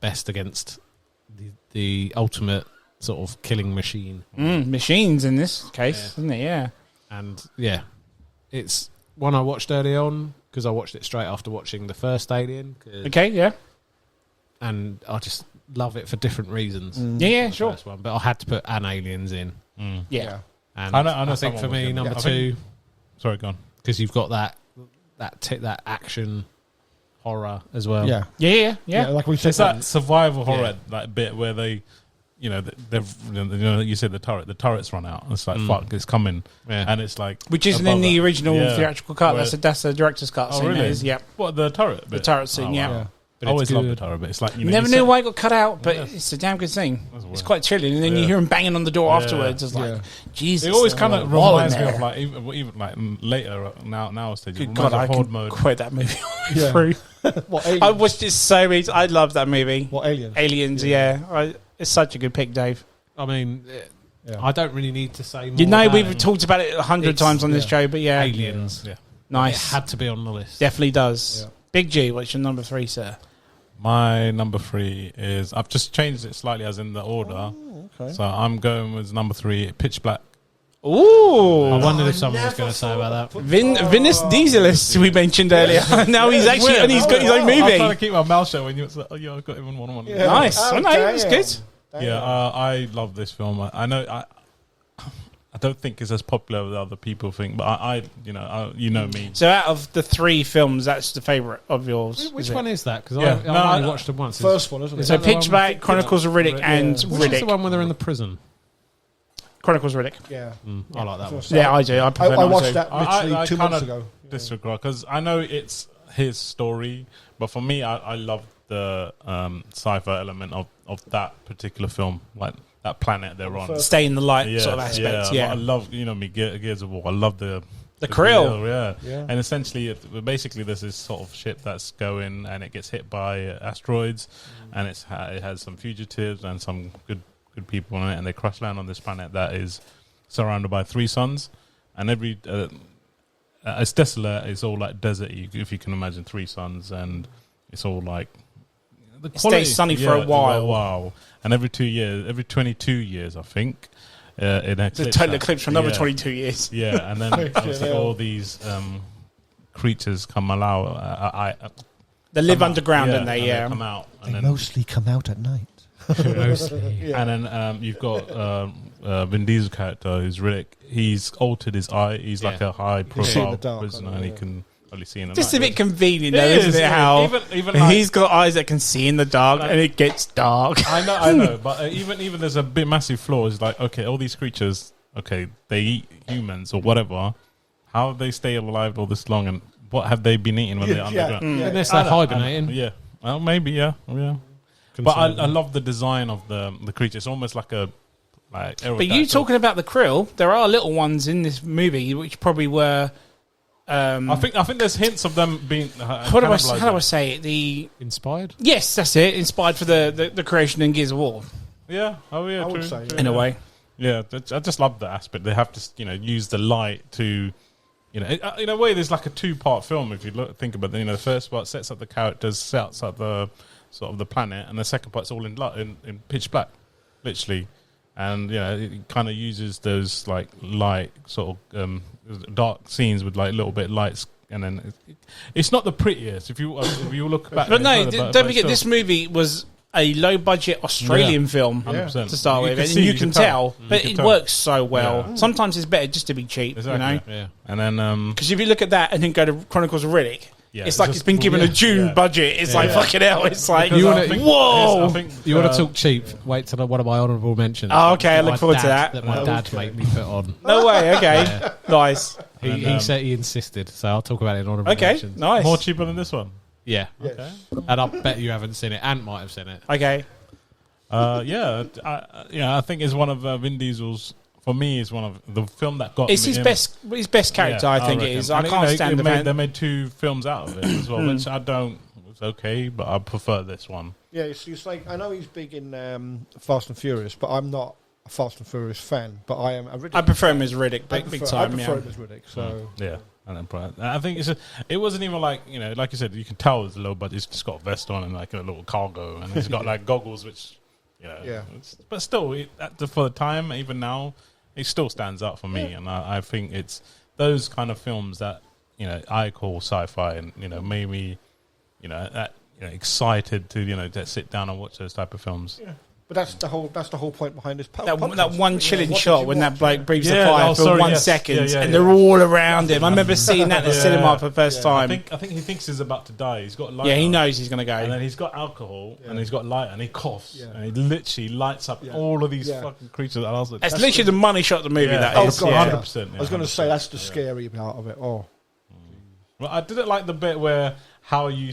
Speaker 4: best against the ultimate sort of killing machine.
Speaker 2: Machines in this case, isn't it? Yeah,
Speaker 4: and it's one I watched early on because I watched it straight after watching the first Alien.
Speaker 2: Okay, yeah,
Speaker 4: and I just love it for different reasons.
Speaker 2: Yeah, sure.
Speaker 4: First one, but I had to put an Aliens in.
Speaker 2: Yeah.
Speaker 4: And
Speaker 5: I
Speaker 4: think for me, number 2.
Speaker 5: Sorry, go on.
Speaker 4: Because you've got that action horror as well.
Speaker 2: Yeah.
Speaker 3: Like we said,
Speaker 5: It's that survival horror that bit where they, you said the turrets run out. It's like fuck, it's coming, and it's like
Speaker 2: which isn't in the original theatrical cut.
Speaker 5: Where,
Speaker 2: That's a director's cut.
Speaker 5: Oh,
Speaker 2: scene,
Speaker 5: really?
Speaker 2: Yep.
Speaker 5: What, the turret bit?
Speaker 2: The turret scene,
Speaker 5: wow.
Speaker 4: But
Speaker 5: I always
Speaker 4: good.
Speaker 5: loved the turret bit. It's like
Speaker 2: never knew why it got cut out, but it's a damn good scene. It's quite chilling, and then you hear him banging on the door afterwards. It's like Jesus.
Speaker 5: It always kind of reminds me of like even like later now stage.
Speaker 2: Good God, I
Speaker 5: Horde
Speaker 2: can
Speaker 5: mode.
Speaker 2: quote that movie through.
Speaker 3: What,
Speaker 2: I watched it so many. I love that movie.
Speaker 3: What, Aliens?
Speaker 2: Aliens, it's such a good pick, Dave.
Speaker 4: I mean, I don't really need to say more.
Speaker 2: We've talked about it 100 times on this show, but
Speaker 4: Aliens.
Speaker 5: Yeah.
Speaker 2: Nice.
Speaker 4: It had to be on the list.
Speaker 2: Definitely does. Big G, what's your number 3, sir?
Speaker 5: My number 3 is I've just changed it slightly as in the order.
Speaker 3: Oh, okay.
Speaker 5: So I'm going with number 3, Pitch Black.
Speaker 2: Ooh.
Speaker 4: I wondered if someone was going to say about that.
Speaker 2: Vinus Dieselis, we mentioned earlier. Now he's actually, and he's got his own movie.
Speaker 5: I'm trying to keep my mouth shut when you said, I've got even one.
Speaker 3: Yeah.
Speaker 2: Nice. Oh, no, that's good.
Speaker 5: Yeah, I love this film. I know I don't think it's as popular as other people think, but you know me.
Speaker 2: So out of the 3 films, that's the favourite of yours.
Speaker 4: Which one is that? Because
Speaker 5: I
Speaker 4: only watched it once.
Speaker 3: First one, isn't it?
Speaker 2: So Pitch Black, Chronicles of Riddick, and
Speaker 4: Which is the
Speaker 2: Riddick.
Speaker 4: one where they're in the prison?
Speaker 3: Chronicles of Riddick.
Speaker 4: Yeah. I like that one.
Speaker 2: Yeah, I do. I prefer
Speaker 3: I watched
Speaker 2: too.
Speaker 3: that literally
Speaker 5: I
Speaker 3: 2 months ago.
Speaker 5: Disregard because I know it's his story, but for me, I love the sci-fi element of that particular film, like that planet they're on.
Speaker 2: Stay in the light sort of aspect. Yeah,
Speaker 5: I love me Gears of War. I love the
Speaker 2: krill.
Speaker 5: Yeah, and essentially, basically, there's this sort of ship that's going and it gets hit by asteroids, and it has some fugitives and some good people on it, and they crash land on this planet that is surrounded by 3 suns, and every it's desolate. It's all like desert, if you can imagine 3 suns, and it's all like
Speaker 2: it stays sunny for a while.
Speaker 5: Wow, and every 22 years, I think. In
Speaker 2: the total eclipse for another 22 years.
Speaker 5: Yeah, and then obviously all these creatures come
Speaker 2: they live underground, and they
Speaker 5: come out. And
Speaker 3: They
Speaker 5: then,
Speaker 3: mostly come out at night.
Speaker 5: and then you've got Vin Diesel's character, who's Riddick. He's altered his eye. He's like a high-profile prisoner, and he can only see in the
Speaker 2: just
Speaker 5: night.
Speaker 2: a bit convenient, though, isn't it? How
Speaker 5: even like,
Speaker 2: he's got eyes that can see in the dark, and it gets dark.
Speaker 5: I know, but even there's a bit massive flaw. It's like, okay, all these creatures, okay, they eat humans or whatever. How have they stay alive all this long, and what have they been eating when they're underground?
Speaker 4: Unless they're hibernating.
Speaker 5: Yeah, well, maybe, yeah. But I love the design of the creature. It's almost like a
Speaker 2: But you talking about the krill, there are little ones in this movie which probably were.
Speaker 5: I think there's hints of them being.
Speaker 2: How do I say it?
Speaker 4: Inspired?
Speaker 2: Yes, that's it. Inspired for the creation in Gears of War.
Speaker 5: Yeah. Oh yeah.
Speaker 3: I would
Speaker 5: True.
Speaker 3: say,
Speaker 2: In a way.
Speaker 5: Yeah, I just love the aspect. They have to, use the light to, in a way, there's like a 2-part film if you think about it. The first part sets up the characters, sets up the sort of the planet, and the second part's all in pitch black, literally. And it kind of uses those like light sort of dark scenes with like little bit lights, and then it's not the prettiest if you look back.
Speaker 2: But no, don't forget this movie was a low budget Australian film
Speaker 5: 100%.
Speaker 2: to start with, and you can tell, but it works so well. Yeah. Sometimes it's better just to be cheap,
Speaker 5: exactly. Yeah. And then
Speaker 2: because if you look at that and then go to Chronicles of Riddick,
Speaker 5: Yeah,
Speaker 2: it's like it's been given a June budget. It's like fucking hell. It's like whoa.
Speaker 4: You want to talk cheap? Wait till one of my honourable mentions.
Speaker 2: Oh, okay. I look forward to that.
Speaker 4: That my dad made me put on.
Speaker 2: No way. Okay, nice.
Speaker 4: He said he insisted, so I'll talk about it in honourable mentions.
Speaker 2: Nice.
Speaker 5: More cheaper than this one.
Speaker 4: Yeah.
Speaker 3: Yes.
Speaker 5: Okay.
Speaker 4: And I bet you haven't seen it. Ant might have seen it.
Speaker 2: Okay.
Speaker 5: I think it's one of Vin Diesel's. For me, it's one of the film that got.
Speaker 2: It's
Speaker 5: me
Speaker 2: his best character. I think it is. I can't stand the man.
Speaker 5: They made 2 films out of it as well, which I don't. It's okay, but I prefer this one.
Speaker 3: Yeah, it's like I know he's big in Fast and Furious, but I'm not a Fast and Furious fan. But I am.
Speaker 2: I prefer him as Riddick, big time.
Speaker 3: I prefer him as Riddick. So
Speaker 5: yeah. I think it wasn't even like like you said, you can tell it's low budget. He's just got a vest on and like a little cargo, and he's got like goggles, which but still, for the time, even now, it still stands out for me, and I think it's those kind of films that I call sci-fi, and made me excited to sit down and watch those type of films. Yeah.
Speaker 3: But that's the whole point behind this
Speaker 2: podcast. That one chilling shot when that bloke breathes the fire for 1 second, and
Speaker 5: yeah.
Speaker 2: they're all around him. I remember seeing that in the cinema for the first time.
Speaker 5: I think he thinks he's about to die. He's got light.
Speaker 2: Yeah, he knows he's going to go.
Speaker 5: And then he's got alcohol, and he's got light, and he coughs, and he literally lights up all of these fucking creatures. And I was like,
Speaker 2: that's literally the money shot of the movie. That is
Speaker 5: 100%.
Speaker 3: I was going to say that's the scary part of it. Oh,
Speaker 5: well, I didn't like the bit where how you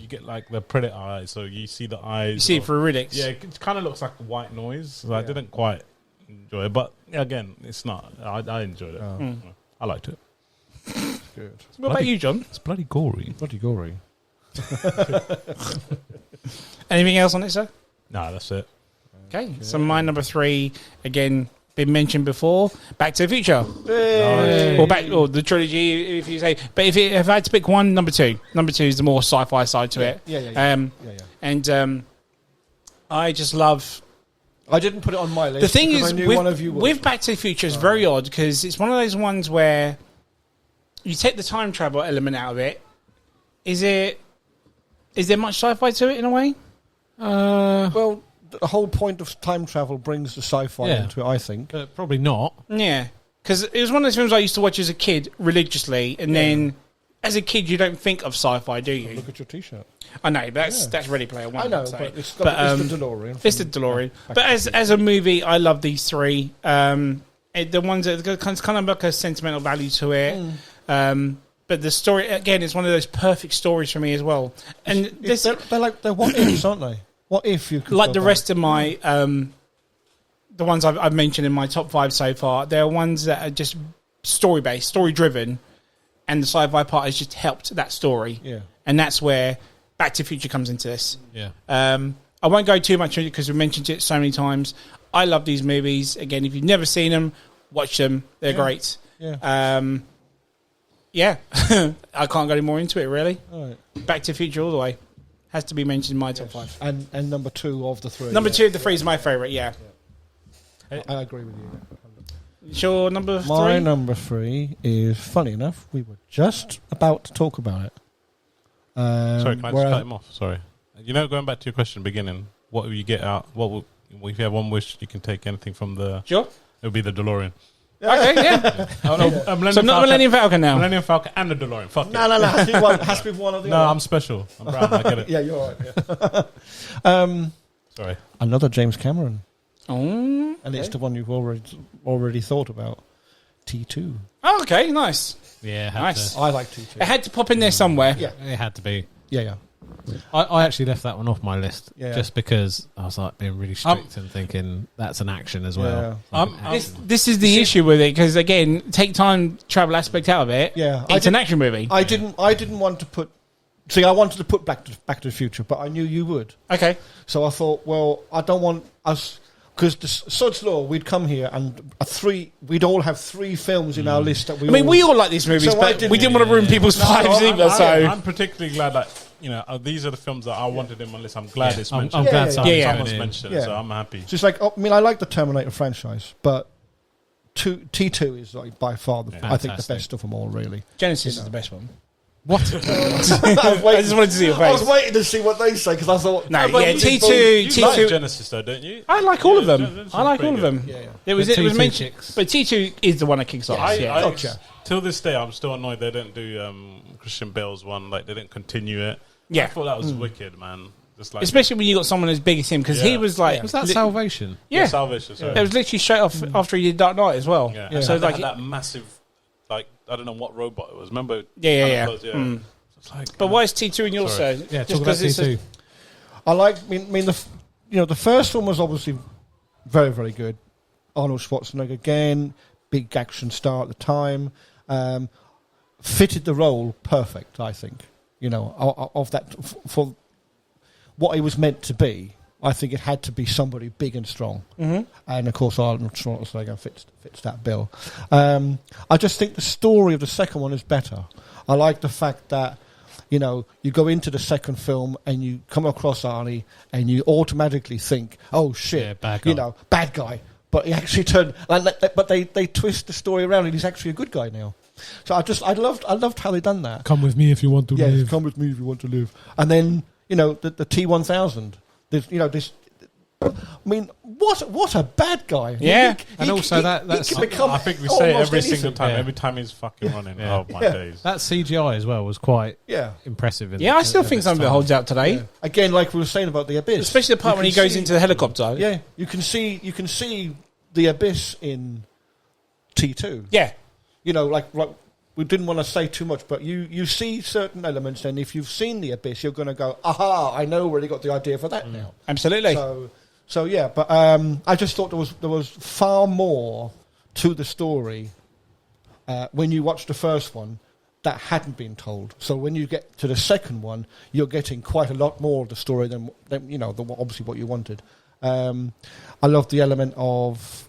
Speaker 5: get like the predator eyes, so you see the eyes.
Speaker 2: You see it through Riddick's.
Speaker 5: Yeah, it kind of looks like white noise. So I didn't quite enjoy it, but again, it's not. I enjoyed it. I liked it.
Speaker 3: Good.
Speaker 2: What about you, John?
Speaker 5: It's bloody gory.
Speaker 2: Anything else on it, sir?
Speaker 5: No, that's it.
Speaker 2: Okay, so my number 3 again. Been mentioned before, Back to the Future, or the trilogy, if you say. But if I had to pick one, number 2. Number 2 is the more sci-fi side to it. And I just love.
Speaker 3: I didn't put it on my list.
Speaker 2: The thing is,
Speaker 3: with
Speaker 2: with Back to the Future, it's very odd because it's one of those ones where you take the time travel element out of it. Is there much sci-fi to it in a way?
Speaker 3: Well. The whole point of time travel brings the sci-fi into it, I think.
Speaker 4: Probably not.
Speaker 2: Yeah, because it was one of those films I used to watch as a kid religiously, and then as a kid you don't think of sci-fi, do you?
Speaker 3: Look at your T-shirt.
Speaker 2: I know, but that's Ready Player One.
Speaker 3: I know, but it's the DeLorean.
Speaker 2: It's the DeLorean. But as a movie, I love these 3. The ones that kind of like a sentimental value to it. But the story again is one of those perfect stories for me as well. And
Speaker 3: they're what ifs, aren't they? What if you could
Speaker 2: like the rest of my the ones I've mentioned in my top 5 so far? There are ones that are just story based, story driven, and the sci-fi part has just helped that story.
Speaker 3: Yeah,
Speaker 2: and that's where Back to the Future comes into this.
Speaker 4: Yeah,
Speaker 2: I won't go too much into it because we mentioned it so many times. I love these movies. Again, if you've never seen them, watch them. They're great.
Speaker 3: Yeah.
Speaker 2: I can't go any more into it really.
Speaker 3: All right.
Speaker 2: Back to the Future all the way. Has to be mentioned in my top 5.
Speaker 3: And number 2 of the 3.
Speaker 2: Number 2 of the 3 is my favourite, I
Speaker 3: agree with you.
Speaker 2: It's your number 3?
Speaker 3: My number 3 is, funny enough, we were just about to talk about it.
Speaker 5: Sorry, can I just cut him off? Sorry. Going back to your question beginning, what will you get out? If you have one wish, you can take anything from the...
Speaker 2: Sure.
Speaker 5: It would be the DeLorean.
Speaker 2: Okay, yeah. So not Millennium Falcon now.
Speaker 5: Millennium Falcon and the DeLorean. Fuck
Speaker 3: no. Has to be one of the
Speaker 5: other. No, I'm special. I'm brown. I get it.
Speaker 3: Yeah, you're all right.
Speaker 5: Sorry.
Speaker 3: Another James Cameron.
Speaker 2: Oh.
Speaker 3: And it's the one you've already thought about. T2.
Speaker 2: Oh, okay, nice.
Speaker 4: Yeah,
Speaker 2: nice.
Speaker 3: I like T2.
Speaker 2: It had to pop in there somewhere.
Speaker 3: Yeah.
Speaker 4: It had to be.
Speaker 3: Yeah.
Speaker 4: I actually left that one off my list just because I was like being really strict and thinking that's an action as well.
Speaker 2: This is the issue with it because again, take time travel aspect out of it.
Speaker 3: Yeah,
Speaker 2: it's an action movie.
Speaker 3: I didn't want to put. See, I wanted to put Back to the Future, but I knew you would.
Speaker 2: Okay.
Speaker 3: So I thought, well, I don't want us because the Sod's Law. We'd come here and we'd all have 3 films in our list that we.
Speaker 2: I mean, we all like these movies, but we didn't want to ruin people's lives either. So
Speaker 5: I'm particularly glad that. These are the films that I wanted in my list. I'm glad it's mentioned.
Speaker 4: I'm glad
Speaker 5: someone's mentioned it, so I'm happy.
Speaker 3: So it's like, I like the Terminator franchise, but T2 is like by far, I think, the best of them all, really.
Speaker 2: Genesis is the best one.
Speaker 4: What?
Speaker 3: I
Speaker 2: just wanted to see your face.
Speaker 3: I was waiting to see what they say because I thought,
Speaker 2: No,
Speaker 3: but
Speaker 2: yeah,
Speaker 3: you
Speaker 2: T2,
Speaker 5: You like
Speaker 2: T2.
Speaker 5: Genesis, though, don't you?
Speaker 2: I like all of them.
Speaker 5: Genesis
Speaker 2: I like
Speaker 5: is
Speaker 2: all of
Speaker 5: pretty
Speaker 2: them.
Speaker 3: good. Yeah, yeah.
Speaker 2: It was
Speaker 4: The T2
Speaker 2: mentioned,
Speaker 4: chicks.
Speaker 2: but T2 is the one that kicks off.
Speaker 5: I
Speaker 3: Gotcha.
Speaker 5: Till this day, I'm still annoyed they didn't do Christian Bale's one. Like, they didn't continue it.
Speaker 2: Yeah.
Speaker 5: I thought that was wicked, man. Just like
Speaker 2: Especially when you got someone as big as him, because he
Speaker 5: Yeah.
Speaker 2: was like,
Speaker 4: Was that Salvation?
Speaker 2: yeah,
Speaker 5: Salvation. Sorry.
Speaker 2: it was literally straight off after he did Dark Knight as well.
Speaker 5: Yeah.
Speaker 3: Yeah.
Speaker 2: So
Speaker 5: And they
Speaker 2: like,
Speaker 5: had that massive, like, I don't know what robot it was. Remember?
Speaker 2: Yeah.
Speaker 5: Clothes, So it's like,
Speaker 2: but why is T2 in your
Speaker 5: Sorry.
Speaker 2: side?
Speaker 4: Yeah,
Speaker 2: Just
Speaker 4: talk about
Speaker 2: 'cause it's
Speaker 4: T2.
Speaker 3: I like. I mean, the first one was obviously very, very good. Arnold Schwarzenegger again, big action star at the time, fitted the role perfect. I think of that for what he was meant to be. I think it had to be somebody big and strong, and of course Arnold Schwarzenegger fits that bill. I just think the story of the second one is better. I like the fact that you go into the second film and you come across Arnie and you automatically think, oh shit,
Speaker 4: Yeah, bad guy.
Speaker 3: bad guy. But he actually turned, but they twist the story around and he's actually a good guy now. So I loved how they done that.
Speaker 4: Come with me if you want to
Speaker 3: Yeah,
Speaker 4: live.
Speaker 3: come with me if you want to live. And then the T-1000. There's this. I mean, what a bad guy!
Speaker 2: Yeah.
Speaker 4: And also that's-
Speaker 3: he can become
Speaker 5: I think we say it
Speaker 3: almost
Speaker 5: every
Speaker 3: anything.
Speaker 5: single time.
Speaker 4: Yeah.
Speaker 5: Every time he's fucking running.
Speaker 4: Yeah.
Speaker 5: Oh, my
Speaker 3: Yeah.
Speaker 5: days.
Speaker 4: That CGI as well was quite
Speaker 3: Yeah.
Speaker 4: impressive.
Speaker 2: Yeah, I still think
Speaker 4: its
Speaker 2: some of it
Speaker 4: time.
Speaker 2: holds out today,
Speaker 3: Yeah. Again, like we were saying about the Abyss,
Speaker 2: especially the part
Speaker 3: You
Speaker 2: when he
Speaker 3: can
Speaker 2: goes
Speaker 3: see-
Speaker 2: into the helicopter.
Speaker 3: Yeah, you can see the Abyss in T2.
Speaker 2: Yeah.
Speaker 3: Like we didn't want to say too much, but you see certain elements, and if you've seen the Abyss, you're going to go, aha! I know where they got the idea for that now.
Speaker 2: Absolutely.
Speaker 3: So yeah, but I just thought there was far more to the story when you watch the first one that hadn't been told. So when you get to the second one, you're getting quite a lot more of the story than obviously what you wanted. I love the element of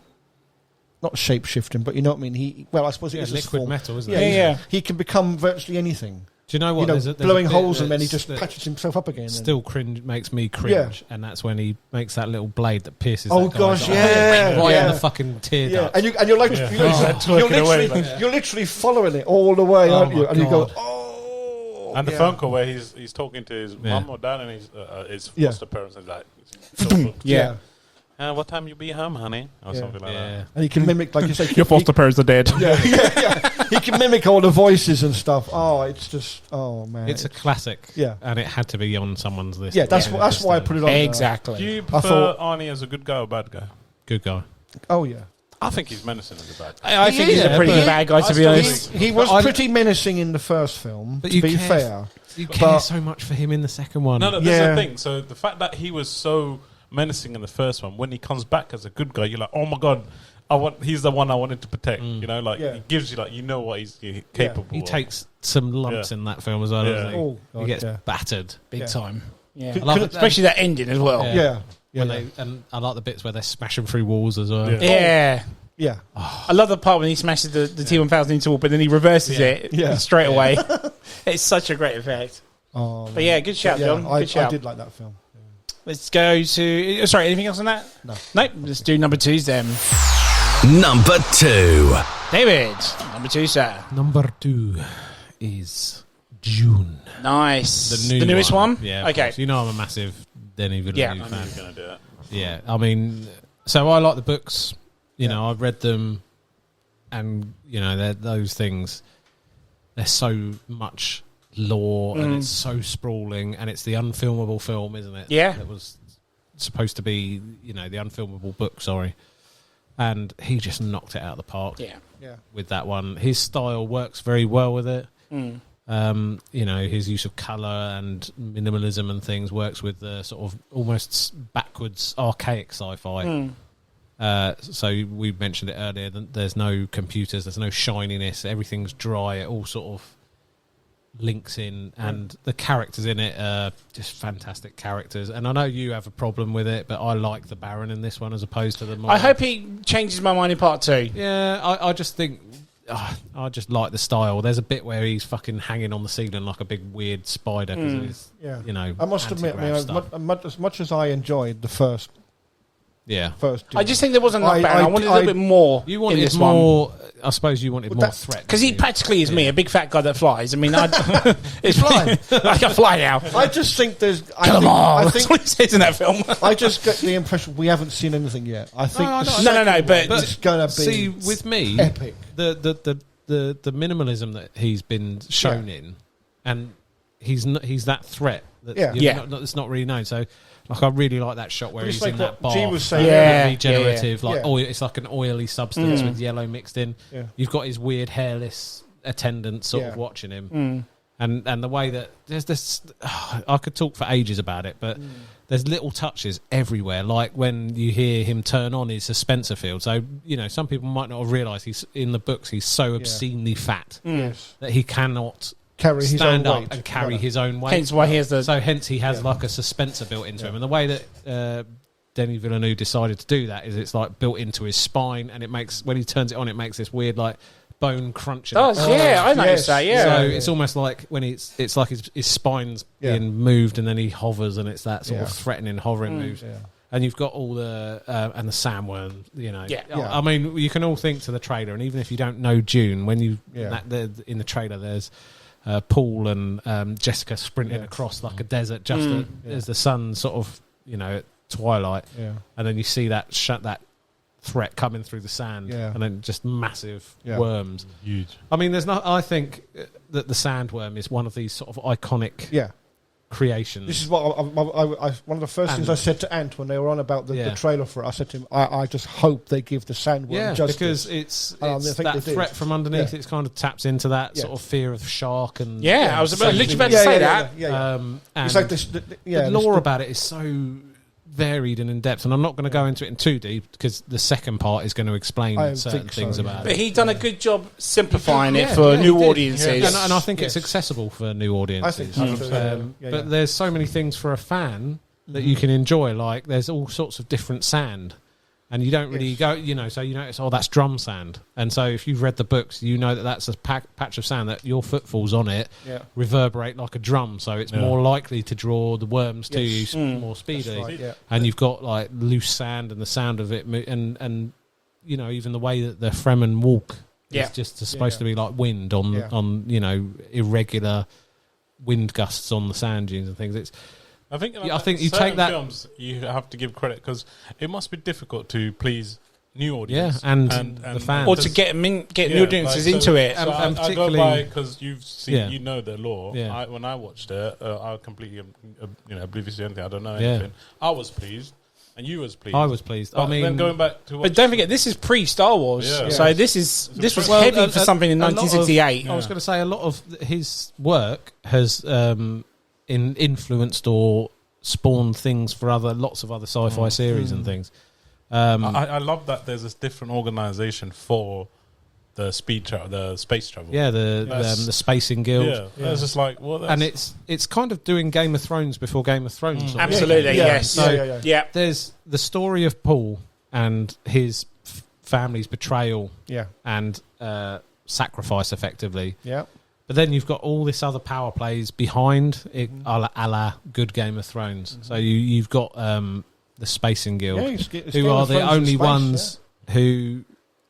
Speaker 3: not shape shifting, but you know what I mean. I suppose it is a
Speaker 4: liquid
Speaker 3: form.
Speaker 4: metal, isn't
Speaker 3: Yeah,
Speaker 4: it?
Speaker 2: Yeah.
Speaker 3: He can become virtually anything.
Speaker 4: Do you know what? There's a
Speaker 3: blowing
Speaker 4: bit
Speaker 3: holes and then he
Speaker 4: that's-
Speaker 3: just
Speaker 4: that
Speaker 3: patches himself up again.
Speaker 4: Still makes me cringe, and that's when he makes that little blade that pierces.
Speaker 3: Oh,
Speaker 4: that guy's
Speaker 3: gosh,
Speaker 4: eye
Speaker 3: yeah,
Speaker 4: right
Speaker 3: yeah.
Speaker 4: in the fucking tear
Speaker 3: Yeah,
Speaker 4: duct.
Speaker 3: and you're like you're literally following it all the way, aren't you?
Speaker 4: my
Speaker 3: And you go,
Speaker 4: God.
Speaker 3: oh.
Speaker 5: And the
Speaker 3: yeah.
Speaker 5: phone call where he's talking to his
Speaker 4: Yeah.
Speaker 5: mum or dad and his
Speaker 3: Yeah.
Speaker 5: foster parents and like,
Speaker 2: Yeah.
Speaker 5: what time you be home, honey? Or
Speaker 3: Yeah.
Speaker 5: something like
Speaker 4: Yeah.
Speaker 3: And he can mimic, like you say,
Speaker 2: Your foster parents are dead.
Speaker 3: he can mimic all the voices and stuff. Oh, it's just, oh man,
Speaker 4: It's a classic,
Speaker 3: Yeah.
Speaker 4: and it had to be on someone's list.
Speaker 3: yeah. That's why I put it on.
Speaker 5: that.
Speaker 2: Exactly.
Speaker 5: Do you
Speaker 3: I
Speaker 5: prefer
Speaker 3: thought-
Speaker 5: Arnie as a good guy or bad guy?
Speaker 4: Good guy.
Speaker 3: Oh yeah,
Speaker 5: I think he's menacing as a bad guy.
Speaker 2: I think he's a pretty
Speaker 4: but-
Speaker 2: bad guy, to be
Speaker 5: still
Speaker 2: honest.
Speaker 3: he was
Speaker 4: But I-
Speaker 3: pretty menacing in the first film.
Speaker 4: But
Speaker 3: to
Speaker 4: you
Speaker 3: be
Speaker 4: care-
Speaker 3: fair,
Speaker 4: You care
Speaker 3: But-
Speaker 4: so much for him in the second one.
Speaker 5: No, this
Speaker 3: Yeah.
Speaker 5: is the thing. So the fact that he was so menacing in the first one, when he comes back as a good guy, you're like, oh my god, he's the one I wanted to protect. You know, like
Speaker 3: Yeah.
Speaker 5: he gives you you know what he's capable.
Speaker 4: He
Speaker 5: of.
Speaker 4: takes some lumps
Speaker 5: Yeah.
Speaker 4: in that film as well.
Speaker 5: Yeah.
Speaker 4: Doesn't he?
Speaker 3: Oh, God,
Speaker 4: He gets
Speaker 3: yeah.
Speaker 4: battered.
Speaker 2: Big
Speaker 3: Yeah.
Speaker 2: time. Yeah.
Speaker 3: Could-
Speaker 4: I love
Speaker 3: could-
Speaker 4: it.
Speaker 2: Especially that ending as well.
Speaker 4: Yeah.
Speaker 3: yeah, yeah,
Speaker 4: And I like the bits where they're smashing through walls as well.
Speaker 5: Yeah.
Speaker 2: Yeah.
Speaker 3: yeah.
Speaker 2: I love the part when he smashes the T1000 into wall, but then he reverses it
Speaker 3: Yeah.
Speaker 2: straight away. It's such a great effect.
Speaker 3: Oh,
Speaker 2: But yeah, good shout,
Speaker 3: yeah,
Speaker 2: John.
Speaker 3: I
Speaker 2: Good shout.
Speaker 3: did like that film.
Speaker 2: Let's go to... Sorry, anything else on that?
Speaker 3: No.
Speaker 2: Nope. Let's do number 2's then.
Speaker 1: Number 2.
Speaker 2: David, number 2, sir.
Speaker 4: Number 2 is June.
Speaker 2: Nice.
Speaker 4: The
Speaker 2: newest one?
Speaker 4: Yeah. of
Speaker 2: Okay.
Speaker 4: course. You know I'm a massive Denis Villeneuve
Speaker 2: Yeah.
Speaker 5: I knew
Speaker 4: fan.
Speaker 5: he was going to do it.
Speaker 4: Yeah, I mean, so I like the books. You know, I've read them, and they're those things. They're so much lore, and it's so sprawling, and it's the unfilmable film, isn't it?
Speaker 2: Yeah.
Speaker 4: That was supposed to be, the unfilmable book. Sorry, and he just knocked it out of the park.
Speaker 2: Yeah.
Speaker 3: Yeah,
Speaker 4: With that one, his style works very well with it. His use of colour and minimalism and things works with the sort of almost backwards, archaic sci-fi. So we mentioned it earlier. There's no computers, there's no shininess. Everything's dry. It all sort of links in, and the characters in it are just fantastic characters. And I know you have a problem with it, but I like the Baron in this one as opposed to the.
Speaker 2: I hope he changes my mind in part 2.
Speaker 4: Yeah, I just think. I just like the style. There's a bit where he's fucking hanging on the ceiling like a big weird spider. Cause
Speaker 3: yeah.
Speaker 4: you know,
Speaker 3: I must admit,
Speaker 4: anti-grav stuff.
Speaker 3: as much as I enjoyed the first
Speaker 4: Yeah.
Speaker 3: First,
Speaker 2: I just think there wasn't enough Baron. I wanted a little bit more.
Speaker 4: You wanted
Speaker 2: in this
Speaker 4: more. I suppose you wanted more threat
Speaker 2: because he practically is me, a big fat guy that flies. I mean, it's
Speaker 3: fly.
Speaker 2: I can fly now.
Speaker 3: I just think there's.
Speaker 2: Come on, that's what he says in that film.
Speaker 3: I just get the impression we haven't seen anything yet. I think
Speaker 2: no, but
Speaker 3: it's going to be.
Speaker 4: See, with me,
Speaker 3: epic.
Speaker 4: The minimalism that he's been shown in, and he's that threat that it's not really known. So. Like, I really like that shot where he's in that bath.
Speaker 3: G was saying,
Speaker 4: regenerative, oil. It's like an oily substance with yellow mixed in.
Speaker 3: Yeah.
Speaker 4: You've got his weird hairless attendant sort of watching him, and the way that there's this. I could talk for ages about it, but there's little touches everywhere. Like when you hear him turn on his suspensor field. So some people might not have realised he's in the books. He's so obscenely fat that he cannot.
Speaker 3: Carry his own weight
Speaker 4: and carry his own weight.
Speaker 2: Hence why he has
Speaker 4: hence he has like a suspensor built into him, and the way that Denis Villeneuve decided to do that is it's like built into his spine, and it makes when he turns it on, it makes this weird like bone crunching.
Speaker 2: I noticed that. Yeah,
Speaker 4: so it's almost like when it's like his spine's being moved, and then he hovers, and it's that sort of threatening hovering moves. Yeah. And you've got all the and the sandworm, I mean, you can all think to the trailer, and even if you don't know Dune, when you in the trailer, there's. Paul and Jessica sprinting across like a desert just as the sun sort of, at twilight. Yeah. And then you see that threat coming through the sand and then just massive worms.
Speaker 5: Huge.
Speaker 4: I mean, I think that the sandworm is one of these sort of iconic creations.
Speaker 3: This is what I one of the first things I said to Ant when they were on about the trailer for it. I said to him, I just hope they give the sandworm justice.
Speaker 4: Because it's that threat from underneath. It kind of taps into that sort of fear of shark and
Speaker 2: I was literally about to say that.
Speaker 4: And
Speaker 3: it's like this.
Speaker 4: The lore about it is so varied and in depth, and I'm not going to go into it in too deep because the second part is going to explain certain things about it.
Speaker 2: But he done a good job simplifying it for new audiences,
Speaker 4: and I think it's accessible for new audiences.
Speaker 3: I think so,
Speaker 4: but there's so many things for a fan that you can enjoy. Like there's all sorts of different sand. And you don't really go, so you notice, that's drum sand. And so if you've read the books, you know that that's a patch of sand that your footfalls on it reverberate like a drum. So it's more likely to draw the worms to you more speedily.
Speaker 3: Right,
Speaker 4: and you've got like loose sand and the sound of it. And even the way that the Fremen walk is just supposed to be like wind on irregular wind gusts on the sand dunes and things.
Speaker 5: I think
Speaker 4: you take that
Speaker 5: films you have to give credit because it must be difficult to please new audience
Speaker 4: and the fans,
Speaker 2: or to get new audiences into it.
Speaker 5: So
Speaker 2: and
Speaker 5: particularly, I go by because you've seen, the lore.
Speaker 4: Yeah.
Speaker 5: When I watched it, I completely, oblivious to anything. I don't know anything. I was pleased, and you was pleased.
Speaker 4: I was pleased.
Speaker 5: But then going back to,
Speaker 2: but don't forget, this is pre-Star Wars, so this was heavy for something in 1968.
Speaker 4: I was going to say a lot of his work has. Influenced or spawned things for lots of other sci-fi series and things.
Speaker 5: I love that there's this different organisation for the space travel.
Speaker 4: Yeah, the Spacing Guild.
Speaker 5: Yeah, it's just like
Speaker 4: and it's kind of doing Game of Thrones before Game of Thrones.
Speaker 2: Absolutely, yes.
Speaker 4: So there's the story of Paul and his family's betrayal and sacrifice, effectively.
Speaker 3: Yeah.
Speaker 4: But then you've got all this other power plays behind it, a la good Game of Thrones. So you've got the Spacing Guild, who are the only ones who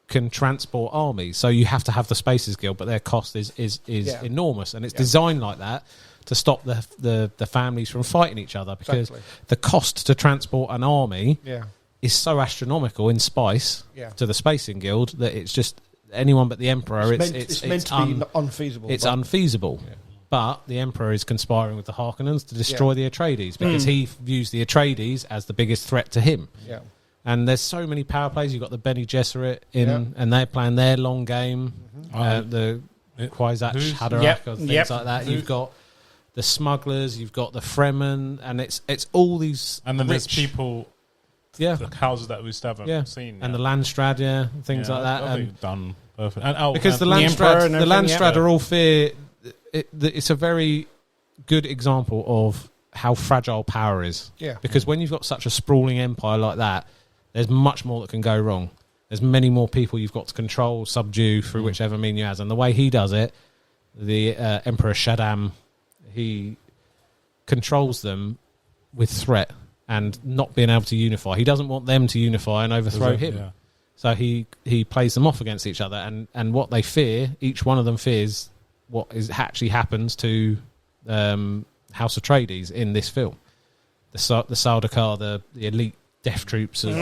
Speaker 4: can transport armies. So you have to have the Spacers Guild, but their cost is enormous, and it's designed like that to stop the families from fighting each other because the cost to transport an army is so astronomical in spice to the Spacing Guild that it's just. Anyone but the Emperor,
Speaker 3: it's meant to be unfeasible.
Speaker 4: It's unfeasible. Yeah. But the Emperor is conspiring with the Harkonnens to destroy the Atreides because he views the Atreides as the biggest threat to him.
Speaker 3: Yeah.
Speaker 4: And there's so many power plays. You've got the Bene Gesserit and they're playing their long game. The Kwisatz Haderach and things like that. You've got the smugglers. You've got the Fremen, and it's all these.
Speaker 5: And then there's people. Yeah, the houses that we still haven't seen,
Speaker 4: and the Landstrad, and things like that.
Speaker 5: And done perfect,
Speaker 4: because the Landstrad are all fear. It's a very good example of how fragile power is.
Speaker 3: Yeah,
Speaker 4: because when you've got such a sprawling empire like that, there's much more that can go wrong. There's many more people you've got to control, subdue through whichever mean you has, and the way he does it, the Emperor Shaddam, he controls them with threat. and not being able to unify. He doesn't want them to unify and overthrow him. Yeah. So he plays them off against each other, and what they fear, each one of them fears what actually happens to House Atreides in this film. The Sardaukar, the elite death troops of,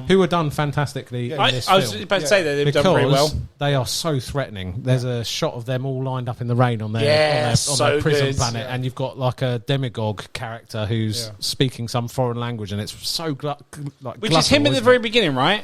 Speaker 4: who were done fantastically in this film.
Speaker 2: I was about to say that they've done very well.
Speaker 4: They are so threatening. There's a shot of them all lined up in the rain on their prison planet, and you've got like a demagogue character who's speaking some foreign language, and it's so
Speaker 2: which is him at the very beginning, right?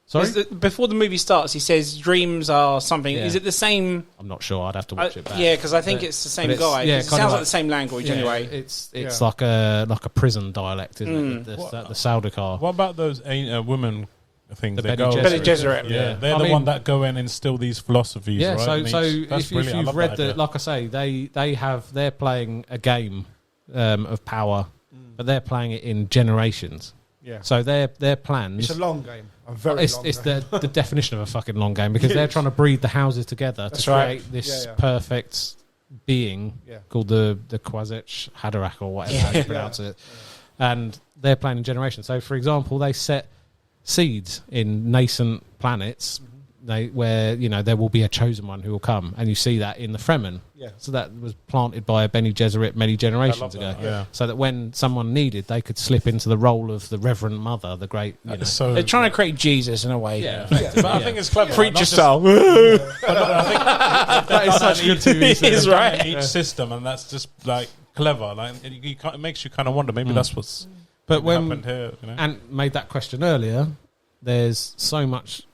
Speaker 4: Sorry?
Speaker 2: Before the movie starts, he says dreams are something. Yeah. Is it the same?
Speaker 4: I'm not sure. I'd have to watch it back.
Speaker 2: Yeah, because I think it's the same guy. Yeah, it sounds like the same language anyway.
Speaker 4: It's like a prison dialect, isn't it? The Sardaukar.
Speaker 5: What about those women things?
Speaker 2: Bene Gesserit.
Speaker 5: Yeah, they're the one that go in and instill these philosophies.
Speaker 4: Yeah,
Speaker 5: right?
Speaker 4: so if you've read like I say, they're playing a game of power, but they're playing it in generations. Yeah. So their plans.
Speaker 3: It's a long game. It's
Speaker 4: the definition of a fucking long game, because they're trying to breed the houses together to create this perfect being called the Kwisatz Haderach or whatever you pronounce it. And they're playing in generations. So, for example, they set seeds in nascent planets where there will be a chosen one who will come, and you see that in the Fremen. Yeah. So that was planted by a Bene Gesserit many generations ago. Yeah. So that when someone needed, they could slip into the role of the Reverend Mother, the great.
Speaker 2: So they're trying to create Jesus in a way.
Speaker 5: Yeah. But I think it's clever.
Speaker 2: Preacher style.
Speaker 5: I think that is such good TV.
Speaker 2: It is right.
Speaker 5: Each system, and that's just like clever. Like it makes you kind of wonder. Maybe that's what's.
Speaker 4: But
Speaker 5: happened here,
Speaker 4: and made that question earlier. There's so much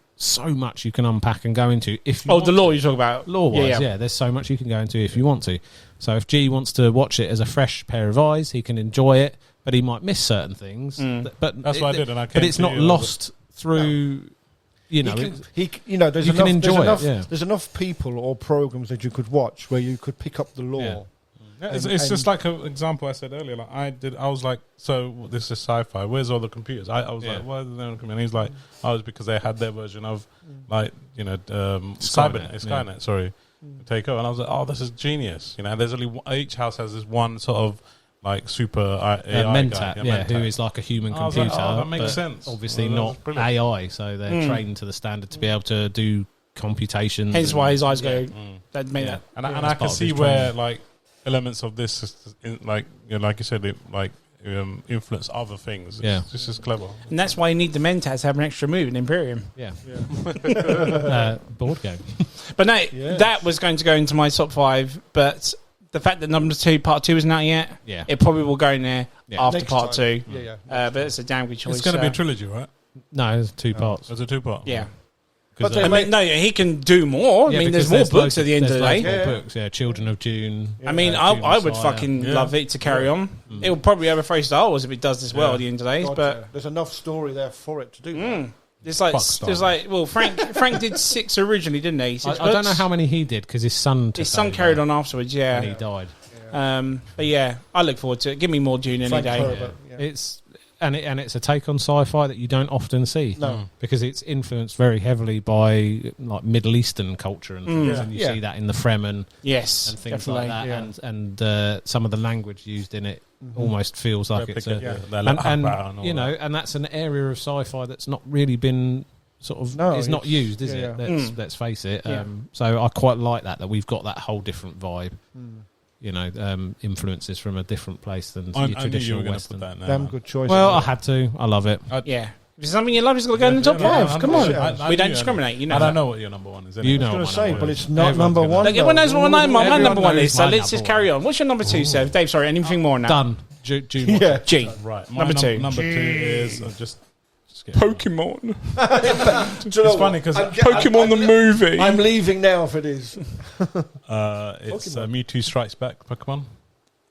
Speaker 4: you can unpack and go into if you
Speaker 2: the law you talk about
Speaker 4: law-wise, there's so much you can go into if you want to. So if G wants to watch it as a fresh pair of eyes, he can enjoy it, but he might miss certain things. But
Speaker 5: that's what I did, and I
Speaker 4: but it's not lost through.
Speaker 3: There's enough people or programs that you could watch where you could pick up the law.
Speaker 5: Yeah. It's just like an example I said earlier. Like I was like, so this is sci-fi. Where's all the computers? I was like, why are there no computers? And he's like, oh, it's because they had their version of Skynet. Sorry, take over. And I was like, oh, this is genius. There's only each house has this one sort of like super AI
Speaker 4: Mentat, guy, who is like a human computer.
Speaker 5: Like, that makes sense.
Speaker 4: Obviously not AI, so they're trained to the standard to be able to do computations.
Speaker 2: Hence why his eyes go. That made that.
Speaker 5: And I can see where like elements of this, like you said, influence other things. This is clever,
Speaker 2: and that's why you need the Mentats to have an extra move in Imperium.
Speaker 4: Board game.
Speaker 2: But no, that was going to go into my top 5. But the fact that part 2 isn't out yet, it probably will go in there after
Speaker 3: next
Speaker 2: part
Speaker 3: time.
Speaker 2: 2. But it's a damn good choice.
Speaker 5: It's going to be a trilogy, right?
Speaker 4: No, it's 2 parts.
Speaker 5: It's a 2-part.
Speaker 2: Yeah. But he can do more. I mean, there's more books at the end of the day.
Speaker 4: Books, Children of Dune.
Speaker 2: I mean, I would fucking love it to carry on. It will probably overthrow Star Wars if it does this well at the end of the day. But
Speaker 3: there's enough story there for it to do that.
Speaker 2: It's like, Frank did 6 originally, didn't he?
Speaker 4: I don't know how many he did because his son
Speaker 2: carried on afterwards. Yeah,
Speaker 4: and he died.
Speaker 2: But I look forward to it. Give me more Dune any day.
Speaker 4: It's. And it's a take on sci-fi that you don't often see, because it's influenced very heavily by like Middle Eastern culture and things, and you see that in the Fremen, and things like that, and some of the language used in it almost feels like it's and that's an area of sci-fi that's not really been sort of it's not used, is it? Let's face it. So I quite like that we've got that whole different vibe. Influences from a different place than your traditional Western.
Speaker 3: Damn good choice.
Speaker 4: Well, I had to. I love it.
Speaker 2: If it's something you love, it's got to go in the top 5. Come on. We don't discriminate.
Speaker 5: I don't know what your number 1 is.
Speaker 4: You know
Speaker 3: I was going to say, but it's not number 1.
Speaker 2: Everyone knows what my number 1 is, so let's just carry on. What's your number 2, Seth? Dave, sorry, anything more on that?
Speaker 4: Done. June.
Speaker 2: G.
Speaker 5: Right.
Speaker 2: Number 2.
Speaker 5: Number 2 is just
Speaker 2: Pokemon.
Speaker 5: It's funny because
Speaker 2: Pokemon the movie.
Speaker 3: I'm leaving now if it is.
Speaker 5: It's Mewtwo Strikes Back Pokemon.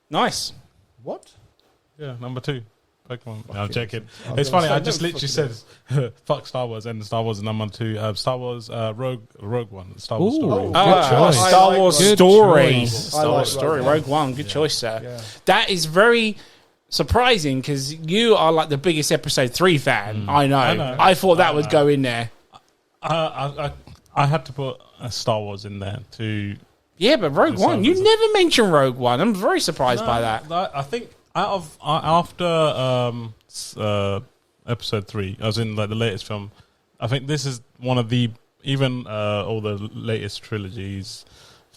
Speaker 2: Nice.
Speaker 3: What?
Speaker 5: Yeah, number 2. Pokemon. No, I'm joking. It's funny. I just literally said, "Fuck Star Wars," and Star Wars is number 2. Star Wars Rogue One. Star Wars Story.
Speaker 2: Star Wars Story. Star Wars Story. Rogue One. Good choice, sir. Yeah. That is very surprising because you are like the biggest Episode 3 fan. I know. I thought that would go in there.
Speaker 5: I had to put Star Wars in there to.
Speaker 2: Yeah, but Rogue One. You never mentioned Rogue One. I'm very surprised by that.
Speaker 5: I think After episode 3, I was in like the latest film. I think this is one of the all the latest trilogies,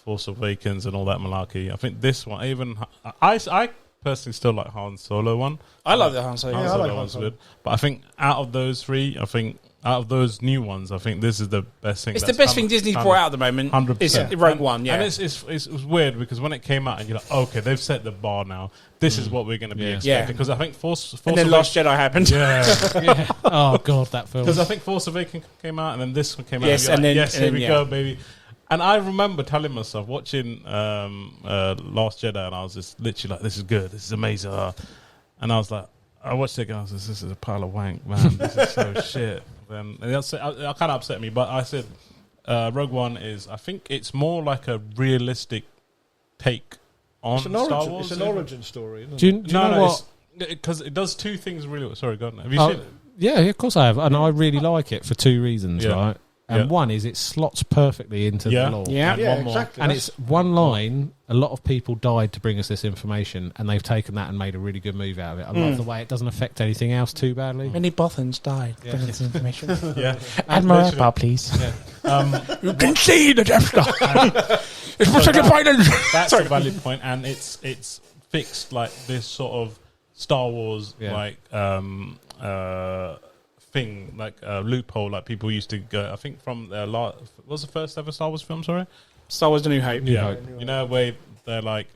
Speaker 5: Force Awakens and all that malarkey. I think this one, even I personally still like Han Solo one.
Speaker 2: I love the Han Solo.
Speaker 5: Han Solo one's good, but I think out of those 3, out of those new ones, I think this is the best thing.
Speaker 2: It's the best thing Disney's brought out at the moment.
Speaker 5: 100%.
Speaker 2: It's Rogue One, yeah.
Speaker 5: And it's weird because when it came out and you're like, okay, they've set the bar now. This is what we're going to be expecting. Because I think Force
Speaker 2: and then Last Jedi happened.
Speaker 5: Yeah.
Speaker 4: Yeah. Oh god, that film.
Speaker 5: Because I think Force Awakens came out and then this one came out.
Speaker 2: Yes,
Speaker 5: and
Speaker 2: then
Speaker 5: here we go, baby. And I remember telling myself, watching Last Jedi, and I was just literally like, this is good, this is amazing. And I was like, I watched it again, I was like, this is a pile of wank, man. This is so shit. And it kind of upset me, but I said Rogue One is, I think it's more like a realistic take on Star Wars.
Speaker 3: It's an origin story, isn't it?
Speaker 4: Do you know what?
Speaker 5: Because it does 2 things really well. Sorry, go on. Have you seen it?
Speaker 4: Yeah, of course I have. And I really like it for 2 reasons, right? And one is it slots perfectly into the lore.
Speaker 2: Yeah,
Speaker 3: yeah, exactly.
Speaker 4: And it's one line. A lot of people died to bring us this information, and they've taken that and made a really good move out of it. I love the way it doesn't affect anything else too badly.
Speaker 2: Many Bothans died bringing this information.
Speaker 5: Yeah.
Speaker 2: Admiral Akbar, please.
Speaker 5: Yeah.
Speaker 2: You can see the Death Star. It's protected by the...
Speaker 5: That's a valid point, and it's fixed like this sort of Star Wars thing, like a loophole, like people used to go. I think from what was the first ever Star Wars film? Sorry,
Speaker 2: Star Wars: The New Hope.
Speaker 5: Yeah, you know where they're like,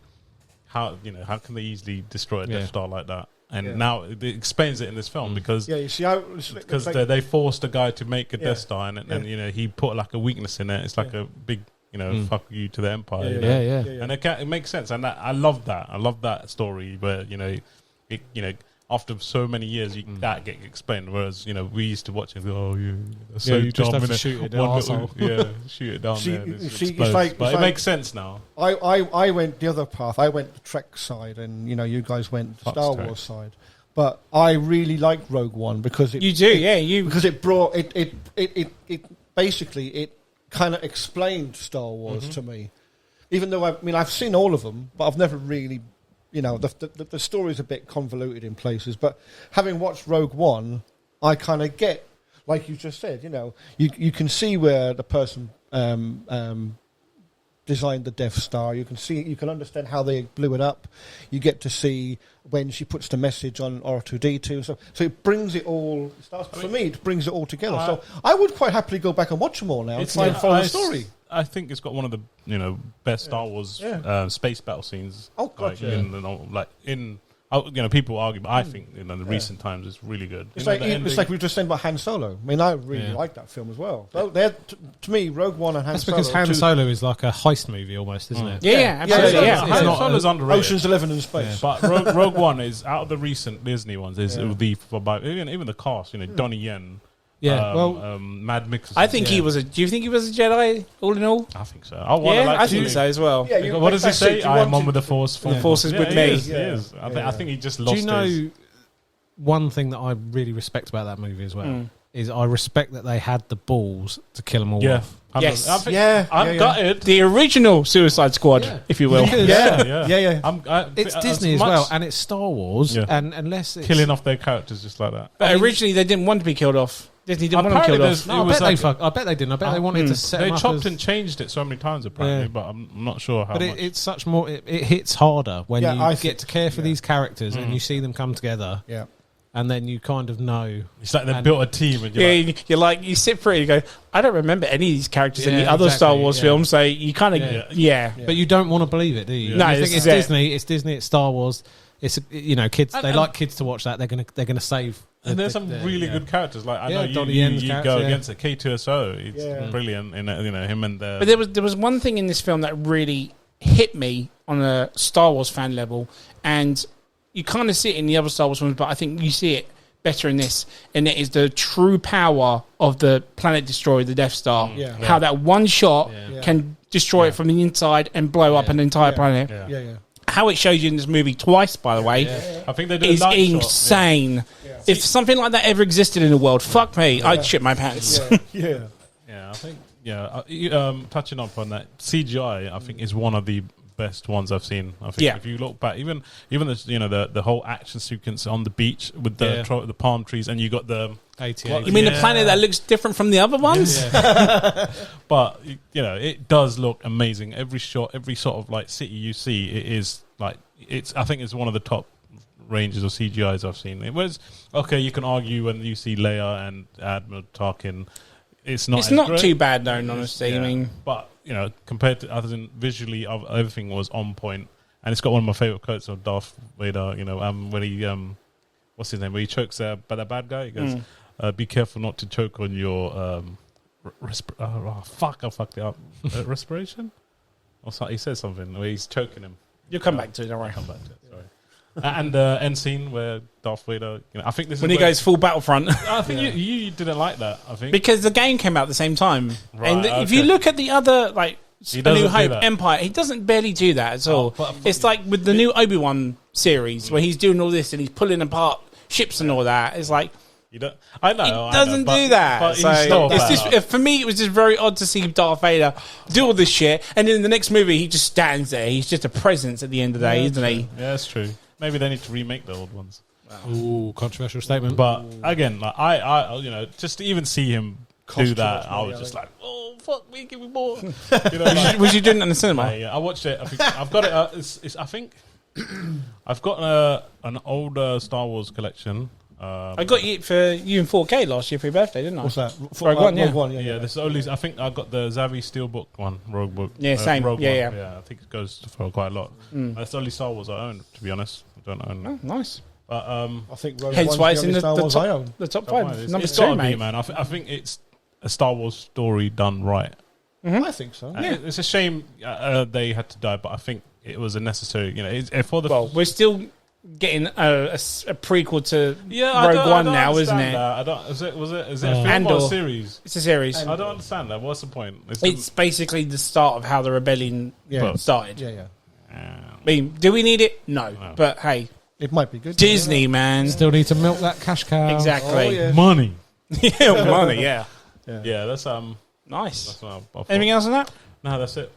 Speaker 5: how can they easily destroy a Death Star like that? And now it explains it in this film because
Speaker 3: you see how
Speaker 5: because they forced a guy to make a Death Star, and you know he put like a weakness in it. It's like a big, you know, fuck you to the Empire. You know? And it makes sense, and I love that. I love that story where after so many years, that get explained. Whereas, you know, we used to watch it and go, so
Speaker 4: you just
Speaker 5: dumb,
Speaker 4: have to shoot it down.
Speaker 5: Shoot it down there.
Speaker 3: But
Speaker 5: it makes sense now.
Speaker 3: I went the other path. I went the Trek side, and, you know, you guys went the Star Wars side. But I really like Rogue One because it...
Speaker 2: You do,
Speaker 3: because it brought... It basically, it kind of explained Star Wars to me. Even though, I've seen all of them, but I've never really... You know, the story's a bit convoluted in places, but having watched Rogue One, I kind of get, like you just said, you know, you can see where the person designed the Death Star. You can understand how they blew it up. You get to see when she puts the message on R2-D2. So it brings it all. For me, it brings it all together. So I would quite happily go back and watch them all now and try and follow the story.
Speaker 5: I think it's got one of the best Star Wars space battle scenes.
Speaker 3: Oh God!
Speaker 5: People argue, but I think in the recent times it's really good.
Speaker 3: It's like we were just saying about Han Solo. I mean, I really like that film as well. So to me, Rogue One and Han Solo.
Speaker 4: That's because Han Solo is like a heist movie almost, isn't it?
Speaker 2: Yeah, absolutely.
Speaker 5: Han Solo's underrated.
Speaker 3: Ocean's 11 in space.
Speaker 5: But Rogue One is out of the recent Disney ones. Even the cast. You know, Donnie Yen.
Speaker 4: Yeah,
Speaker 5: Mad Mix.
Speaker 2: I think he was a... Do you think he was a Jedi, all in all?
Speaker 5: I think so.
Speaker 2: I think so as well.
Speaker 5: Yeah, what does he say? I am one with the Force.
Speaker 2: The Force is with me.
Speaker 5: He is. I think he just lost
Speaker 4: one thing that I really respect about that movie as well is I respect that they had the balls to kill them all off.
Speaker 2: Yes.
Speaker 5: I'm gutted.
Speaker 2: The original Suicide Squad, if you will.
Speaker 4: It's Disney as well, and it's Star Wars, and unless it's...
Speaker 5: Killing off their characters just like that.
Speaker 2: But originally they didn't want to be killed off. Disney didn't want them killed off.
Speaker 4: No, I bet they didn't. I bet they wanted to set them up.
Speaker 5: They chopped and changed it so many times apparently, but I'm not sure how much.
Speaker 4: But it's such more... It hits harder when you get to care for these characters and you see them come together.
Speaker 3: Yeah.
Speaker 4: And then you kind of know.
Speaker 5: It's like they built a team. And
Speaker 2: you sit through it and you go, I don't remember any of these characters in the other Star Wars films, so you kind of, But
Speaker 4: you don't want to believe it, do you?
Speaker 2: No,
Speaker 4: you think it's Disney, it's Star Wars. It's, kids, they like kids to watch that. They're gonna save.
Speaker 5: And there's some really good characters. Like I know you go against it. K2SO, it's brilliant. Him and the...
Speaker 2: But there was one thing in this film that really hit me on a Star Wars fan level, and you kind of see it in the other Star Wars films, but I think you see it better in this, and it is the true power of the Planet Destroyer, the Death Star. How that one shot can destroy it from the inside and blow up an entire planet. How it shows you in this movie twice, by the way,
Speaker 5: I think they do
Speaker 2: is insane. If something like that ever existed in the world, fuck me, I'd shit my pants.
Speaker 5: I think touching up on that, CGI, I think is one of the best ones I've seen. I think
Speaker 2: Yeah.
Speaker 5: if you look back, even the whole action sequence on the beach with the palm trees, and you got the
Speaker 4: AT-AT.
Speaker 2: You mean the planet that looks different from the other ones?
Speaker 5: but it does look amazing. Every shot, every sort of like city you see, it is like I think it's one of the top ranges of CGIs I've seen. It was okay. You can argue when you see Leia and Admiral Tarkin, it's not great.
Speaker 2: Too bad though, honestly. I mean,
Speaker 5: but compared to other than visually, everything was on point, and it's got one of my favorite quotes of Darth Vader. When he what's his name? When he chokes the bad guy, he goes, "Be careful not to choke on your I fucked it up. Respiration." Or so, he says something where he's choking him.
Speaker 2: you'll come back to it. Don't worry.
Speaker 5: Come back to it. Sorry. And the end scene where Darth Vader, I think this
Speaker 2: When
Speaker 5: is
Speaker 2: he goes full Battlefront.
Speaker 5: I think you didn't like that. I think
Speaker 2: Because the game came out at the same time.
Speaker 5: Right,
Speaker 2: And if you look at the other, like,
Speaker 5: He
Speaker 2: A
Speaker 5: doesn't
Speaker 2: New
Speaker 5: do
Speaker 2: Hope,
Speaker 5: that.
Speaker 2: Empire, he doesn't barely do that at all.
Speaker 5: but
Speaker 2: it's like with the new Obi-Wan series, where he's doing all this and he's pulling apart ships and all that. It's like,
Speaker 5: you don't. I know.
Speaker 2: he
Speaker 5: I
Speaker 2: doesn't
Speaker 5: know,
Speaker 2: do that.
Speaker 5: But
Speaker 2: So
Speaker 5: he's still
Speaker 2: it's
Speaker 5: better.
Speaker 2: just, for me, it was just very odd to see Darth Vader do all this shit, and then in the next movie, he just stands there. He's just a presence at the end of the day, isn't he?
Speaker 5: Yeah, that's true. Maybe they need to remake the old ones.
Speaker 4: Ooh, controversial statement.
Speaker 5: But again, like I just to even see him do that, I was just like, oh fuck me, give me more.
Speaker 2: Was you doing it in the cinema?
Speaker 5: Yeah, I watched it. I think I've got it. I think I've got an older Star Wars collection.
Speaker 2: I got it for you in 4K last year for your birthday, didn't I?
Speaker 3: What's that?
Speaker 2: Rogue One, yeah.
Speaker 3: Rogue One,
Speaker 5: Yeah, this is only. I think I got the Xavi Steelbook one, Rogue Book.
Speaker 2: Yeah, same.
Speaker 5: Rogue
Speaker 2: Yeah,
Speaker 5: One.
Speaker 2: yeah.
Speaker 5: I think it goes for quite a lot. That's the only Star Wars I own. To be honest, I don't own.
Speaker 2: Oh, nice.
Speaker 5: But
Speaker 3: I think Rogue
Speaker 2: Hence
Speaker 3: One's
Speaker 2: why it's in
Speaker 3: only Star Wars I
Speaker 2: top,
Speaker 3: own.
Speaker 2: the top 5.
Speaker 5: it's
Speaker 2: Number
Speaker 5: it's
Speaker 2: 2,
Speaker 5: gotta
Speaker 2: mate.
Speaker 5: be, man. I think it's a Star Wars story done right.
Speaker 3: I think so.
Speaker 5: And it's a shame they had to die, but I think it was a necessary. For the
Speaker 2: Well, we're still getting a prequel to
Speaker 5: I
Speaker 2: Rogue
Speaker 5: don't
Speaker 2: One now, isn't
Speaker 5: understand
Speaker 2: it?
Speaker 5: that. I don't. Is it a film
Speaker 2: Andor.
Speaker 5: or a series?
Speaker 2: It's a series.
Speaker 5: I don't understand that. What's the point?
Speaker 2: It's basically the start of how the rebellion started.
Speaker 3: Yeah.
Speaker 2: I mean, do we need it? No. But hey,
Speaker 3: It might be good.
Speaker 2: Disney, man.
Speaker 4: Still need to milk that cash cow.
Speaker 2: Exactly.
Speaker 3: Oh, yeah.
Speaker 5: money.
Speaker 2: Yeah, money, yeah.
Speaker 5: Yeah, that's
Speaker 2: Nice.
Speaker 5: what I thought.
Speaker 2: Anything else on that?
Speaker 5: No, that's it.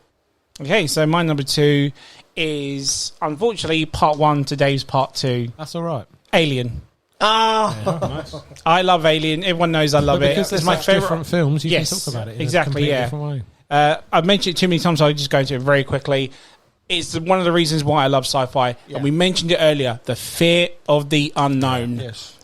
Speaker 2: Okay, so my number 2 is, unfortunately, part 1 to Dave's part 2.
Speaker 4: That's all right.
Speaker 2: Alien.
Speaker 5: Nice.
Speaker 2: I love Alien. Everyone knows I love it.
Speaker 4: Because
Speaker 2: It's
Speaker 4: there's
Speaker 2: my
Speaker 4: such
Speaker 2: favorite.
Speaker 4: different films, you
Speaker 2: Yes,
Speaker 4: can talk about it in
Speaker 2: exactly,
Speaker 4: a completely
Speaker 2: yeah.
Speaker 4: different way.
Speaker 2: I've mentioned it too many times, so I'll just go into it very quickly. It's one of the reasons why I love sci-fi, and we mentioned it earlier, the fear of the unknown.
Speaker 3: Yes.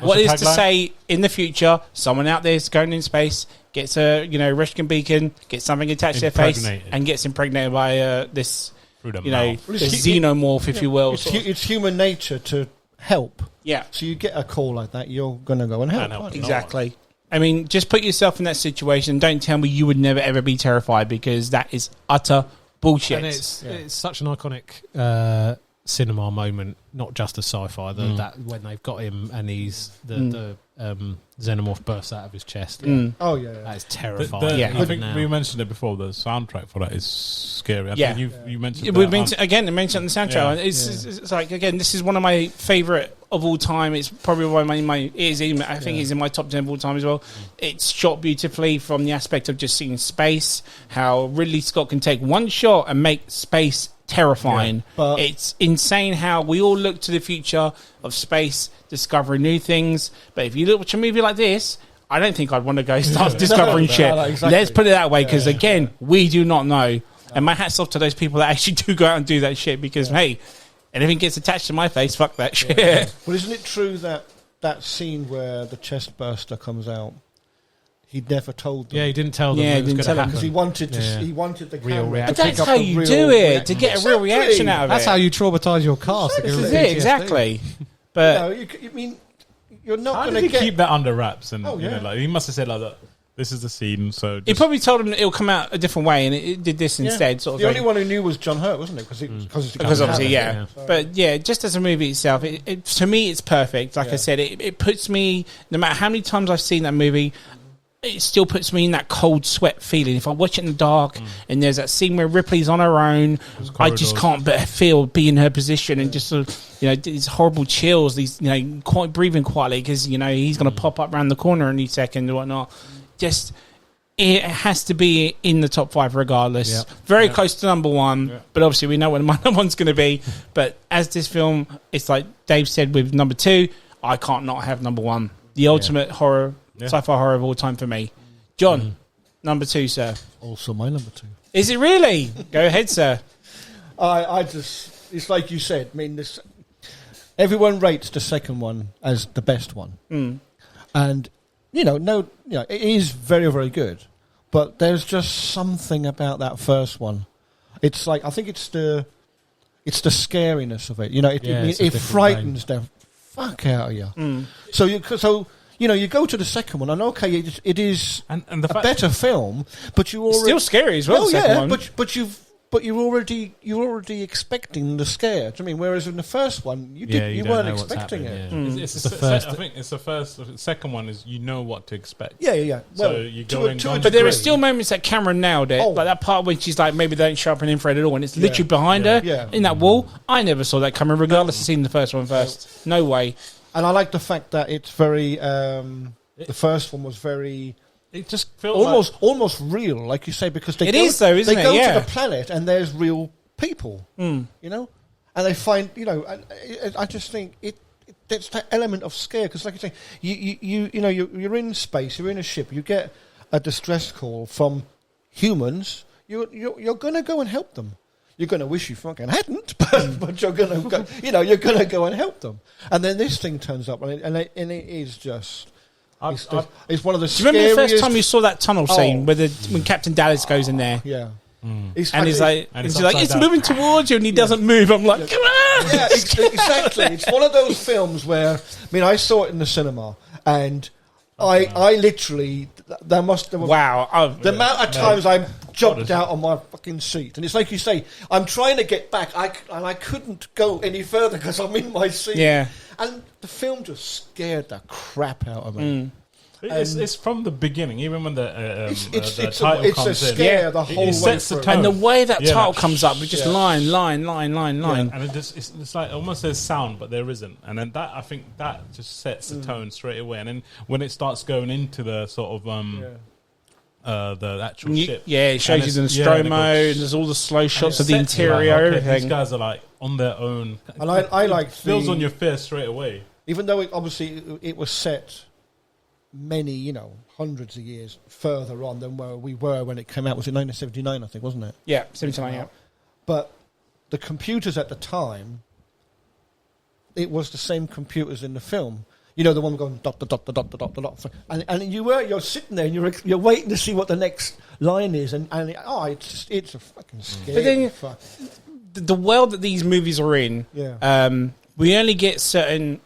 Speaker 2: What is
Speaker 5: What's
Speaker 2: to
Speaker 5: the tagline?
Speaker 2: say in the future, someone out there is going in space, gets a rescue beacon, gets something attached to their face,
Speaker 5: Impregnated.
Speaker 2: and gets impregnated by this,
Speaker 5: Through the
Speaker 2: you know,
Speaker 5: mouth.
Speaker 2: the xenomorph, if you will.
Speaker 3: It's human nature to help.
Speaker 2: Yeah,
Speaker 3: So you get a call like that, you're going to go and help.
Speaker 5: And help.
Speaker 3: aren't you?
Speaker 2: exactly. I mean, just put yourself in that situation. Don't tell me you would never ever be terrified, because that is utter bullshit.
Speaker 4: And it's such an iconic cinema moment, not just a sci-fi. That when they've got him and he's the xenomorph bursts out of his chest.
Speaker 3: Oh, yeah.
Speaker 4: That is terrifying.
Speaker 2: Yeah.
Speaker 5: I think
Speaker 4: now.
Speaker 5: we mentioned it before. The soundtrack for that is scary. I
Speaker 2: Yeah.
Speaker 5: think you mentioned
Speaker 2: We've
Speaker 5: that
Speaker 2: been
Speaker 5: on-
Speaker 2: again. I mentioned the soundtrack.
Speaker 5: Yeah.
Speaker 2: And it's like, again, this is one of my favorite of all time. It's probably one of my. I think it's in my top 10 of all time as well. It's shot beautifully from the aspect of just seeing space. How Ridley Scott can take one shot and make space terrifying.
Speaker 3: But-
Speaker 2: It's insane how we all look to the future of space, discovering new things. But if you look at a movie like this, I don't think I'd want to go start discovering shit.
Speaker 3: No, exactly.
Speaker 2: Let's put it that way, because again, we do not know. And my hat's off to those people that actually do go out and do that shit, because hey, anything gets attached to my face, fuck that shit.
Speaker 3: Well, isn't it true that scene where the chest burster comes out, he'd never told them?
Speaker 4: Yeah, he didn't tell them
Speaker 2: Yeah,
Speaker 4: it
Speaker 2: he
Speaker 4: was
Speaker 2: didn't
Speaker 4: going
Speaker 2: tell
Speaker 4: to
Speaker 2: them.
Speaker 3: Because
Speaker 4: happen.
Speaker 3: he wanted the
Speaker 4: Real
Speaker 3: camera
Speaker 4: reaction.
Speaker 3: to
Speaker 2: But
Speaker 3: pick
Speaker 2: that's
Speaker 3: up
Speaker 2: how
Speaker 3: a
Speaker 2: you
Speaker 3: real
Speaker 2: do it,
Speaker 3: reaction.
Speaker 2: to get a real reaction out of
Speaker 4: That's
Speaker 2: it.
Speaker 4: how you traumatise your cast.
Speaker 2: This is it, exactly. But
Speaker 3: No, you mean you're not
Speaker 5: How
Speaker 3: going
Speaker 5: did
Speaker 3: to
Speaker 5: he
Speaker 3: get.
Speaker 5: keep that under wraps? And
Speaker 3: Oh, yeah.
Speaker 5: like he must have said like that. This is the scene. So
Speaker 2: he probably told them that it'll come out a different way, and it did this instead, sort of
Speaker 3: The
Speaker 2: thing.
Speaker 3: only one who knew was John Hurt, wasn't it? Because
Speaker 2: Obviously, yeah. But yeah, just as a movie itself, to me, it's perfect. Like I said, it puts me, no matter how many times I've seen that movie, it still puts me in that cold sweat feeling. If I watch it in the dark and there's that scene where Ripley's on her own, I just can't but be in her position and just sort of, these horrible chills, these, quite breathing quietly because, he's going to pop up around the corner any second or whatnot. Just it has to be in the top 5 regardless.
Speaker 4: Yep.
Speaker 2: Very close to number 1, but obviously we know what my number 1's going to be. But as this film, it's like Dave said with number 2, I can't not have number 1. The ultimate horror, sci-fi horror of all time for me. John, number 2, sir.
Speaker 3: Also my number 2.
Speaker 2: Is it really? Go ahead, sir.
Speaker 3: I just, it's like you said. I mean, everyone rates the second one as the best one, and it is very, very good. But there's just something about that first one. It's like, I think it's the scariness of it. It frightens the fuck out of you. So you go to the second one, and okay, it is
Speaker 5: and
Speaker 3: a better film, but you already
Speaker 2: still scary as well.
Speaker 3: Oh
Speaker 2: the second
Speaker 3: yeah,
Speaker 2: one.
Speaker 3: but you're already expecting the scare. Do you mean? Whereas in the first one, you weren't expecting it.
Speaker 5: Yeah. It's the first. I think it's the first. The second one is what to expect.
Speaker 3: Yeah. Well,
Speaker 5: so you go in,
Speaker 2: but there are still moments that Cameron nailed it, like that part when she's like, maybe they don't sharpen infrared at all, and it's literally behind her in that wall. I never saw that coming, regardless of seeing the first one first. No way.
Speaker 3: And I like the fact that it's very. The first one was very.
Speaker 5: It just feels
Speaker 3: almost real, like you say, because they
Speaker 2: isn't it?
Speaker 3: They go
Speaker 2: Yeah.
Speaker 3: to the planet and there's real people, and they find, I just think it's that element of scare, because, like you say, you're in space, you're in a ship, you get a distress call from humans, you're going to go and help them. You're going to wish you fucking hadn't, but you're going to go, you're going to go and help them, and then this thing turns up, and it is just. It's one of the scariest.
Speaker 2: Do you remember the first time you saw that tunnel scene when Captain Dallas goes in there?
Speaker 3: Yeah.
Speaker 2: He's like, it's moving towards you, and he doesn't move. I'm like, come on!
Speaker 3: Yeah, exactly. It's one of those films where, I saw it in the cinema, and I literally, the amount of times I jumped out on my fucking seat, and it's like you say, I'm trying to get back, and I couldn't go any further because I'm in my seat.
Speaker 2: Yeah.
Speaker 3: And the film just scared the crap out of me.
Speaker 5: It's from the beginning, even when the title
Speaker 3: it's
Speaker 5: comes
Speaker 3: a scare
Speaker 5: in.
Speaker 3: the whole way
Speaker 5: sets
Speaker 3: through.
Speaker 5: the tone.
Speaker 2: And the way that title comes up, it's just line.
Speaker 5: And it's like almost there's sound, but there isn't. And then I think that just sets the tone straight away. And then when it starts going into the sort of the actual ship,
Speaker 2: it shows you the Nostromo, and there's all the slow shots of the interior, everything.
Speaker 5: These guys are like on their own,
Speaker 3: and I like
Speaker 5: feels on your fear straight away.
Speaker 3: Even though it was set many, hundreds of years further on than where we were when it came out. Was it 1979, I think, wasn't it?
Speaker 2: Yeah, 79, yeah.
Speaker 3: But the computers at the time, it was the same computers in the film. The one going dot, dot, dot, dot, dot, dot, dot. And you're sitting there and you're waiting to see what the next line is. And it's a fucking scary.
Speaker 2: But then, the world that these movies are in, we only get certain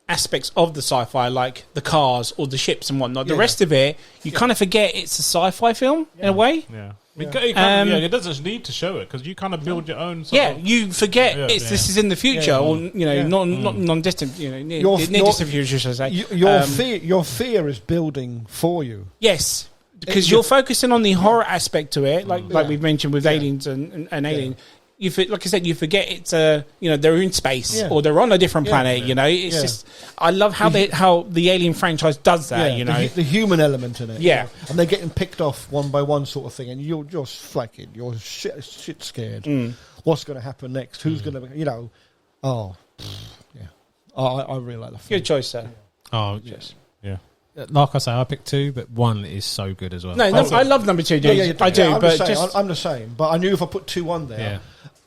Speaker 2: aspects of the sci-fi, like the cars or the ships and whatnot. The rest of it, you kind of forget it's a sci-fi film in a way.
Speaker 5: Yeah. It doesn't need to show it because you kind of build your own.
Speaker 2: You forget this is in the future, or not non-distant, near distant future, should I say?
Speaker 3: Your fear is building for you.
Speaker 2: Yes, because you're focusing on the horror aspect to it, like we've mentioned with Aliens and Alien. Like I said, you forget it's they're in space or they're on a different planet. It's just, I love how the Alien franchise does that.
Speaker 3: The human element in it.
Speaker 2: Yeah,
Speaker 3: and they're getting picked off one by one, sort of thing, and you're flacking. You're shit scared. What's going to happen next? Who's going to? I really like the film.
Speaker 2: Good choice, sir.
Speaker 4: Oh yes, yeah. Like I say, I picked 2, but 1 is so good as well.
Speaker 2: No, I love number 2. I do.
Speaker 3: I'm the same. But I knew if I put 2 on there,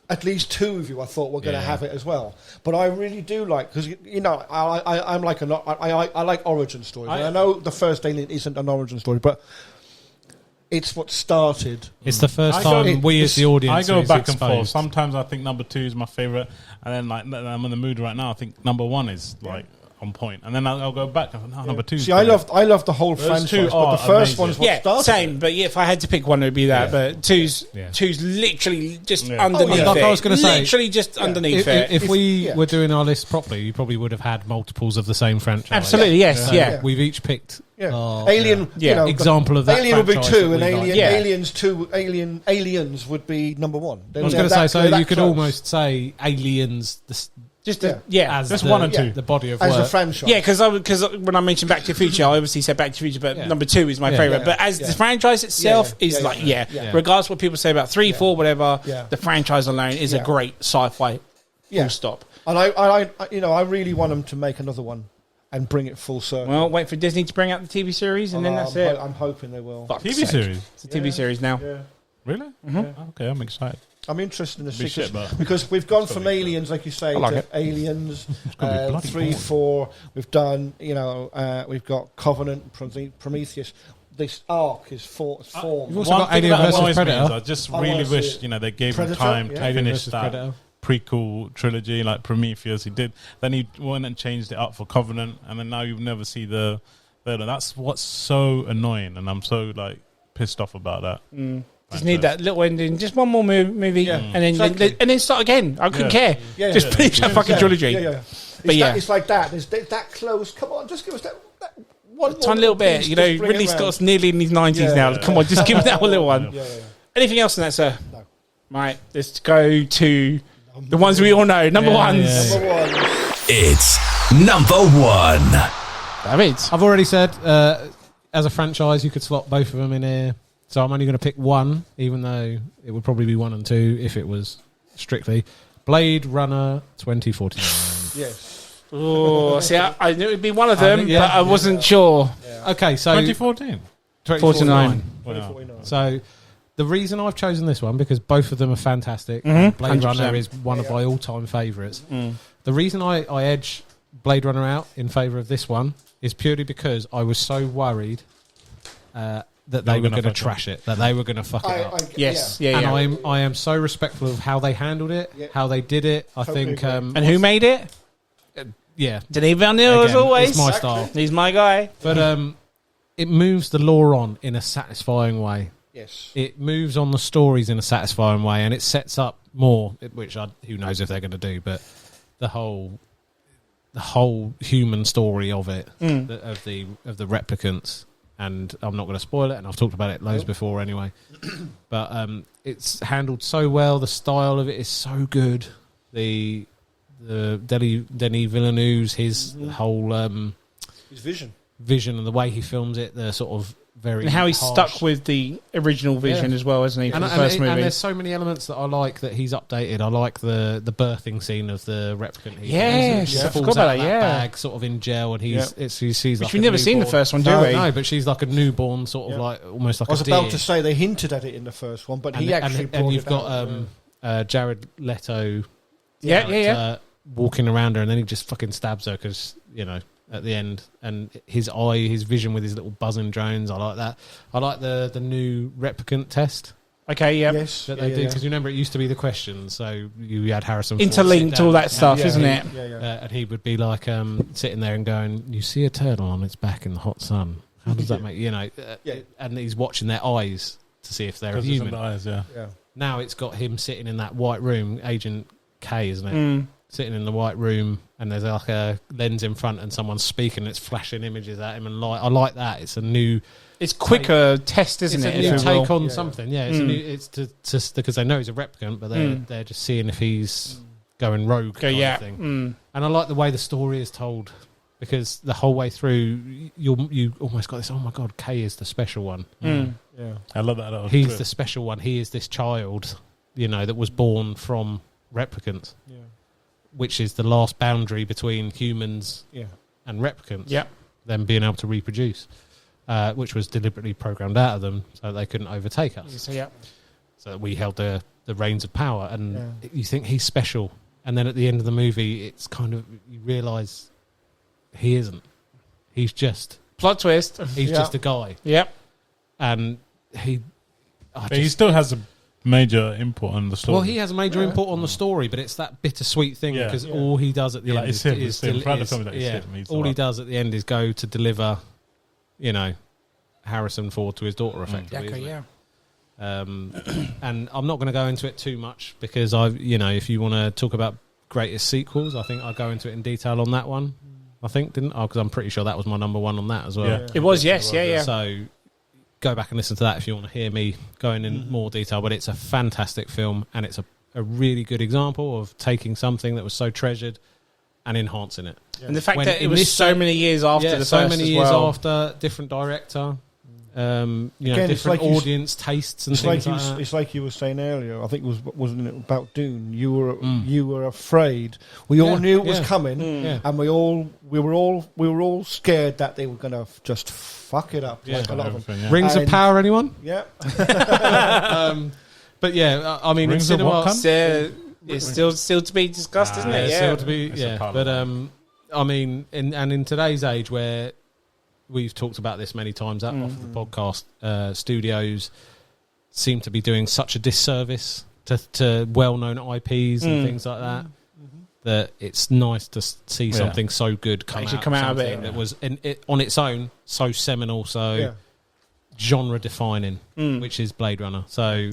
Speaker 3: at least 2 of you I thought were going to have it as well. But I really do like, because I like origin stories. And I know the first Alien isn't an origin story, but it's what started.
Speaker 4: It's the first time we as the audience.
Speaker 5: I go back and forth. Sometimes I think number 2 is my favourite, and then I'm in the mood right now. I think number 1 is on point, and then I'll go back. Number 2.
Speaker 3: See, I love the whole franchise, but the first one's what started.
Speaker 2: Same. But if I had to pick one, it would be that. But two's literally just underneath it.
Speaker 4: Like I was going to say,
Speaker 2: literally just underneath it.
Speaker 4: If we were doing our list properly, you probably would have had multiples of the same franchise.
Speaker 2: Absolutely, yes, yeah.
Speaker 4: We've each picked.
Speaker 3: Alien,
Speaker 4: example of that.
Speaker 3: Alien would be 2, and
Speaker 4: Aliens
Speaker 3: 2, Aliens would be number 1.
Speaker 4: I was going to say, so you could almost say Aliens.
Speaker 2: Just
Speaker 4: as
Speaker 5: Just
Speaker 4: the,
Speaker 5: 1 and 2.
Speaker 4: the body of
Speaker 3: as
Speaker 4: work.
Speaker 3: a franchise.
Speaker 2: Yeah, because when I mentioned Back to the Future, I obviously said Back to the Future, but number 2 is my favourite. But as the franchise itself is regardless of what people say about 3, 4, whatever, the franchise alone is a great sci-fi. Full stop.
Speaker 3: And I really want them to make another one and bring it full circle.
Speaker 2: Well, wait for Disney to bring out the TV series, and then that's it.
Speaker 3: I'm hoping they will.
Speaker 5: TV series?
Speaker 2: It's a TV series now.
Speaker 3: Yeah.
Speaker 5: Really?
Speaker 2: Mm-hmm.
Speaker 5: Yeah. Okay, I'm excited.
Speaker 3: I'm interested in the
Speaker 5: Be
Speaker 3: sequels
Speaker 5: shit, but
Speaker 3: because we've gone from Aliens, like you say,
Speaker 2: I like
Speaker 3: to
Speaker 2: it.
Speaker 3: Aliens,
Speaker 5: gonna be bloody
Speaker 3: 3,
Speaker 5: boring.
Speaker 3: 4. We've done, we've got Covenant, Prometheus. This arc is formed.
Speaker 4: You've also got Alien
Speaker 5: that
Speaker 4: versus
Speaker 5: annoys me
Speaker 4: Predator.
Speaker 5: is I just
Speaker 3: I
Speaker 5: really
Speaker 3: wanna see
Speaker 5: wish
Speaker 3: it.
Speaker 5: they gave him
Speaker 3: Predator,
Speaker 5: time
Speaker 3: yeah.
Speaker 5: to
Speaker 4: Alien
Speaker 5: finish
Speaker 4: versus
Speaker 5: that
Speaker 4: Predator.
Speaker 5: prequel trilogy like Prometheus. He did. Then he went and changed it up for Covenant, and then now you'll never see the third. And that's what's so annoying, and I'm so pissed off about that.
Speaker 2: Just need that little ending, just one more movie, and then
Speaker 3: Exactly.
Speaker 2: and then start again. I couldn't care.
Speaker 3: Yeah,
Speaker 2: just
Speaker 3: yeah.
Speaker 2: finish that fucking trilogy.
Speaker 3: Yeah.
Speaker 2: But
Speaker 3: It's like that. There's that close. Come on, just give us that one
Speaker 2: tiny little bit.
Speaker 3: piece,
Speaker 2: You know,
Speaker 3: just bring it
Speaker 2: Ridley
Speaker 3: round.
Speaker 2: Scott's nearly in his 90s
Speaker 3: Yeah.
Speaker 2: now. Come on, just give me that one little one.
Speaker 3: Yeah.
Speaker 2: Anything else in that, sir?
Speaker 3: No.
Speaker 2: Right, let's go to the ones we all know. Number ones.
Speaker 3: Number one.
Speaker 1: It's number 1.
Speaker 2: David.
Speaker 4: I've already said, as a franchise, you could slot both of them in here. So I'm only going to pick one, even though it would probably be 1 and 2 if it was strictly Blade Runner 2049.
Speaker 3: Yes.
Speaker 2: Oh, see, I knew it would be one of them,
Speaker 4: yeah.
Speaker 2: but I wasn't sure.
Speaker 4: Okay, so
Speaker 5: 2014.
Speaker 2: 49.
Speaker 3: 2049.
Speaker 4: So the reason I've chosen this one, because both of them are fantastic. Blade
Speaker 2: 100%.
Speaker 4: Runner is one of my all-time favourites. The reason I edge Blade Runner out in favour of this one is purely because I was so worried that they were going to trash it, that they were going to fuck it up.
Speaker 2: Yes,
Speaker 3: yeah.
Speaker 2: yeah.
Speaker 4: And I am so respectful of how they handled it, how they did it. I
Speaker 3: Totally
Speaker 4: think,
Speaker 3: agree.
Speaker 2: And who made it?
Speaker 4: yeah,
Speaker 2: Denis Villeneuve, as
Speaker 4: Again,
Speaker 2: always.
Speaker 4: it's my style.
Speaker 2: He's my guy.
Speaker 4: But it moves the lore on in a satisfying way.
Speaker 3: Yes.
Speaker 4: It moves on the stories in a satisfying way, and it sets up more, which who knows if they're going to do, but the whole human story of it, of the replicants. And I'm not going to spoil it, and I've talked about it loads before anyway. But it's handled so well. The style of it is so good. The Denis Villeneuve's his whole
Speaker 3: His vision.
Speaker 4: vision and the way he films it, the sort of very
Speaker 2: And how he's
Speaker 4: harsh.
Speaker 2: stuck with the original vision as well, isn't he, for
Speaker 4: And,
Speaker 2: the first movie?
Speaker 4: and there's so many elements that I like that he's updated. I like the birthing scene of the replicant.
Speaker 2: Yes,
Speaker 4: he
Speaker 2: I
Speaker 4: falls
Speaker 2: forgot about
Speaker 4: out of
Speaker 2: that,
Speaker 4: bag, sort of in jail, and he's
Speaker 2: Which
Speaker 4: like
Speaker 2: we've
Speaker 4: a
Speaker 2: never seen the
Speaker 4: newborn.
Speaker 2: first one, do
Speaker 4: No,
Speaker 2: we?
Speaker 4: no, but she's like a newborn, sort of like almost like
Speaker 3: I was
Speaker 4: a
Speaker 3: about
Speaker 4: deer.
Speaker 3: to say they hinted at it in the first one, but he actually brought
Speaker 4: and you've
Speaker 3: it
Speaker 4: got
Speaker 3: out.
Speaker 4: Jared Leto,
Speaker 2: Yeah.
Speaker 4: walking around her, and then he just fucking stabs her because at the end, and his vision with his little buzzing drones. I like that. I like the new replicant test
Speaker 2: Okay, yeah.
Speaker 3: Yes.
Speaker 4: that they did, because you remember it used to be the questions. So you had Harrison Ford
Speaker 2: Interlinked
Speaker 4: sit
Speaker 2: all
Speaker 4: down,
Speaker 2: that stuff,
Speaker 3: Yeah,
Speaker 2: isn't
Speaker 3: yeah,
Speaker 2: it?
Speaker 3: Yeah.
Speaker 4: and he would be like sitting there and going, "You see a turtle on its back in the hot sun. How does that make And he's watching their eyes to see if they're
Speaker 5: Because
Speaker 4: human.
Speaker 5: eyes, yeah.
Speaker 3: Yeah.
Speaker 4: Now it's got him sitting in that white room, Agent K, isn't it? Sitting in the white room, and there's like a lens in front, and someone's speaking, and it's flashing images at him, and I like that. It's a new,
Speaker 2: It's quicker test, isn't
Speaker 4: it's
Speaker 2: it?
Speaker 4: a new
Speaker 2: if you will?
Speaker 4: take on something. Yeah, it's a new. It's to because they know he's a replicant, but they're just seeing if he's going rogue.
Speaker 2: Okay,
Speaker 4: kind
Speaker 2: yeah.
Speaker 4: of thing. And I like the way the story is told, because the whole way through you almost got this. Oh my god, K is the special one.
Speaker 3: Yeah.
Speaker 5: I love that.
Speaker 4: He's the special one. He is this child, that was born from replicants.
Speaker 3: Yeah.
Speaker 4: Which is the last boundary between humans and replicants.
Speaker 2: Yep.
Speaker 4: Them being able to reproduce, which was deliberately programmed out of them so they couldn't overtake us.
Speaker 2: So, yeah.
Speaker 4: So that we held the reins of power. And you think he's special. And then at the end of the movie, it's kind of, you realise he isn't. He's just...
Speaker 2: Plot twist.
Speaker 4: He's just a guy.
Speaker 2: Yep.
Speaker 4: And he...
Speaker 5: But he still has a major input on the story.
Speaker 4: Well, he has a major input on the story, but it's that bittersweet thing because all he does at the end
Speaker 5: it's
Speaker 4: is,
Speaker 5: him,
Speaker 4: is
Speaker 5: it's him.
Speaker 4: still
Speaker 5: Throughout the
Speaker 4: is-
Speaker 5: film, that it's
Speaker 4: yeah,
Speaker 5: him. He's
Speaker 4: all
Speaker 5: the
Speaker 4: he
Speaker 5: one.
Speaker 4: does at the end is go to deliver, Harrison Ford to his daughter, effectively.
Speaker 2: Okay,
Speaker 4: isn't it?
Speaker 2: yeah.
Speaker 4: And I'm not going to go into it too much because if you want to talk about greatest sequels, I think I'll go into it in detail on that one. I think didn't I? Because I'm pretty sure that was my number one on that as well.
Speaker 5: Yeah.
Speaker 2: It was, yes, yeah.
Speaker 4: So go back and listen to that if you want to hear me going in more detail. But it's a fantastic film, and it's a really good example of taking something that was so treasured and enhancing it.
Speaker 2: And the fact
Speaker 4: When
Speaker 2: that it
Speaker 4: in
Speaker 2: was
Speaker 4: this
Speaker 2: so
Speaker 4: day-
Speaker 2: many years after the
Speaker 4: so
Speaker 2: first
Speaker 4: many
Speaker 2: as
Speaker 4: years
Speaker 2: well.
Speaker 4: after, different director,
Speaker 3: Again,
Speaker 4: different
Speaker 3: it's like you-
Speaker 4: audience tastes and
Speaker 3: It's
Speaker 4: things
Speaker 3: like,
Speaker 4: like that.
Speaker 3: it's like you were saying earlier. I think wasn't it about Dune? You were afraid. We all knew it was coming, and we were all scared that they were going to just fuck it up. Like a lot of them.
Speaker 4: Rings of
Speaker 3: And-
Speaker 4: Power, anyone?
Speaker 3: Yeah.
Speaker 4: But yeah, I mean,
Speaker 5: Rings
Speaker 4: in
Speaker 5: of what
Speaker 4: cinema,
Speaker 2: It's still to be discussed, isn't it?
Speaker 4: still to be,
Speaker 5: It's a part
Speaker 4: But
Speaker 5: of
Speaker 4: I mean, in today's age where we've talked about this many times off the podcast, studios seem to be doing such a disservice to well-known IPs and things like that. That it's nice to see something so good come out of it. That was on its own so seminal, so genre-defining, which is Blade Runner. So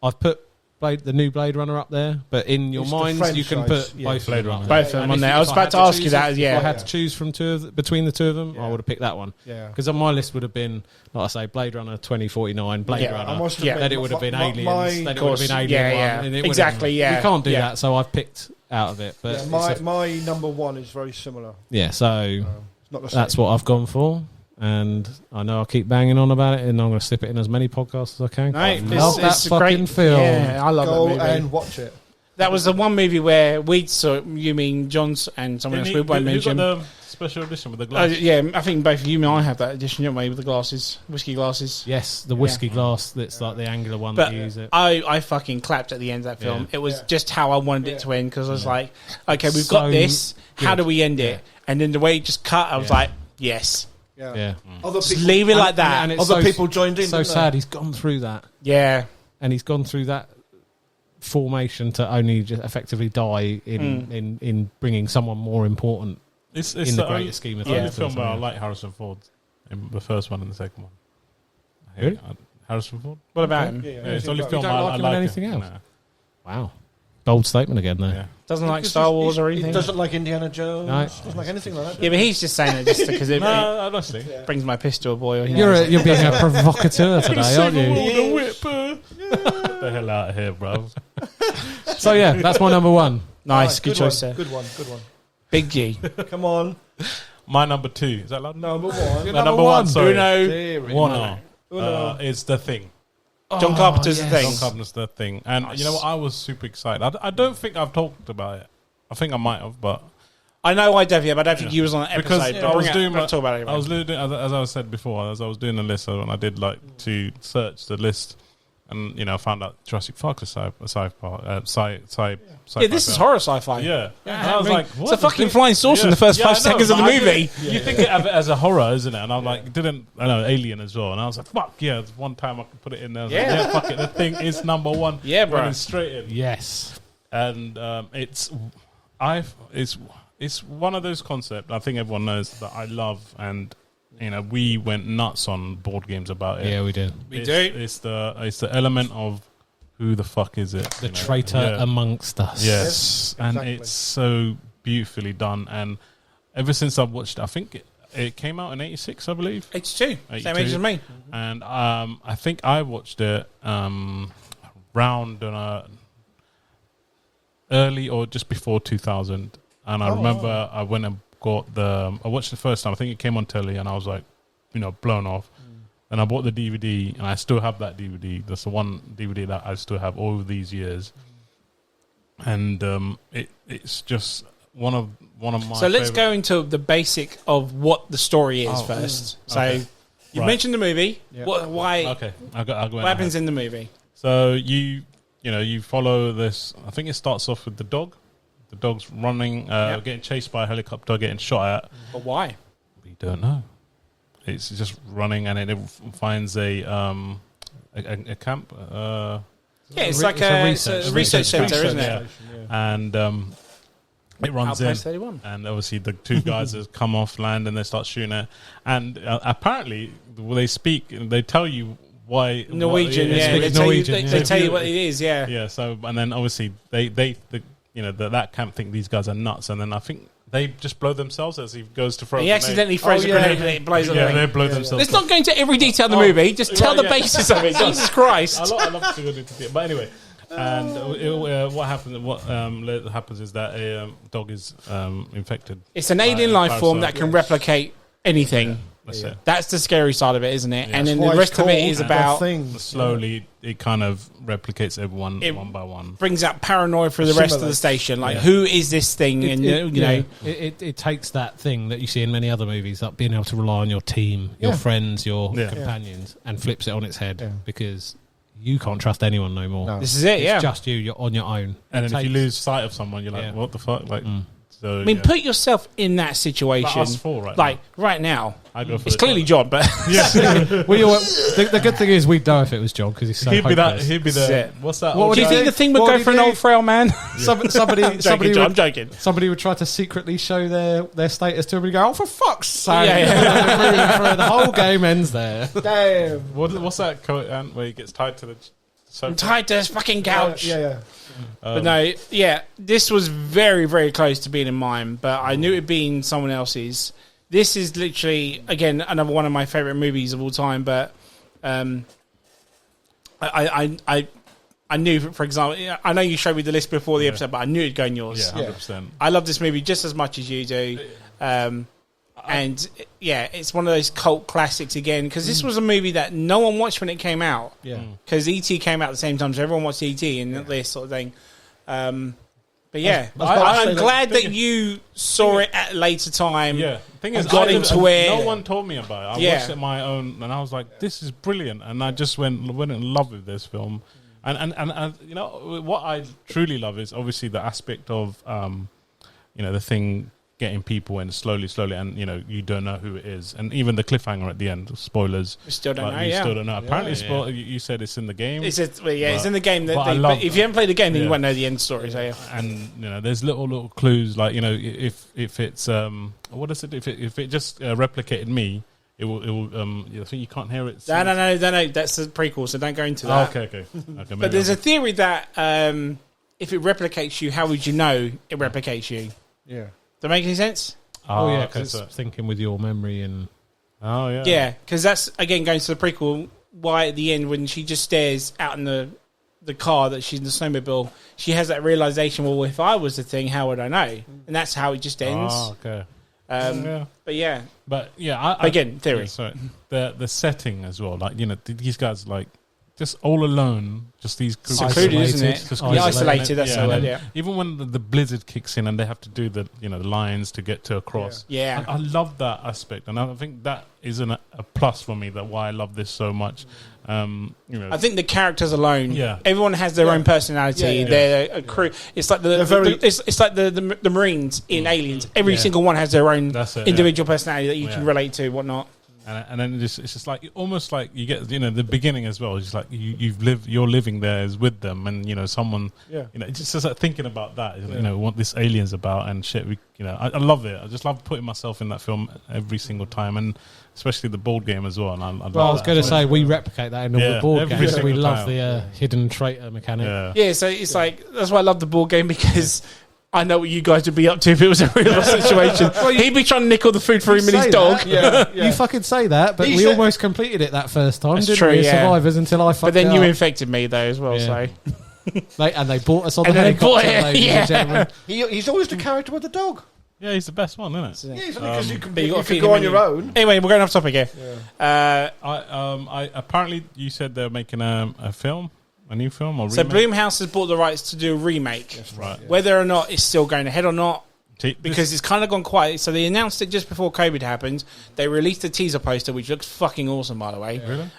Speaker 4: I've put the new Blade Runner up there, but in your
Speaker 3: It's the
Speaker 4: minds you can
Speaker 3: franchise,
Speaker 4: put both
Speaker 5: Blade
Speaker 4: of them
Speaker 5: Runner.
Speaker 4: up.
Speaker 2: Both of them
Speaker 4: And
Speaker 2: on
Speaker 4: if
Speaker 2: there.
Speaker 4: you-
Speaker 2: I was
Speaker 4: if
Speaker 2: about
Speaker 4: had
Speaker 2: to ask you
Speaker 4: choose-
Speaker 2: that,
Speaker 4: If
Speaker 2: yeah.
Speaker 4: I had to choose from between the two of them, I would have picked that one.
Speaker 3: Yeah.
Speaker 4: Because on my list would have been, like I say, Blade Runner 2049, Blade
Speaker 3: I
Speaker 4: Runner.
Speaker 3: must admit,
Speaker 4: Then it would have been Aliens. Then it would have been Alien
Speaker 2: Yeah,
Speaker 4: 1.
Speaker 2: yeah.
Speaker 4: and it would have-
Speaker 2: Exactly, yeah.
Speaker 4: We can't do
Speaker 2: Yeah.
Speaker 4: that, so I've picked out of it. But
Speaker 3: My number one is very similar.
Speaker 4: so
Speaker 3: It's not the same.
Speaker 4: that's what I've gone for. And I know I keep banging on about it, and I'm going to slip it in as many podcasts as I can.
Speaker 2: No,
Speaker 4: I
Speaker 2: it's
Speaker 4: love that
Speaker 2: a
Speaker 4: fucking
Speaker 2: great
Speaker 4: film.
Speaker 2: Yeah, I love
Speaker 3: Go
Speaker 2: that movie.
Speaker 3: and watch it.
Speaker 2: That was the one movie where we saw. You mean John's and someone else we won't
Speaker 5: Who
Speaker 2: mention.
Speaker 5: got the special edition with the glass?
Speaker 2: Yeah, I think both of you and I have that edition, don't we, with the glasses, whiskey glasses.
Speaker 4: Yes, the whiskey glass that's like the angular one
Speaker 2: But
Speaker 4: that you use it.
Speaker 2: I fucking clapped at the end of that film.
Speaker 4: Yeah.
Speaker 2: It was just how I wanted it to end, because I was like, okay, we've
Speaker 4: So
Speaker 2: got this. How
Speaker 4: good.
Speaker 2: do we end it? And then the way it just cut, I was like, yes.
Speaker 4: Yeah.
Speaker 3: Other
Speaker 2: Just leave it like that.
Speaker 4: And it's
Speaker 3: Other people joined in.
Speaker 4: So
Speaker 3: didn't they?
Speaker 4: sad. He's gone through that,
Speaker 2: Yeah.
Speaker 4: and he's gone through that formation to only just effectively die in bringing someone more important
Speaker 5: It's
Speaker 4: in the
Speaker 5: the
Speaker 4: greater
Speaker 5: only,
Speaker 4: scheme of
Speaker 5: the only
Speaker 4: things.
Speaker 5: film where I like Harrison Ford, in the first one and the second one.
Speaker 4: Really?
Speaker 5: Harrison Ford?
Speaker 2: What about him?
Speaker 3: Yeah,
Speaker 5: It's the only
Speaker 3: You
Speaker 5: film
Speaker 4: don't
Speaker 5: I
Speaker 4: like him in
Speaker 5: like.
Speaker 4: anything else?
Speaker 5: Nah.
Speaker 4: Wow, bold statement again there.
Speaker 5: Yeah.
Speaker 2: Doesn't like Star Wars or anything?
Speaker 3: He doesn't like Indiana Jones.
Speaker 4: No.
Speaker 3: Doesn't like anything like that.
Speaker 2: Yeah, but he's just saying it just because it
Speaker 5: No, honestly.
Speaker 2: brings my piss to a boil.
Speaker 4: You're being a provocateur today, aren't you?
Speaker 5: the whip. Get the hell out of here, bro.
Speaker 4: So yeah, that's my number one.
Speaker 2: Nice,
Speaker 3: Right,
Speaker 2: good choice
Speaker 3: one,
Speaker 2: there.
Speaker 3: Good one. Good one.
Speaker 2: Big G.
Speaker 3: Come on.
Speaker 5: My number two. Is that loud?
Speaker 3: Number one.
Speaker 5: Number one. Sorry.
Speaker 2: Uno.
Speaker 5: Warner.
Speaker 3: Uno.
Speaker 5: Is The Thing.
Speaker 2: John Carpenter's
Speaker 4: yes.
Speaker 2: The Thing.
Speaker 5: John Carpenter's The Thing. And
Speaker 2: Nice.
Speaker 5: you know what? I was super excited. I don't think I've talked about it. I think I might have, but
Speaker 2: I know I definitely have, but I don't think you was on that
Speaker 5: because
Speaker 2: episode.
Speaker 5: I
Speaker 2: But
Speaker 5: was
Speaker 2: bring
Speaker 5: doing
Speaker 2: it, we'll talk about it anyway.
Speaker 5: I was doing, as I said before, as I was doing the list, and I did like to search the list, and I found out Jurassic Park is sci-fi.
Speaker 2: Yeah, this is horror sci-fi.
Speaker 5: Yeah,
Speaker 2: Yeah,
Speaker 5: and I was like,
Speaker 2: it's
Speaker 5: what
Speaker 2: a
Speaker 5: the
Speaker 2: fucking
Speaker 5: thing?
Speaker 2: flying saucer in the first 5
Speaker 5: I know,
Speaker 2: seconds of the
Speaker 5: but I
Speaker 2: movie.
Speaker 5: You think it of it as a horror, isn't it? And I'm like, I know Alien as well, and I was like, fuck yeah! One time I could put it in there. I was like,
Speaker 2: Yeah.
Speaker 5: yeah, fuck it. The Thing is number one.
Speaker 2: Yeah, bro.
Speaker 5: Running straight in.
Speaker 4: Yes.
Speaker 5: And it's one of those concepts I think everyone knows that I love, and we went nuts on board games about it.
Speaker 4: Yeah, we did.
Speaker 5: It's the element of who the fuck is it?
Speaker 4: The traitor amongst us.
Speaker 5: Yes, and
Speaker 3: exactly.
Speaker 5: it's so beautifully done. And ever since I've watched it, I think it came out in '86, I believe.
Speaker 2: 82. Same
Speaker 5: 82.
Speaker 2: age as me.
Speaker 5: And I think I watched it round early or just before 2000. And I remember I went and got I watched the first time. I think it came on telly, and I was like, blown off. And I bought the DVD, and I still have that DVD. That's the one DVD that I still have all these years. And it's just one of my.
Speaker 2: So let's
Speaker 5: favorite-
Speaker 2: go into the basic of what the story is first. So
Speaker 5: Okay.
Speaker 2: you
Speaker 5: Right.
Speaker 2: mentioned the movie.
Speaker 3: Yeah.
Speaker 2: Why?
Speaker 5: Okay, I'll go.
Speaker 2: What happens in the movie?
Speaker 5: So you follow this. I think it starts off with the dog. The dog's running, getting chased by a helicopter, getting shot at.
Speaker 2: But why?
Speaker 5: We don't know. It's just running, and it finds a camp.
Speaker 2: Yeah, it's
Speaker 4: re-
Speaker 2: like
Speaker 4: it's a
Speaker 2: a
Speaker 4: research-
Speaker 2: research centre, isn't
Speaker 5: yeah.
Speaker 2: it?
Speaker 5: And it runs in.
Speaker 2: Outpost 31.
Speaker 5: And obviously the two guys have come off land and they start shooting it. And apparently they speak, they tell you why.
Speaker 2: Norwegian,
Speaker 5: what it is.
Speaker 2: yeah.
Speaker 4: Speak
Speaker 2: They tell,
Speaker 4: Norwegian,
Speaker 2: you,
Speaker 4: yeah.
Speaker 2: they tell you what it is, yeah.
Speaker 5: Yeah, so, and then obviously that camp think these guys are nuts. And then I think they just blow themselves as he goes to throw
Speaker 2: He
Speaker 5: a
Speaker 2: accidentally throws a grenade and it blows up.
Speaker 5: Yeah, they blow themselves.
Speaker 2: Let's not go into every detail of the movie. Just tell the basis of it. Jesus Christ.
Speaker 5: I love to go into it. But anyway, And what happens? What happens is that a dog is infected.
Speaker 2: It's an alien life form that can replicate anything.
Speaker 5: Yeah, that's it.
Speaker 2: That's the scary side of it, isn't it?
Speaker 5: Yeah.
Speaker 2: And then the rest of it is about
Speaker 5: slowly. It kind of replicates everyone one by one.
Speaker 2: Brings out paranoia for the rest of the station. Like, who is this thing?
Speaker 4: It takes that thing that you see in many other movies, like being able to rely on your team, your friends, your companions, and flips it on its head because you can't trust anyone no more.
Speaker 2: No. This is it.
Speaker 4: It's just you. You're on your own.
Speaker 5: And then if you lose sight of someone, you're like, what the fuck? Like. So,
Speaker 2: I mean, put yourself in that situation.
Speaker 5: Like us four
Speaker 2: right now.
Speaker 5: I go for
Speaker 2: it's clearly John, but
Speaker 4: the good thing is we'd know if it was John because he's so hopeless.
Speaker 5: He'd be the what's that?
Speaker 2: Do you think the thing would go for an old frail man?
Speaker 4: Somebody
Speaker 2: I'm joking.
Speaker 4: Somebody would try to secretly show their status to him and go, "Oh, for fuck's sake!" The whole game ends there.
Speaker 3: Damn.
Speaker 5: What's that quote where he gets tied to the?
Speaker 2: I'm tied to this fucking couch.
Speaker 3: Yeah.
Speaker 2: But no, this was very, very close to being in mine, but I knew it being someone else's. This is literally, again, another one of my favourite movies of all time, but I knew, for example, I know you showed me the list before the episode, but I knew it'd go in yours.
Speaker 5: Yeah, 100%.
Speaker 2: I love this movie just as much as you do. And it's one of those cult classics again, because this was a movie that no one watched when it came out.
Speaker 3: Yeah,
Speaker 2: because E.T. came out at the same time, so everyone watched E.T. and this sort of thing. But yeah, I'm glad that you saw it at a later time.
Speaker 5: Yeah, thing is,
Speaker 2: got into it.
Speaker 5: No one told me about it. I watched it on my own, and I was like, "This is brilliant," and I just went in love with this film. And you know what I truly love is obviously the aspect of the thing. Getting people in slowly, and you don't know who it is, and even the cliffhanger at the end. Spoilers.
Speaker 2: We still don't know.
Speaker 5: You still don't know. Apparently, you said it's in the game.
Speaker 2: It's in the game. But if you haven't played the game, then you won't know the end story. So
Speaker 5: and there's little clues like if it's what does it do? If it just replicated me, it will. I think you can't hear it.
Speaker 2: No. That's the prequel, so don't go into that.
Speaker 5: Okay.
Speaker 2: But there's a theory that if it replicates you, how would you know it replicates you?
Speaker 3: Yeah.
Speaker 2: Does that make any sense?
Speaker 4: Because it's thinking with your memory and...
Speaker 2: Yeah, because that's, again, going to the prequel, why at the end, when she just stares out in the car that she's in the snowmobile, she has that realisation, well, if I was the thing, how would I know? And that's how it just ends.
Speaker 5: Oh, okay.
Speaker 2: But yeah.
Speaker 5: But
Speaker 2: again, theory.
Speaker 5: Yeah, sorry. The setting as well, like, these guys, like, just all alone, just these
Speaker 2: secluded, isn't it?
Speaker 5: Just
Speaker 2: isolated. That's the word. Yeah.
Speaker 5: Even when the blizzard kicks in and they have to do the the lines to get to across.
Speaker 2: Yeah.
Speaker 5: I love that aspect, and I think that is a plus for me. That why I love this so much.
Speaker 2: I think the characters alone.
Speaker 5: Yeah.
Speaker 2: Everyone has their own personality.
Speaker 3: Yeah.
Speaker 2: They're a crew. It's like it's like the Marines in Aliens. Every single one has their own individual personality that you can relate to, whatnot.
Speaker 5: And then it's just like almost like you get the beginning as well. It's just like you're living there as with them, and someone it's just like thinking about that. What this alien's about and shit. I love it. I just love putting myself in that film every single time, and especially the board game as well. And I
Speaker 4: was going to say we replicate that in all the board games. We love the hidden traitor mechanic.
Speaker 2: Yeah, so it's like that's why I love the board game because. I know what you guys would be up to if it was a real situation. He'd be trying to nick all the food for him and his dog.
Speaker 4: You fucking say that, but we almost completed it that first time, didn't we? Survivors until I fucked
Speaker 2: But then you infected me though as well, so...
Speaker 4: they bought us on the helicopter, ladies and gentlemen.
Speaker 3: He's always the character with the dog.
Speaker 5: Yeah, he's the best one, isn't it?
Speaker 3: Yeah, because you can
Speaker 2: go
Speaker 3: on your own.
Speaker 2: Anyway, we're going off topic here.
Speaker 5: Yeah. I apparently you said they're making a film. A new film or remake?
Speaker 2: So Blumhouse has bought the rights to do a remake.
Speaker 5: Yes, right.
Speaker 2: Yeah. Whether or not it's still going ahead or not, because it's kind of gone quiet. So they announced it just before COVID happened. They released a teaser poster, which looks fucking awesome, by the way.
Speaker 5: Really?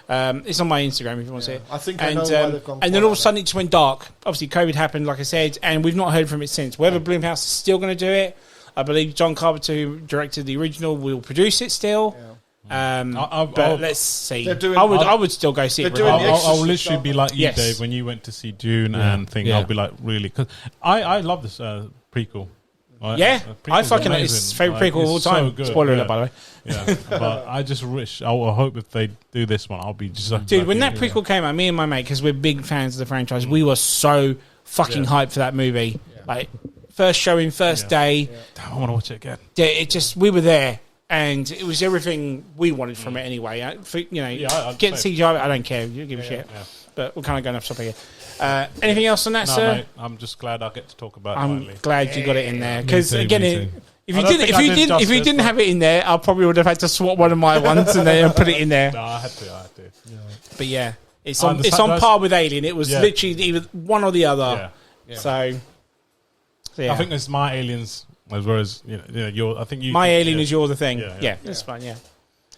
Speaker 2: It's on my Instagram if you want to see it.
Speaker 3: I think I know why they've gone
Speaker 2: and then all of a sudden it just went dark. Obviously COVID happened, like I said, and we've not heard from it since. Whether Blumhouse is still going to do it, I believe John Carpenter, who directed the original, will produce it still. Yeah. But let's see. I would still go see it.
Speaker 5: I'll literally be like you, Dave, when you went to see Dune and thing. I'll be like, really, because I love this prequel.
Speaker 2: I fucking know it's favorite prequel of all time. So spoiler alert, by the way.
Speaker 5: Yeah, but I just wish. I hope if they do this one, I'll be just like,
Speaker 2: dude. When that prequel came out, me and my mate, because we're big fans of the franchise, we were so fucking hyped for that movie. Like first showing, first day.
Speaker 5: Damn, I want to watch it again.
Speaker 2: Yeah, we were there. And it was everything we wanted from it anyway. Get CGI, I don't care. You give a shit. but we're kind of going off topic here. Anything else on that, sir?
Speaker 5: Mate, I'm just glad I get to talk about it.
Speaker 2: I'm
Speaker 5: finally.
Speaker 2: glad you got it in there
Speaker 4: Me
Speaker 2: because
Speaker 4: too,
Speaker 2: again,
Speaker 4: me too.
Speaker 2: if you didn't have it in there, I probably would have had to swap one of my ones and then put it in there.
Speaker 5: No, I had to.
Speaker 2: But yeah, it's
Speaker 5: I
Speaker 2: on
Speaker 5: understand.
Speaker 2: par with Alien. It was
Speaker 5: Yeah.
Speaker 2: literally either one or the other.
Speaker 5: Yeah.
Speaker 2: So yeah.
Speaker 5: I think it's my aliens as well as your. I think you.
Speaker 2: My Alien is your the thing.
Speaker 5: Yeah,
Speaker 2: Yeah,
Speaker 5: yeah.
Speaker 2: that's fine. Yeah.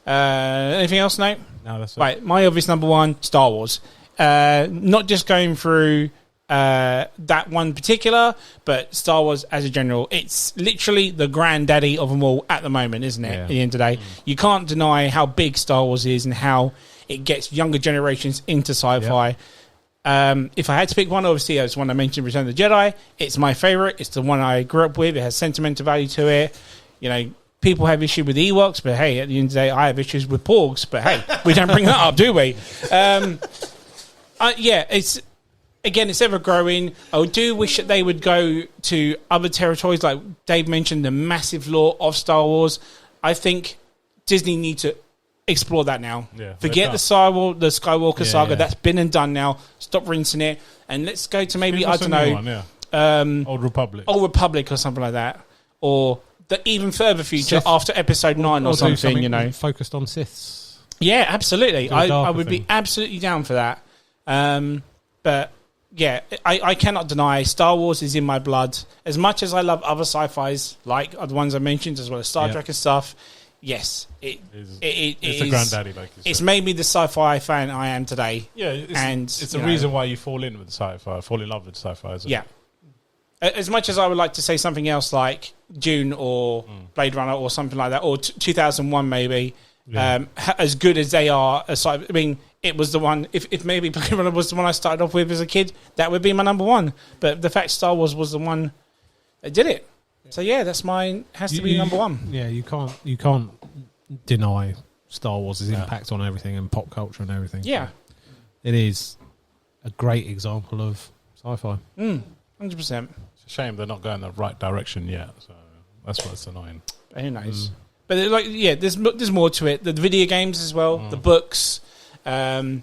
Speaker 2: Anything else, Nate?
Speaker 5: No, that's it.
Speaker 2: Right, my obvious number one, Star Wars. Not just going through that one particular, but Star Wars as a general. It's literally the granddaddy of them all at the moment, isn't it?
Speaker 4: Yeah.
Speaker 2: At the end of the day, you can't deny how big Star Wars is and how it gets younger generations into sci-fi. If I had to pick one, obviously, as one I mentioned, Return of the Jedi. It's my favorite. It's the one I grew up with. It has sentimental value to it. You know, people have issue with Ewoks, but hey, at the end of the day, I have issues with Porgs. But hey, we don't bring that up, do we? It's ever growing. I do wish that they would go to other territories, like Dave mentioned, the massive lore of Star Wars. I think Disney need to explore that now.
Speaker 5: Yeah,
Speaker 2: Forget the Skywalker saga. That's been and done now. Stop rinsing it, and let's go to maybe
Speaker 5: Give us a new one, Old Republic.
Speaker 2: Old Republic or something like that, or the even further future
Speaker 4: Sith.
Speaker 2: after Episode 9 or
Speaker 4: do
Speaker 2: something. You know,
Speaker 4: focused on Siths.
Speaker 2: yeah, absolutely.
Speaker 4: Do a
Speaker 2: I
Speaker 4: darker
Speaker 2: would be
Speaker 4: thing.
Speaker 2: absolutely down for that. But yeah, I cannot deny Star Wars is in my blood. As much as I love other sci-fis, like the ones I mentioned, as well as Star Trek and stuff, yes, it's
Speaker 5: the granddaddy, like you said.
Speaker 2: It's made me the sci-fi fan I am today.
Speaker 5: Yeah, it's the reason why you fall in with sci-fi, fall in love with sci-fi. Isn't
Speaker 2: Yeah. As much as I would like to say something else like Dune or Blade Runner or something like that, or 2001 maybe, as good as they are, I mean, it was the one, if maybe Blade Runner was the one I started off with as a kid, that would be my number one. But the fact Star Wars was the one that did it. So yeah, that's mine, has to be number one.
Speaker 4: Yeah, you can't deny Star Wars' impact on everything and pop culture and everything.
Speaker 2: Yeah.
Speaker 4: It is a great example of sci-fi.
Speaker 2: 100%.
Speaker 5: It's a shame they're not going the right direction yet. So that's what's annoying.
Speaker 2: But who knows? But there's more to it. The video games as well, the books, even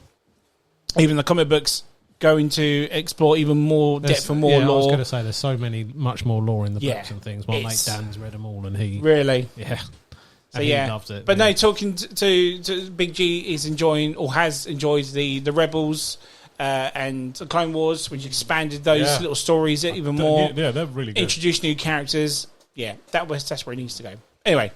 Speaker 2: the comic books going to explore even more depth and more
Speaker 4: lore. I was
Speaker 2: lore.
Speaker 4: going to say there's so much more lore in the
Speaker 2: Yeah,
Speaker 4: books and things. My mate Dan's read them all, and he
Speaker 2: Really?
Speaker 4: and he loves it.
Speaker 2: But no, talking to Big G is enjoying or has enjoyed the Rebels and the Clone Wars, which expanded those little stories even more.
Speaker 5: Yeah, they're really good.
Speaker 2: Introduced new characters. Yeah, that's where it needs to go. Anyway,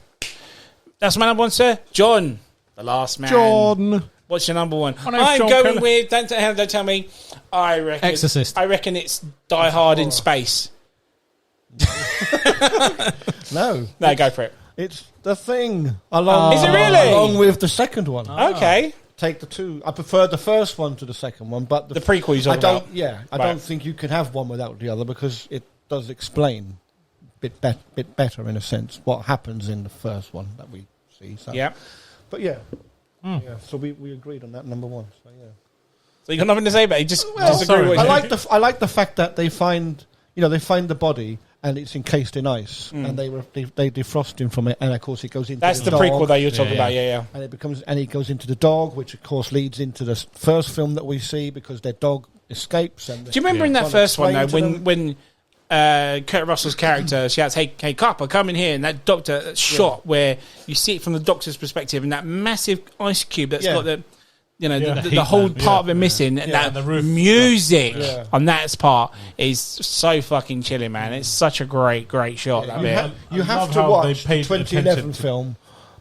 Speaker 2: that's my number one, sir. John, the last man.
Speaker 4: John.
Speaker 2: What's your number one?
Speaker 5: My name's
Speaker 2: I'm
Speaker 5: John
Speaker 2: going
Speaker 5: Kelly.
Speaker 2: with. Don't tell me. I reckon
Speaker 4: Exorcist.
Speaker 2: I reckon it's Die Hard in space.
Speaker 3: No,
Speaker 2: No, go for it.
Speaker 3: it's The Thing. Along,
Speaker 2: Is it really?
Speaker 3: Along with the second one.
Speaker 2: Okay.
Speaker 3: Take the two. I prefer the first one to the second one, but
Speaker 2: The prequel you're talking about.
Speaker 3: I
Speaker 2: Right.
Speaker 3: don't think you can have one without the other because it does explain bit better in a sense what happens in the first one that we see. So.
Speaker 2: Yeah.
Speaker 3: But yeah. So we agreed on that number one. So yeah.
Speaker 2: So you got nothing to say about it? Just
Speaker 3: Well,
Speaker 2: disagree with
Speaker 3: I like the fact that they find the body and it's encased in ice and they defrost him from it, and of course it goes into
Speaker 2: That's the
Speaker 3: dog,
Speaker 2: prequel that you're talking about. Yeah.
Speaker 3: and it goes into the dog, which of course leads into the first film that we see because their dog escapes. And
Speaker 2: Do you remember in that first one though, when Kurt Russell's character shouts, "Hey, copper, come in here!" and that doctor shot where you see it from the doctor's perspective, and that massive ice cube that's got the the whole part of it missing, and that
Speaker 5: and the roof.
Speaker 2: music on that part is so fucking chilling, man. It's such a great shot. That bit.
Speaker 3: You
Speaker 5: I
Speaker 3: have
Speaker 5: love
Speaker 3: to
Speaker 5: how they
Speaker 3: watch the
Speaker 5: paid
Speaker 3: 2011
Speaker 5: attention to-
Speaker 3: film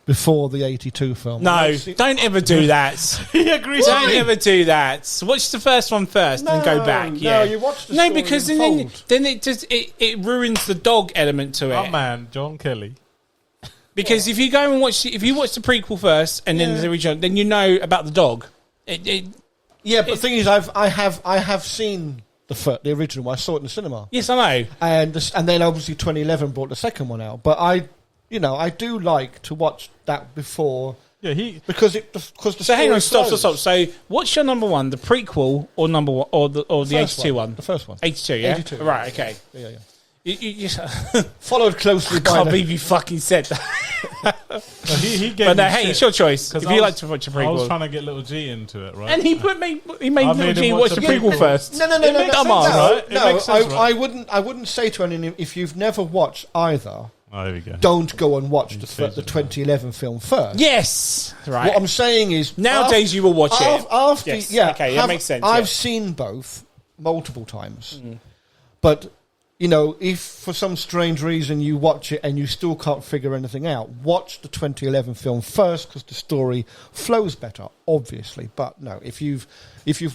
Speaker 3: before the 82 film.
Speaker 2: No, don't ever do that.
Speaker 5: He agrees.
Speaker 2: Don't ever do that. Watch the first one first, and then go back. Yeah,
Speaker 3: you watch the
Speaker 2: no,
Speaker 3: story
Speaker 2: because then
Speaker 3: unfold.
Speaker 2: it just it ruins the dog element to it.
Speaker 5: Oh man, John Kelly.
Speaker 2: Because if you go and watch the prequel first and then the original, then you know about the dog.
Speaker 3: Yeah, but the thing is, I have seen the original one. I saw it in the cinema.
Speaker 2: Yes, I know.
Speaker 3: And then obviously 2011 brought the second one out. But I do like to watch that before.
Speaker 5: Yeah,
Speaker 3: because the
Speaker 2: So hang on,
Speaker 3: story
Speaker 2: stop.
Speaker 3: flows.
Speaker 2: So what's your number one? The prequel or number one or the
Speaker 3: First
Speaker 2: 82 one?
Speaker 3: The first one.
Speaker 2: 82, yeah.
Speaker 3: 82.
Speaker 2: Right. Okay.
Speaker 3: Yeah.
Speaker 2: You
Speaker 3: Followed closely
Speaker 2: I
Speaker 3: by
Speaker 2: can't
Speaker 3: the...
Speaker 2: believe you fucking said that.
Speaker 5: He gave
Speaker 2: But no,
Speaker 5: me
Speaker 2: hey,
Speaker 5: shit,
Speaker 2: it's your choice. If
Speaker 5: 'cause
Speaker 2: you like to watch a
Speaker 5: I was
Speaker 2: prequel.
Speaker 5: trying to get little G into it, right?
Speaker 2: And he made
Speaker 5: I
Speaker 2: Little
Speaker 5: made
Speaker 2: G
Speaker 5: him
Speaker 2: watch
Speaker 5: watch
Speaker 2: the
Speaker 5: the
Speaker 2: prequel
Speaker 5: prequel.
Speaker 2: first.
Speaker 3: No,
Speaker 2: Come on.
Speaker 5: right? It makes sense, right?
Speaker 3: I wouldn't say to anyone, if you've never watched either,
Speaker 5: Oh, there we go.
Speaker 3: don't go and watch the
Speaker 5: change it
Speaker 3: 2011 film first.
Speaker 2: Yes. Right.
Speaker 3: What I'm saying is...
Speaker 2: Nowadays you will watch it.
Speaker 3: After,
Speaker 2: Yes.
Speaker 3: yeah,
Speaker 2: Okay, that makes sense,
Speaker 3: I've
Speaker 2: yeah.
Speaker 3: seen both multiple times. But, you know, if for some strange reason you watch it and you still can't figure anything out, watch the 2011 film first because the story flows better, obviously. But no, if you've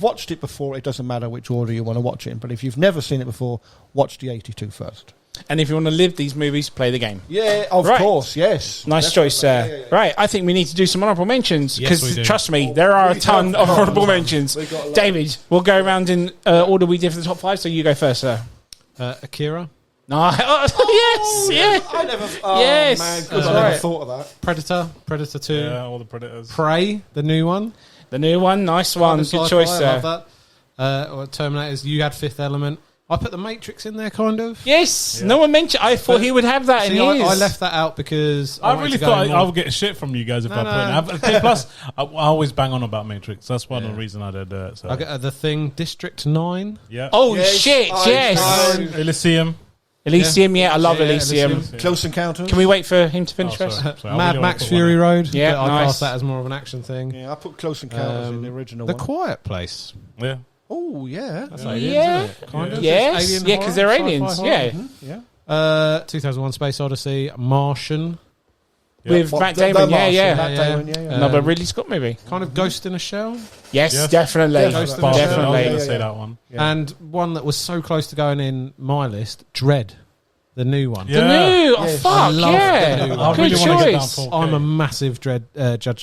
Speaker 3: watched it before, it doesn't matter which order you want to watch it in. But if you've never seen it before, watch the 82 first.
Speaker 2: And if you want to live these movies, play the game.
Speaker 3: Yeah, of
Speaker 2: Right.
Speaker 3: course, yes.
Speaker 2: Nice
Speaker 3: Definitely.
Speaker 2: choice, sir.
Speaker 3: Yeah.
Speaker 2: Right, I think we need to do some honourable mentions
Speaker 4: Yes,
Speaker 2: because
Speaker 4: we do.
Speaker 2: trust me, there are a
Speaker 3: We
Speaker 2: ton
Speaker 3: have
Speaker 2: of
Speaker 3: got
Speaker 2: honourable
Speaker 3: a lot.
Speaker 2: mentions.
Speaker 3: We got a lot.
Speaker 2: David, we'll go around in order we did for the top 5, so you go first, sir.
Speaker 4: Akira,
Speaker 2: No, yes, yeah.
Speaker 3: I never... Oh,
Speaker 2: Yes.
Speaker 3: man, 'cause
Speaker 2: That's
Speaker 3: I never
Speaker 2: right.
Speaker 3: thought of that.
Speaker 4: Predator 2,
Speaker 5: Yeah, all the Predators.
Speaker 4: Prey, the new one.
Speaker 2: The new one, nice one, good
Speaker 4: Sci-fi,
Speaker 2: choice,
Speaker 4: I
Speaker 2: sir.
Speaker 4: love that. Or Terminators, you had Fifth Element. I put the Matrix in there, kind of.
Speaker 2: Yes,
Speaker 5: Yeah.
Speaker 2: no one mentioned. I thought he would have that
Speaker 4: See,
Speaker 2: in his.
Speaker 4: I left that out because
Speaker 5: I
Speaker 4: wanted
Speaker 5: really
Speaker 4: to go
Speaker 5: thought
Speaker 4: more-
Speaker 5: I would get shit from you guys if I
Speaker 4: No,
Speaker 5: put it. Plus, I always bang on about Matrix. That's one of the reasons I did it. So.
Speaker 4: I got The Thing, District 9.
Speaker 5: Yeah.
Speaker 2: Oh
Speaker 3: Yes,
Speaker 2: shit!
Speaker 3: I
Speaker 2: Yes,
Speaker 3: know.
Speaker 5: Elysium.
Speaker 2: Elysium. Yeah, I love
Speaker 4: Yeah,
Speaker 2: Elysium.
Speaker 4: Elysium.
Speaker 3: Close Encounters.
Speaker 2: Can we wait for him to finish
Speaker 5: Oh,
Speaker 2: first?
Speaker 5: sorry. I
Speaker 4: Mad
Speaker 5: really
Speaker 4: Max
Speaker 5: wanna put
Speaker 4: Fury
Speaker 5: one
Speaker 4: Road.
Speaker 2: Yeah,
Speaker 4: but I
Speaker 2: nice.
Speaker 4: class that as more of an action thing.
Speaker 3: Yeah, I put Close Encounters in the original
Speaker 4: The
Speaker 3: one.
Speaker 4: Quiet Place.
Speaker 5: in. Yeah.
Speaker 3: Oh, yeah.
Speaker 4: That's
Speaker 2: Yeah.
Speaker 4: aliens, isn't it? Kind of.
Speaker 2: Yes,
Speaker 4: It's alien
Speaker 2: yeah, because they're
Speaker 4: horror,
Speaker 2: aliens.
Speaker 4: sci-fi
Speaker 2: Yeah,
Speaker 4: horror.
Speaker 3: Yeah.
Speaker 4: 2001 Space Odyssey, Martian.
Speaker 2: with
Speaker 3: What,
Speaker 2: Matt
Speaker 3: the
Speaker 2: Damon. Yeah,
Speaker 3: Martian,
Speaker 2: yeah.
Speaker 3: Matt
Speaker 4: Yeah,
Speaker 3: Damon, yeah.
Speaker 2: Another Ridley Scott movie.
Speaker 4: Kind of Ghost in a Shell.
Speaker 2: Yes,
Speaker 5: Yes.
Speaker 2: definitely,
Speaker 3: Yeah,
Speaker 4: Ghost in the
Speaker 5: Bastard,
Speaker 4: Shell.
Speaker 5: I was
Speaker 2: definitely.
Speaker 5: going to
Speaker 3: Yeah,
Speaker 5: say
Speaker 3: yeah.
Speaker 5: that one.
Speaker 3: Yeah.
Speaker 4: And one that was so close to going in my list, Dread, the new one.
Speaker 2: The
Speaker 5: Yeah.
Speaker 2: new, oh
Speaker 3: Yes.
Speaker 2: fuck,
Speaker 4: I love
Speaker 2: yeah,
Speaker 4: the new
Speaker 5: I
Speaker 4: one.
Speaker 2: good
Speaker 5: really want to get down
Speaker 2: choice.
Speaker 5: 4K.
Speaker 4: I'm a massive Judge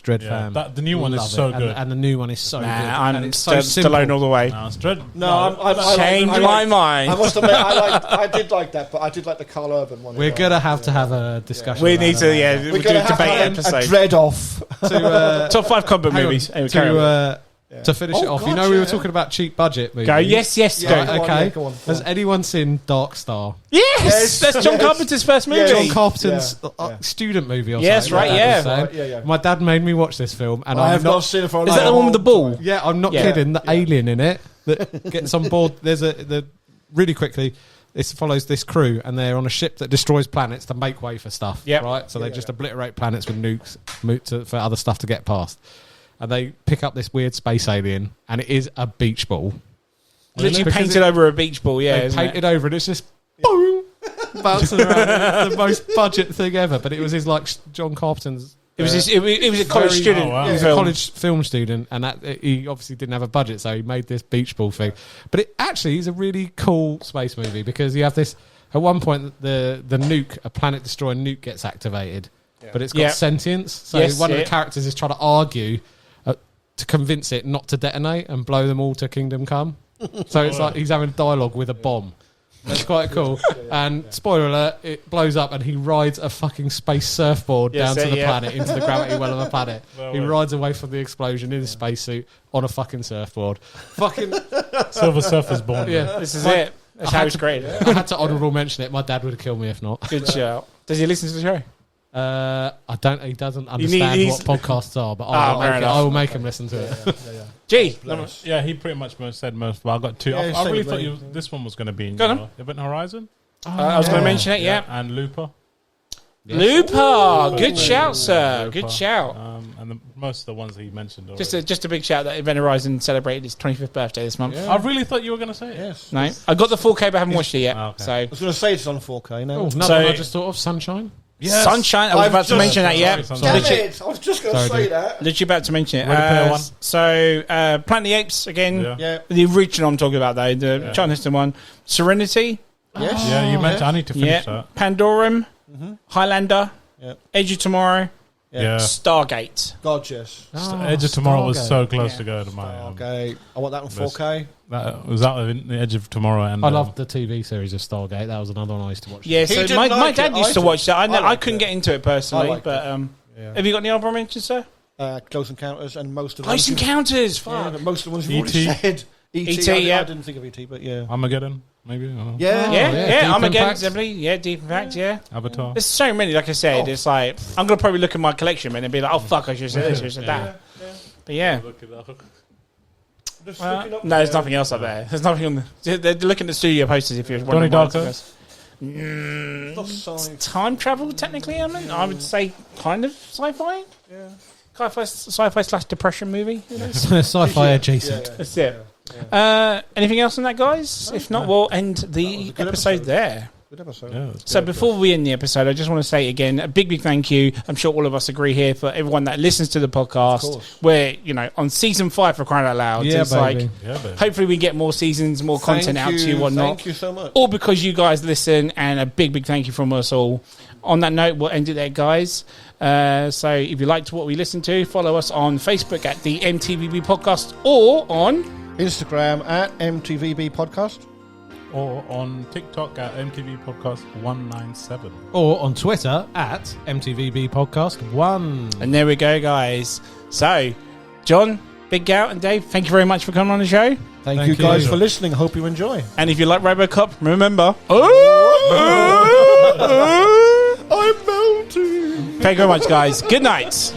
Speaker 4: Dredd
Speaker 5: Yeah,
Speaker 4: fan.
Speaker 5: the new one is
Speaker 4: Love
Speaker 5: so
Speaker 4: it.
Speaker 5: good.
Speaker 4: And the new one is so good.
Speaker 2: Nah,
Speaker 4: and
Speaker 2: I'm
Speaker 4: it's so simple.
Speaker 2: Stallone all the way.
Speaker 5: No, it's Dread.
Speaker 3: No, I
Speaker 2: Change my mind.
Speaker 3: I must admit, I did like that, but I did like the Carl Urban one. as
Speaker 4: We're
Speaker 3: well.
Speaker 4: going to have to have a discussion.
Speaker 2: We
Speaker 4: about
Speaker 2: need
Speaker 4: it,
Speaker 2: to,
Speaker 4: mate.
Speaker 2: yeah,
Speaker 3: We're
Speaker 2: we'll do
Speaker 3: going
Speaker 2: a
Speaker 3: to have
Speaker 2: debate
Speaker 3: a
Speaker 2: episode.
Speaker 3: dread off.
Speaker 2: Top 5 combat
Speaker 4: Hang on.
Speaker 2: movies. Anyway, carry on.
Speaker 4: To finish
Speaker 3: Oh,
Speaker 4: it off, you
Speaker 3: God,
Speaker 4: know we were
Speaker 3: yeah.
Speaker 4: talking about cheap budget movies.
Speaker 2: Go, yes,
Speaker 3: Yeah,
Speaker 2: go.
Speaker 3: go on,
Speaker 4: Okay.
Speaker 3: yeah, go on.
Speaker 4: Has anyone seen Dark Star?
Speaker 2: Yes,
Speaker 3: Yes,
Speaker 2: that's John
Speaker 3: yes.
Speaker 2: Carpenter's first movie.
Speaker 3: Yeah,
Speaker 4: John Carpenter's
Speaker 3: Yeah, yeah.
Speaker 4: student movie or
Speaker 2: Yes,
Speaker 4: something.
Speaker 2: right,
Speaker 4: my dad
Speaker 2: yeah.
Speaker 4: was saying.
Speaker 3: Right, yeah, yeah.
Speaker 4: My dad made me watch this film, and
Speaker 3: I
Speaker 4: I'm
Speaker 3: have not seen it for a
Speaker 2: Is that the one with the ball?
Speaker 4: Yeah, I'm not
Speaker 2: Yeah.
Speaker 4: kidding. The alien in it that gets on board. Really quickly. This follows this crew, and they're on a ship that destroys planets to make way for stuff.
Speaker 2: Yep.
Speaker 4: Right, so they
Speaker 3: Yeah,
Speaker 4: just
Speaker 3: yeah.
Speaker 4: obliterate planets with nukes for other stuff to get past. And they pick up this weird space alien, and it is a beach ball.
Speaker 2: Literally
Speaker 4: Because
Speaker 2: painted over a beach ball, yeah.
Speaker 4: They
Speaker 2: isn't
Speaker 4: painted
Speaker 2: it?
Speaker 4: over, and it's just boom, bouncing around. It's the most budget thing ever, but it was his John Carpenter's.
Speaker 2: It was a college
Speaker 4: Very-
Speaker 2: student
Speaker 5: Oh, wow.
Speaker 4: He was a
Speaker 2: film.
Speaker 4: college film student, and he obviously didn't have a budget, so he made this beach ball thing. But it actually is a really cool space movie because you have this. At one point, the nuke, a planet destroying nuke, gets activated, but it's got
Speaker 2: Yeah.
Speaker 4: sentience. So
Speaker 2: Yes,
Speaker 4: one of
Speaker 2: yeah.
Speaker 4: the characters is trying to argue to convince it not to detonate and blow them all to Kingdom Come. So it's like he's having a dialogue with a bomb. That's quite cool. And spoiler alert, it blows up and he rides a fucking space surfboard
Speaker 2: Yes,
Speaker 4: down to the
Speaker 2: yeah.
Speaker 4: planet, into the gravity well of the planet.
Speaker 5: Well,
Speaker 4: He
Speaker 5: well.
Speaker 4: rides away from the explosion in a spacesuit on a fucking surfboard. Fucking
Speaker 5: Silver Surfer's born.
Speaker 4: yeah.
Speaker 2: This is it. That's how it's great.
Speaker 4: I had to honourable mention it. My dad would have killed me if not.
Speaker 2: Good shout. Does he listen to the show?
Speaker 4: I don't. He doesn't understand
Speaker 2: he's-
Speaker 4: what podcasts are, but
Speaker 2: fair enough.
Speaker 4: I will make him listen to it.
Speaker 2: G.
Speaker 5: Yeah, he pretty much said most, but I got two.
Speaker 3: Yeah,
Speaker 5: I
Speaker 3: same
Speaker 5: really
Speaker 3: with
Speaker 5: thought
Speaker 3: me.
Speaker 5: this one was going to be in
Speaker 2: Go on.
Speaker 5: your Event Horizon.
Speaker 2: I was going to mention it, yeah.
Speaker 5: And Looper.
Speaker 2: Looper. Good shout, sir.
Speaker 5: Looper.
Speaker 2: Good shout.
Speaker 5: And most of the ones that he mentioned already.
Speaker 2: Just a big shout that Event Horizon celebrated his 25th birthday this month.
Speaker 5: I really thought you were going to say it.
Speaker 3: Yes.
Speaker 2: No, I got the 4K, but I haven't watched it yet.
Speaker 5: Okay.
Speaker 2: So
Speaker 3: I was going to say it's on 4K now.
Speaker 4: Oh, another
Speaker 2: So-
Speaker 4: one I just thought of, Sunshine.
Speaker 5: Yes.
Speaker 2: Sunshine. I was
Speaker 3: I've
Speaker 2: about to
Speaker 3: just-
Speaker 2: mention that. Yeah,
Speaker 5: Sorry,
Speaker 3: Damn
Speaker 5: Sunshine.
Speaker 3: it! I was just going to
Speaker 4: Sorry,
Speaker 3: say
Speaker 4: dude.
Speaker 3: that.
Speaker 2: literally about to mention it.
Speaker 5: Ready Player One.
Speaker 2: So, Planet of the Apes again.
Speaker 5: Yeah.
Speaker 3: Yeah.
Speaker 2: The original I'm talking about though, the
Speaker 5: Yeah.
Speaker 2: Charlton Heston one. Serenity.
Speaker 3: Yes.
Speaker 5: Yeah, you mentioned. I need to finish
Speaker 2: Yeah.
Speaker 5: that.
Speaker 2: Pandorum. Highlander.
Speaker 3: Yeah.
Speaker 2: Edge of Tomorrow.
Speaker 5: Yeah.
Speaker 2: Stargate.
Speaker 3: God, yes.
Speaker 5: Edge of Tomorrow was
Speaker 4: Stargate.
Speaker 5: so close
Speaker 2: Yeah.
Speaker 5: to go to my.
Speaker 3: Okay. I want that on 4K.
Speaker 5: That was out of the Edge of Tomorrow, and
Speaker 4: I loved the TV series of Stargate. That was another one I used to watch.
Speaker 2: Yeah, so
Speaker 3: didn't
Speaker 2: my
Speaker 3: like
Speaker 2: dad
Speaker 3: it.
Speaker 2: used
Speaker 3: I
Speaker 2: to
Speaker 3: did.
Speaker 2: watch that.
Speaker 3: I
Speaker 2: I
Speaker 3: liked
Speaker 2: couldn't
Speaker 3: it.
Speaker 2: get into it personally,
Speaker 3: I liked
Speaker 2: but
Speaker 3: Yeah.
Speaker 2: have you got any other mentions, sir?
Speaker 3: Close Encounters and most of the
Speaker 2: Close
Speaker 3: ones you've-
Speaker 2: Encounters.
Speaker 3: Yeah,
Speaker 2: Fuck.
Speaker 3: most of the ones you've
Speaker 5: E.T.
Speaker 3: already said. E.T.
Speaker 2: E.T.,
Speaker 3: I
Speaker 2: yeah.
Speaker 3: didn't think of E.T., but yeah.
Speaker 5: Armageddon. maybe.
Speaker 2: Yeah. Armageddon,
Speaker 4: Impact.
Speaker 2: definitely. Yeah, Deep Impact, yeah.
Speaker 5: Avatar.
Speaker 2: There's so many, like I said. It's like, I'm going to probably look at my collection, man, and be like, oh, fuck, I should have said this, I should have said that. But yeah. No, there's nothing else up there. There's nothing on the... They're looking at the studio posters if you're
Speaker 4: Donnie
Speaker 2: wondering.
Speaker 4: Darko?
Speaker 2: Time travel, technically, I would say kind of sci-fi. Yeah. Sci-fi / depression movie. You know?
Speaker 4: Sci-fi adjacent.
Speaker 2: That's it. Anything else on that, guys? If not, we'll end the episode there.
Speaker 3: Good episode.
Speaker 5: Yeah,
Speaker 2: So before we end the episode, I just want to say again a big thank you. I'm sure all of us agree here for everyone that listens to the podcast. We're on season 5 for crying out loud.
Speaker 4: Yeah,
Speaker 2: it's
Speaker 4: baby.
Speaker 2: Hopefully we get more seasons, more content out to you, whatnot.
Speaker 3: Thank you so much.
Speaker 2: All because you guys listen, and a big thank you from us all. On that note, we'll end it there, guys. So if you liked what we listened to, follow us on Facebook at the M.T.V.B podcast, or on
Speaker 3: Instagram at M.T.V.B podcast.
Speaker 5: Or on TikTok at MTV Podcast 197.
Speaker 4: Or on Twitter at MTVB Podcast 1.
Speaker 2: And there we go, guys. So, John, Big Gout, and Dave, thank you very much for coming on the show.
Speaker 3: Thank you guys for listening. Hope you enjoy.
Speaker 2: And if you like RoboCop, remember...
Speaker 3: I'm melting.
Speaker 2: Thank you very much, guys. Good night.